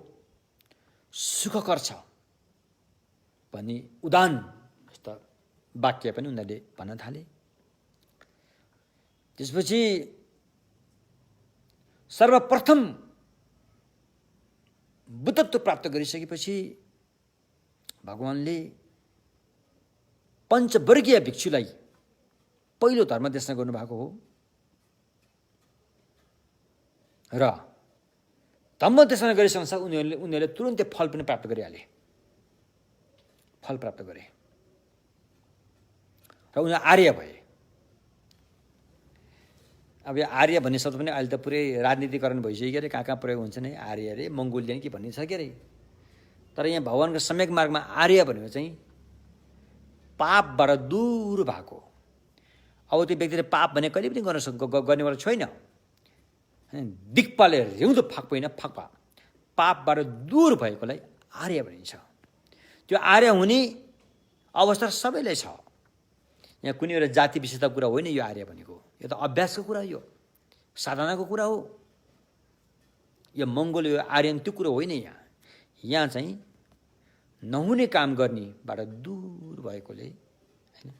सुखकर छ भन्ने उदान जस्ता वाक्य पनि उनीहरूले भन्न थाले। त्यसपछि सर्वप्रथम बुद्धत्व प्राप्त गरिसकेपछि भगवानले पञ्चवर्गीय भिक्षुलाई पहिलो धर्म देशना गर्नुभएको हो र धम्म देशना गरिसकेपछि उनीहरूले तुरुन्तै फल पनि प्राप्त गरिहाले, फल प्राप्त गरे र उनीहरू आर्य भए। अब यो आर्य भन्ने शब्द पनि अहिले त पुरै राजनीतिकरण भइसक्यो अरे, कहाँ कहाँ प्रयोग हुन्छ नै आर्य अरे, मङ्गोलियन के भन्ने छ के अरे। तर यहाँ भगवानको सम्यक मार्गमा आर्य भनेको चाहिँ पापबाट दूर भएको। अब त्यो व्यक्तिले पाप भने कहिले पनि गर्नेवाला छैन, दिक्पाले हिउँदो फाक होइन, फाक्पा पापबाट दूर भएकोलाई आर्य भनिन्छ। त्यो आर्य हुने अवस्था सबैलाई छ। यहाँ कुनै एउटा जाति विशेषताको कुरा होइन यो आर्य भनेको, यो त अभ्यासको कुरा, यो साधनाको कुरा हो। यो मङ्गोल यो आर्यन त्यो कुरो होइन। यहाँ चाहिँ नहुने काम गर्नेबाट दूर भएकोले होइन,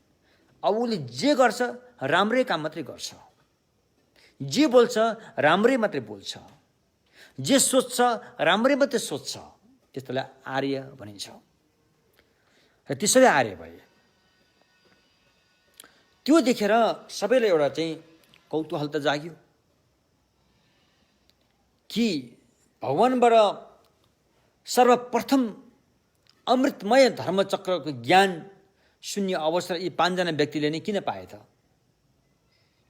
अब उसले जे गर्छ राम्रै काम मात्रै गर्छ, जे बोल्छ राम्रै मात्रै बोल्छ, जे सोच्छ राम्रै मात्रै सोच्छ, त्यस्तोलाई आर्य भनिन्छ। र त्यसैले आर्य भए। त्यो देखेर सबैलाई एउटा चाहिँ कौतूहल त जाग्यो कि भगवानबाट सर्वप्रथम अमृतमय धर्मचक्रको ज्ञान शून्य अवसर यी पाँचजना व्यक्तिले नै किन पाए त?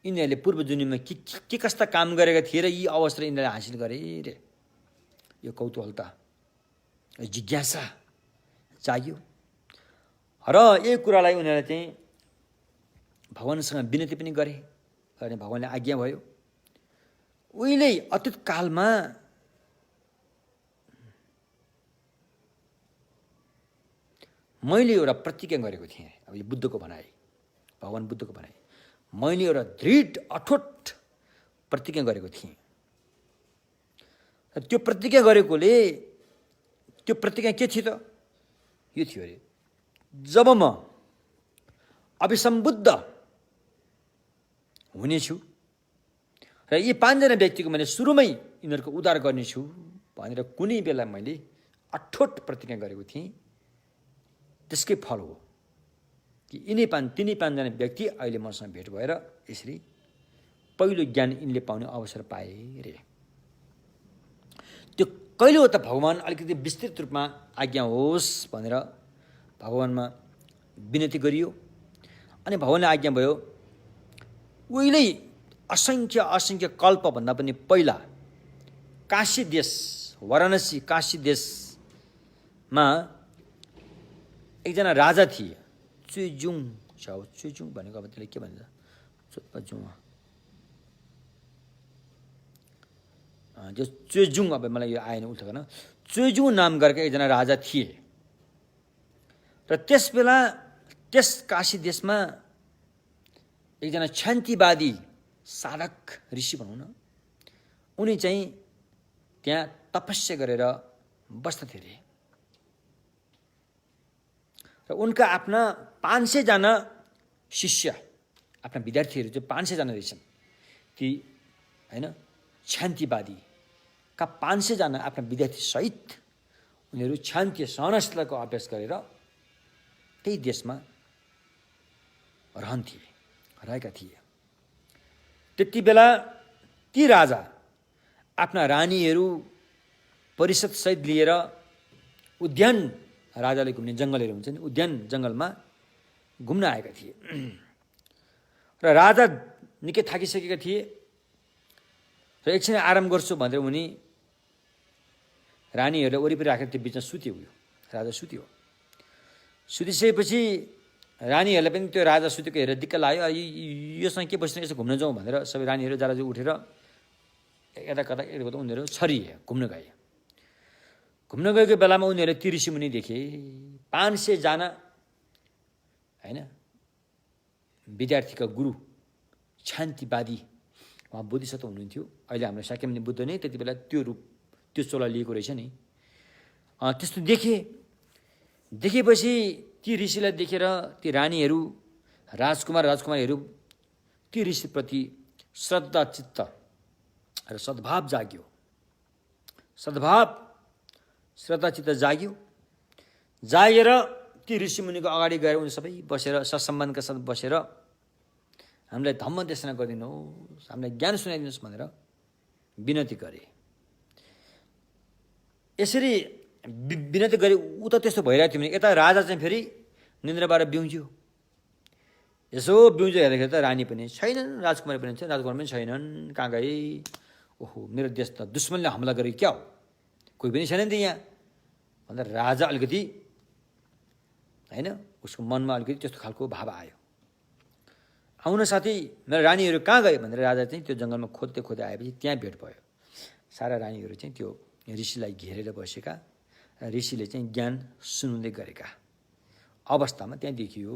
यिनीहरूले पूर्व जुनीमा के कस्ता काम गरेका थिए र यी अवसर यिनीहरूले हासिल गरे रे? यो कौतूहलता, जिज्ञासा जाग्यो र यही कुरालाई उनीहरूले चाहिँ भगवानसँग विनती पनि गरे अनि भगवानले आज्ञा भयो। उहिले अतीत कालमा मैले एउटा प्रतिज्ञा गरेको थिएँ। अब यो बुद्धको भनाइ, भगवान बुद्धको भनाइ, मैले एउटा दृढ अठोट प्रतिज्ञा गरेको थिएँ। र त्यो प्रतिज्ञा गरेकोले त्यो प्रतिज्ञा के थियो त? यो थियो अरे, जब म अभिसम्बुद्ध हुनेछु र यी पाँचजना व्यक्तिको मैले सुरुमै यिनीहरूको उद्धार गर्नेछु भनेर कुनै बेला मैले अठोट प्रतिज्ञा गरेको थिएँ। त्यसकै फल हो कि तिनै पाँचजना व्यक्ति अहिले मसँग भेट भएर यसरी पहिलो ज्ञान यिनले पाउने अवसर पाए रे। त्यो कहिले हो त भगवान अलिकति विस्तृत रूपमा आज्ञा होस् भनेर भगवानमा विनती गरियो अनि भगवानले आज्ञा भयो। उहिले असङ्ख्य कल्पभन्दा पनि पहिला काशी देश, वाराणसी काशी देशमा एकजना राजा थिए, चुइजुङ छ। चुइजुङ भनेको अब त्यसले के भन्छ? चुइजुङ, अब मलाई यो आएन उल्टा गर्न। चुइजुङ नाम गरेका एकजना राजा थिए र त्यस बेला त्यस काशी देशमा एकजना शान्तिवादी साधक ऋषि भनौँ न, उनी चाहिँ त्यहाँ तपस्या गरेर बस्दथे अरे। र उनका आफ्ना 500 जना शिष्य, आफ्ना विद्यार्थीहरू चाहिँ 500 जना रहेछन्। ती होइन शान्तिवादीका 500 जना आफ्ना विद्यार्थी सहित उनीहरू शान्ति सहनशीलताको अभ्यास गरेर त्यही देशमा रहेका थिए। त्यति बेला ती राजा आफ्ना रानीहरू परिषद सहित लिएर उद्यान, राजाले घुम्ने जङ्गलहरू हुन्छ नि, उद्यान जङ्गलमा घुम्न आएका थिए। र राजा निकै थाकिसकेका थिए र एकछिन आराम गर्छु भनेर उनी रानीहरूलाई वरिपरि राखेर त्यो बिचमा सुत्यो। राजा सुत्यो। सुतिसकेपछि रानीहरूलाई पनि त्यो राजा सुतेको हेरेर दिक्क लाग्यो, योसँग के बस्ने, यसो घुम्न जाउँ भनेर सबै रानीहरू जरा उठेर यता कता उनीहरू छरिए, घुम्न गए। घुम्न गएको बेलामा उनीहरूले ती ऋषिमुनि देखे 500 जना हैन विद्यार्थीका गुरु शान्तिवादी उहाँ बोधिसत्व हुनुहुन्थ्यो। अहिले हाम्रो शाक्यमुनि बुद्ध नै त्यति बेला त्यो रूप त्यो चोला लिएको रहेछ नि। त्यस्तो देखेपछि ती ऋषिलाई देखेर ती रानीहरू राजकुमारीहरू ती ऋषिप्रति श्रद्धा चित्त र सद्भाव जाग्यो। श्रद्धा चित्त जागेर ती ऋषिमुनिको अगाडि गएर उनी सबै बसेर सत्सम्मानका साथ बसेर हामीलाई धम्म देशना गरिदिनुहोस्, हामीलाई ज्ञान सुनाइदिनुहोस् भनेर विनती गरे। यसरी विनती गरे उता त्यस्तो भइरहेको थियो भने यता राजा चाहिँ फेरि निन्द्राबाट बिउज्यो। यसो बिउज्यो हेर्दाखेरि त रानी पनि छैनन्, राजकुमारी पनि छैन, राजकुमार पनि छैनन्, कहाँ गए? ओहो, मेरो देश त दुश्मनले हमला गरे क्या हो, कोही पनि छैन नि यहाँ भनेर राजा अलिकति हैन उसको मनमा अलिकति त्यस्तो खालको भाव आयो। आउन साथी मेरो रानीहरू कहाँ गए भनेर राजा चाहिँ त्यो जङ्गलमा खोज्दै आएपछि त्यहाँ भेट भयो। सारा रानीहरू चाहिँ त्यो ऋषिलाई घेरेर बसेका, ऋषिले चाहिँ ज्ञान सुनाउँदै गरेका अवस्थामा त्यहाँ देखियो।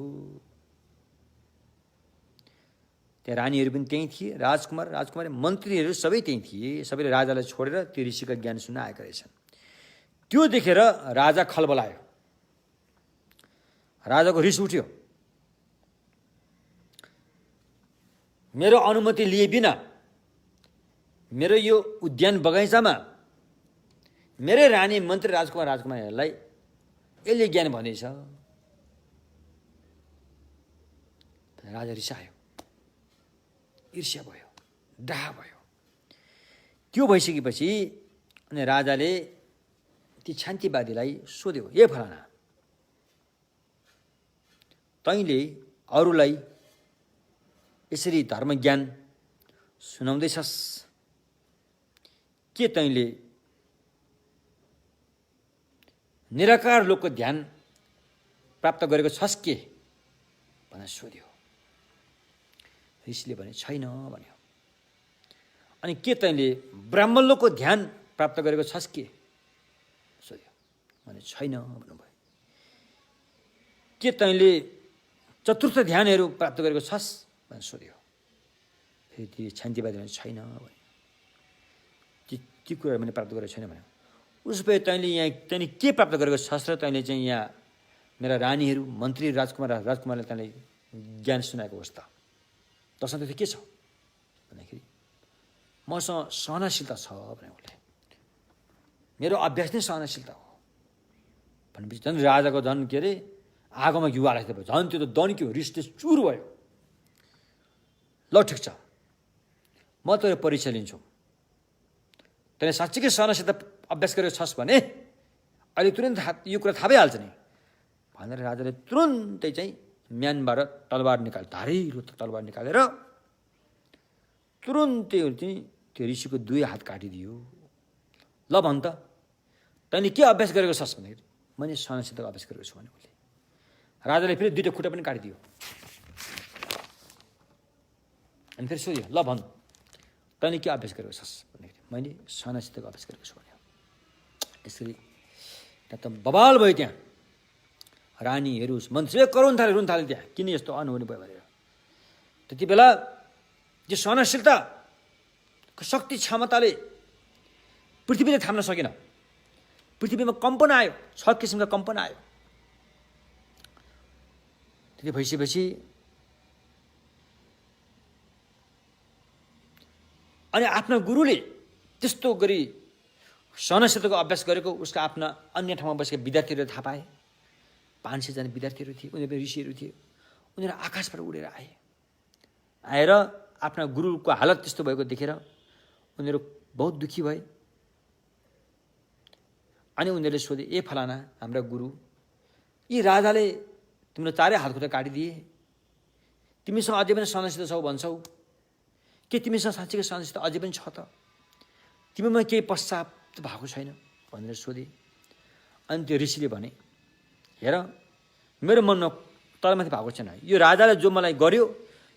त्यहाँ रानीहरू पनि त्यहीँ थिए, राजकुमारी मन्त्रीहरू सबै त्यहीँ थिए। सबैले राजालाई छोडेर त्यो ऋषिका ज्ञान सुन्न आएका रहेछन्। त्यो देखेर राजा खलबलायो, राजाको रिस उठ्यो। मेरो अनुमति लिए बिना मेरो यो उद्यान बगैँचामा मेरै रानी मन्त्री राजकुमारीहरूलाई यसले ज्ञान भनेछ। राजा रिसायो, ईर्ष्या भयो, डाहा भयो। त्यो भइसकेपछि अनि राजाले ती शान्तिवादीलाई सोध्यो, ए फलाना, तैँले अरूलाई यसरी धर्म ज्ञान सुनाउँदैछस्, के तैँले निराकार लोकको ध्यान प्राप्त गरेको छस् के भनेर सोध्यो। ऋषिले भने छैन भन्यो। अनि के तैँले ब्राह्मण लोकको ध्यान प्राप्त गरेको छस् के सोध्यो भने छैन भन्नुभयो। के तैँले चतुर्थ ध्यानहरू प्राप्त गरेको छस् भनेर सोध्यो। फेरि ती शान्तिवादी भने छैन भन्यो। ती कुराहरू मैले प्राप्त गरेको छैन भन्यो। उसो भए तैँले के प्राप्त गरेको छस् र तैँले चाहिँ यहाँ मेरा रानीहरू मन्त्री राजकुमारले तैँले ज्ञान सुनाएको होस् त, तसँग त्यो के छ भन्दाखेरि मसँग सहनशीलता छ भने उसले, मेरो अभ्यास नै सहनशीलता हो भनेपछि झन् राजाको झन् के अरे आगोमा घिउ हालेको थियो, झन् त्यो त दन्क्यो, रिसले चुर भयो। ल ठिक छ, म त परीक्षा लिन्छु, तैँले साँच्चीकै सहनशीलता अभ्यास गरेको छस् भने अहिले तुरन्त यो कुरा थाहा भइहाल्छ नि भनेर राजाले तुरन्तै चाहिँ म्यानबाट तलवार निकाल्यो, धारिलो तलवार निकालेर तुरन्तै चाहिँ त्यो ऋषिको 2 हात काटिदियो। ल भन् त तैँले के अभ्यास गरेको छस् भन्दाखेरि मैले सहनशीलताको अभ्यास गरेको छु भने उसले। राजाले फेरि 2टा खुट्टा पनि काटिदियो। अनि फेरि सोध्यो, ल भन् तैँले के अभ्यास गरेको छस् भन्दाखेरि मैले सहनशीलताको अभ्यास गरेको छु भन्यो। यसरी त्यहाँ त बवाल भयो। त्यहाँ रानीहरू मन्त्री रुन थाले त्यहाँ, किन यस्तो अनहुने भयो भनेर। त्यति बेला यो सहनशीलताको शक्ति क्षमताले पृथ्वीले थाम्न सकेन। पृथ्वीमा कम्पन आयो, 6 किसिमका कम्पन आयो। त्यति भइसकेपछि अनि आफ्ना गुरुले त्यस्तो गरी सहनशीलताको अभ्यास गरेको उसका आफ्ना अन्य ठाउँमा बसेका विद्यार्थीहरू थाहा पाए। 500 जना विद्यार्थीहरू थिए, उनीहरू ऋषिहरू थिए। उनीहरू आकाशबाट उडेर आएर आफ्ना गुरुको हालत त्यस्तो भएको देखेर उनीहरू बहुत दुःखी भए। अनि उनीहरूले सोधे, ए फलाना हाम्रा गुरु, यी राजाले तिम्रो 4 हात खुट्टा काटिदिए, तिमीसँग अझै पनि सहनशीलता छौ भन्छौ, के तिमीसँग साँच्चीकै सहनशीलता अझै पनि छ त? तिमीमा केही पश्चात भएको छैन भनेर सोधे। अनि त्यो ऋषिले भने, हेर मेरो मनमा तलमाथि भएको छैन, यो राजाले जो मलाई गर्यो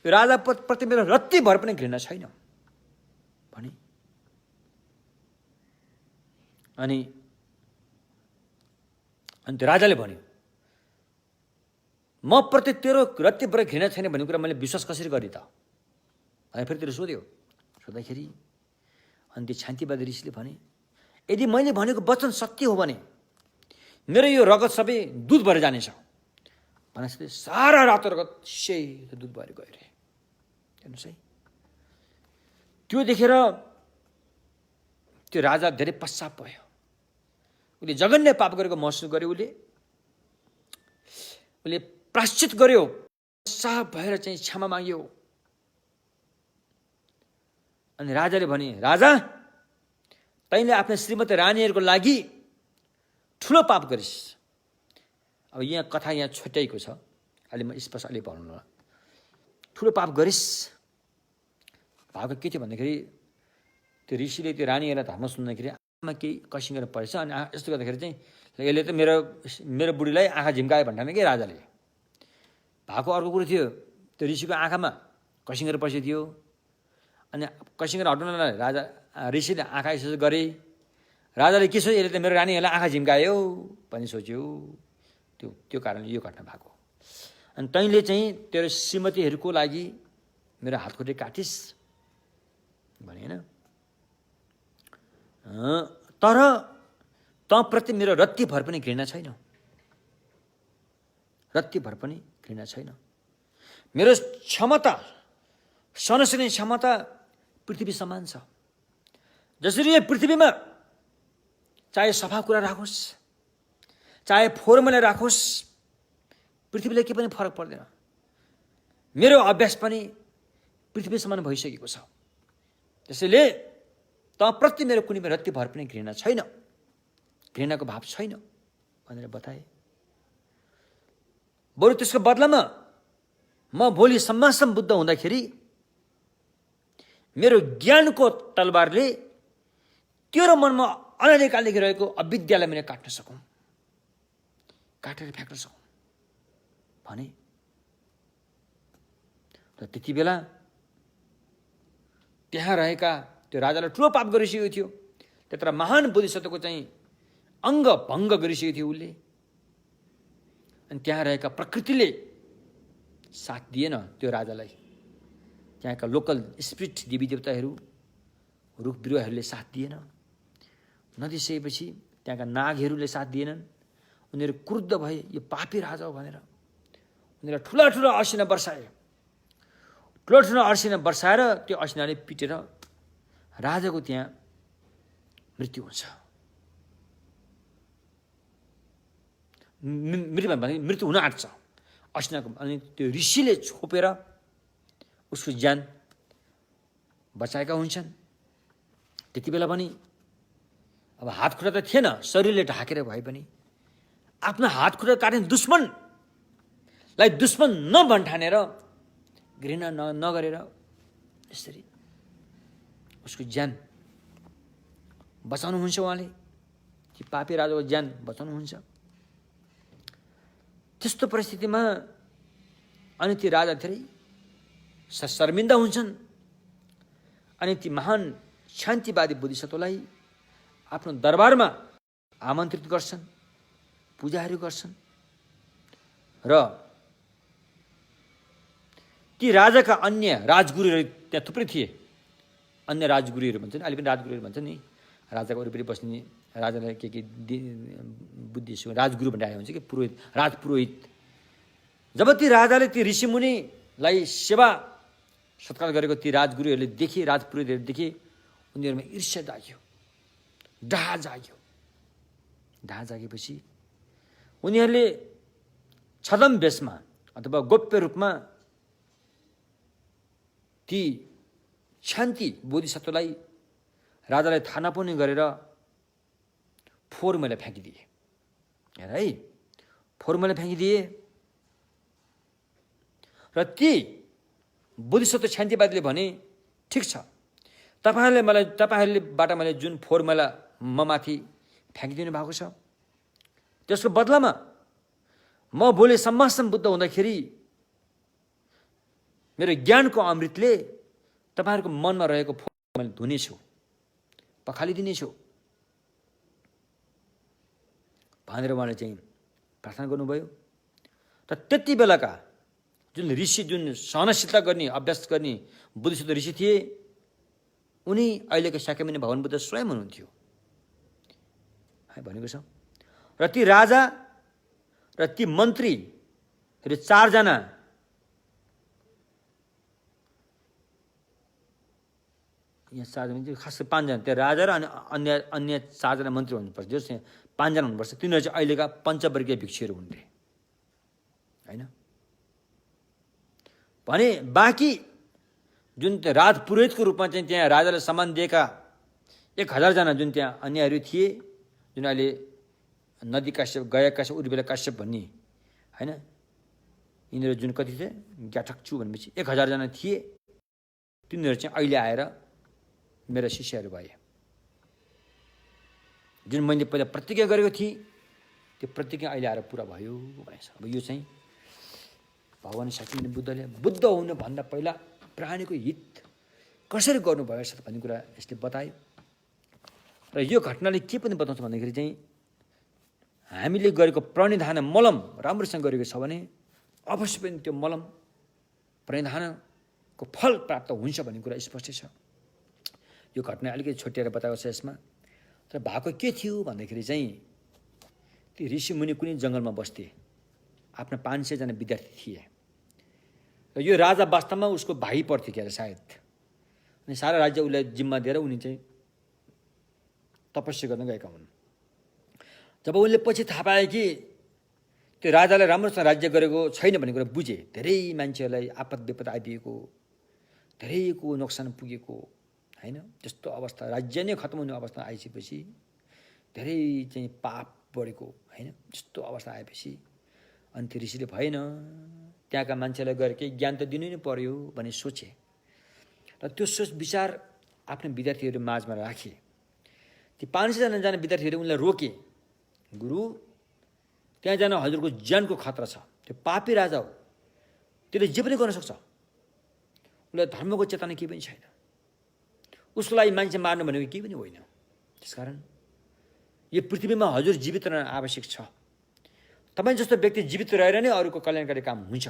यो राजा प्रति मेरो रत्ती भर पनि घृणा छैन भने। अनि त्यो राजाले भन्यो, म प्रति तेरो रत्तिबाट घृणा छैन भन्ने कुरा मैले विश्वास कसरी गरेँ त? अनि फेरि तेरो सोध्यो। सोद्धाखेरि अनि त्यो शान्तिवादी ऋषिले भने, यदि मैले भनेको वचन सत्य हो भने मेरो यो रगत सबै दुध भएर जानेछ भनेपछि सारा रातो रगत सेतो दुध भएर गयो रे। हेर्नुहोस् है, त्यो देखेर त्यो राजा धेरै पश्चाताप भयो। उसले जघन्य पाप गरेको महसुस गर्यो। उसले प्राश्चित गर्यो, पश्चाताप भएर चाहिँ क्षमा माग्यो। अनि राजाले भने, राजा तैँले आफ्नो श्रीमती रानीहरूको लागि ठुलो पाप गरिस्। अब यहाँ कथा यहाँ छुट्याइएको छ, अहिले म स्पष्ट अलि भन्नु न। ठुलो पाप गरिस् भएको के थियो भन्दाखेरि त्यो ऋषिले त्यो रानीहरूलाई धर्म सुन्दाखेरि आमा केही कसिङ गरेर परेछ। अनि यस्तो गर्दाखेरि चाहिँ यसले त मेरो बुढीलाई आँखा झिम्कायो भन्ठाने कि राजाले। भएको अर्को कुरो थियो, त्यो ऋषिको आँखामा कसिङ गरेर पसेको थियो। अनि कसिङ गरेर हटाउनलाई राजा ऋषिले आँखा यसो गरे। राजाले के सोच्यो, यसले त मेरो रानीहरूलाई आँखा झिम्कायो भन्ने सोच्यो। त्यो कारणले यो घटना भएको। अनि तैँले चाहिँ तेरो श्रीमतीहरूको लागि मेरो हातखुट्टे काटिस् भने होइन, तर तँप्रति मेरो रत्ती भर पनि घृणा छैन। रत्ती भर पनि घृणा छैन। मेरो क्षमता, सहनशील क्षमता पृथ्वी समान छ। जसरी यो पृथ्वीमा चाहे सफा कुरा राखोस्, चाहे फोहोर मैला राखोस्, पृथ्वीलाई के पनि फरक पर्दैन। मेरो अभ्यास पनि पृथ्वी समान भइसकेको छ। त्यसैले तँप्रति मेरो कुनै रत्ती भर पनि घृणा छैन, घृणाको भाव छैन भनेर बताए। बरु त्यसको बदलामा म भोलि सम्मासम बुद्ध हुँदाखेरि मेरो ज्ञानको तलवारले तेरो मनमा अनादिकालदेखि रहेको अविद्यालाई मैले काट्न सकौँ, काटेर फ्याँक्न सकौँ भने। र त्यति बेला त्यहाँ रहेका त्यो राजालाई ठुलो पाप गरिसकेको थियो। त्यत्र महान बोधिसत्वको चाहिँ अङ्ग भङ्ग गरिसकेको थियो उसले। अनि त्यहाँ रहेका प्रकृतिले साथ दिएन त्यो राजालाई। त्यहाँका लोकल स्पिरिट देवी देवताहरू, रुख बिरुवाहरूले साथ दिएन। नदिसकेपछि त्यहाँका नागहरूले साथ दिएनन्। उनीहरू क्रुद्ध भए, यो पापी राजा हो भनेर उनीहरूलाई ठुला ठुला असिना बर्साए। ठुलो ठुलो असिना बर्साएर त्यो असिनाले पिटेर राजाको त्यहाँ मृत्यु हुन्छ। मृत्यु हुन आँट्छ असिनाको। अनि त्यो ऋषिले छोपेर उसको ज्यान बचाएका हुन्छन्। त्यति बेला पनि अब हात खुट्टा त थिएन, शरीरले ढाकेर भए पनि आफ्नो हात खुट्टा काट्ने दुश्मनलाई दुश्मन नभन्ठानेर, घृणा नगरेर यसरी उसको ज्यान बचाउनुहुन्छ उहाँले। ती पापी राजाको ज्यान बचाउनुहुन्छ। त्यस्तो परिस्थितिमा अनि ती राजा धेरै शर्मिन्दा हुन्छन्। अनि ती महान शान्तिवादी बोधिसत्वलाई आफ्नो दरबारमा आमन्त्रित गर्छन्, पूजाहरू गर्छन्। र ती राजाका अन्य राजगुरुहरू त्यहाँ थुप्रै थिए। अन्य राजगुरुहरू भन्छन्, अहिले पनि राजगुरुहरू भन्छन् नि। राजाको वरिपरि बस्ने राजालाई के बुद्धिस्ट राजगुरु भनेर आयो हुन्छ कि पुरोहित, राजपुरोहित। जब ती राजाले ती ऋषिमुनिलाई सेवा सत्कार गरेको ती राजगुरुहरूले देखे, राजपुरोहितहरूले देखे, उनीहरूमा ईर्ष्या जाग्यो, डाहा जाग्यो। डाहा जागेपछि उनीहरूले छदम वेशमा अथवा गोप्य रूपमा ती शान्ति बोधिसत्वलाई राजालाई थाहा नपाउने गरेर फोहोर मैला फ्याँकिदिए। हेर है, फोहोर मैला फ्याँकिदिए। र ती बोधिसत्व शान्तिवादीले भने, ठिक छ, तपाईँहरूलेबाट मैले जुन फोहोर मैला ममाथि फ्याँकिदिनु भएको छ, त्यसको बदलामा म भोलि सम्मासम बुद्ध हुँदाखेरि मेरो ज्ञानको अमृतले तपाईँहरूको मनमा रहेको फोहोर मैले धुनेछु, पखालिदिनेछु। भनेर उहाँले चाहिँ प्रार्थना गर्नुभयो। र त्यति बेलाका जुन ऋषि, जुन सहनशीलता गर्ने, अभ्यास गर्ने बुद्धिस्ट ऋषि थिए, उनी अहिलेको शाक्यमुनि भगवान बुद्ध स्वयं हुनुहुन्थ्यो भनेको छ। र ती राजा र ती मन्त्रीहरू 4 जना यहाँ 4 जना खास 5 जना, त्यो राजा र अन्य 4 जना मन्त्री हुनुपर्छ, जो 5 जना हुनुपर्छ, तिनीहरू चाहिँ अहिलेका पञ्चवर्गीय भिक्षुहरू हुन्थे हैन। भने बाँकी जुन राज पुरोहितको रूपमा चाहिँ त्यहाँ राजाले सम्मान दिएका 1000 जना जुन त्यहाँ अन्यहरू थिए, जुन अहिले नदी काश्यप, गया काश्यप, उर्मिला काश्यप भन्ने हैन, यिनीहरू जुन कति थिए ग्याठक्चु भनेपछि 1000 जना थिए। तिनीहरू चाहिँ अहिले आएर मेरा शिष्यहरू भए। जुन मैले पहिला प्रतिज्ञा गरेको थिएँ त्यो प्रतिज्ञा अहिले आएर पुरा भयो भनेछ। अब यो चाहिँ भगवान शाक्यमुनि बुद्धले बुद्ध हुनुभन्दा पहिला प्राणीको हित कसरी गर्नुभयो भन्ने कुरा यसले बतायो। र यो घटनाले के पनि बताउँछ भन्दाखेरि चाहिँ हामीले गरेको प्रणिधान मलम राम्रोसँग गरेको छ भने अवश्य पनि त्यो मलम प्रणिधानको फल प्राप्त हुन्छ भन्ने कुरा स्पष्ट छ। यो घटना अलिकति छोटेर बताएको छ यसमा। तर भएको के थियो भन्दाखेरि चाहिँ ती ऋषिमुनि कुनै जङ्गलमा बस्थे, आफ्ना 500 जना विद्यार्थी थिए। र यो राजा वास्तवमा उसको भाइ पर्थ्यो क्या सायद, अनि सारा राज्य उसलाई जिम्मा दिएर उनी चाहिँ तपस्या गर्न गएका हुन्। जब उनले पछि थाहा पाए कि त्यो राजाले राम्रोसँग राज्य गरेको छैन भन्ने कुरा बुझे, धेरै मान्छेहरूलाई आपद विपद आइदिएको, धेरैको नोक्सान पुगेको हैन, त्यस्तो अवस्था, राज्य नै खत्म हुने अवस्था आइसकेपछि, धेरै चाहिँ पाप बढेको हैन, त्यस्तो अवस्था आएपछि अनि त्यो ऋषिले भएन, त्यहाँका मान्छेलाई गएर केही ज्ञान त दिनु नै पर्यो भन्ने सोचे। र त्यो सोच विचार आफ्नो विद्यार्थीहरू माझमा राखे। ती 500 जना विद्यार्थीहरू उनलाई रोके, गुरु त्यहाँ जान हजुरको ज्यानको खतरा छ, त्यो पापी राजा हो, त्यसले जे पनि गर्न सक्छ, उसलाई धर्मको चेतना केही पनि छैन, उसको लागि मान्छे मार्नु भनेको केही पनि होइन। त्यसकारण यो पृथ्वीमा हजुर जीवित रहन आवश्यक छ। तपाईँ जस्तो व्यक्ति जीवित रहेर नै अरूको कल्याणकारी काम हुन्छ।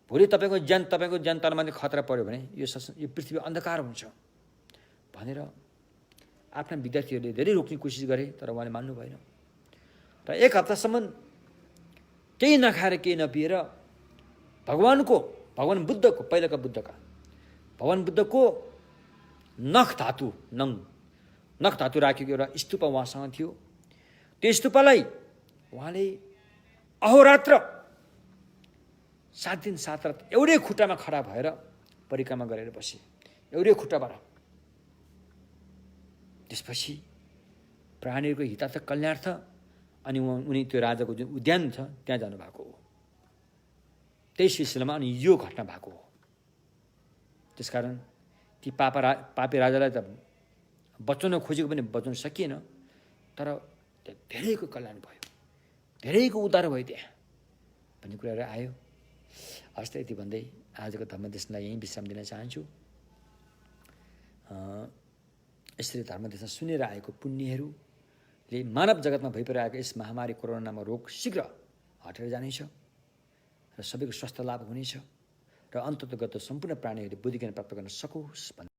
भोलि तपाईँको ज्यान तलमाथि खतरा पर्यो भने यो पृथ्वी अन्धकार हुन्छ भनेर आफ्ना विद्यार्थीहरूले धेरै रोक्ने कोसिस गरे, तर उहाँले मान्नु भएन। र 1 हप्तासम्म केही नखाएर केही नपिएर भगवान बुद्धको, पहिलाका बुद्धका भगवान बुद्धको नख धातु राखेको एउटा स्तूप उहाँसँग थियो। त्यो स्तूपलाई उहाँले अहोरात्र 7 दिन 7 रात एउटै खुट्टामा खडा भएर परिक्रमा गरेर बसे, एउटै खुट्टाबाट। त्यसपछि प्राणीहरूको हितार्थ कल्याणार्थ अनि उनी त्यो राजाको जुन उद्यान छ त्यहाँ जानुभएको हो। त्यही सिलसिलामा अनि यो घटना भएको हो। त्यसकारण ती पापी राजालाई त बचाउन खोजेको पनि बचाउन सकिएन, तर धेरैको कल्याण भयो, धेरैको उद्धार भयो त्यहाँ भन्ने कुराहरू आयो। हस् त यति भन्दै आजको धर्मदेशनलाई यहीँ विश्राम दिन चाहन्छु। यसरी धर्मदेशन सुनेर आएको पुण्यहरूले मानव जगतमा भइपरिरहेको यस महामारी कोरोना नामक रोग शीघ्र हटेर जानेछ र सबैको स्वास्थ्य लाभ हुनेछ र अन्ततगत सम्पूर्ण प्राणीहरूले बुद्धि ज्ञान प्राप्त गर्न सकोस्।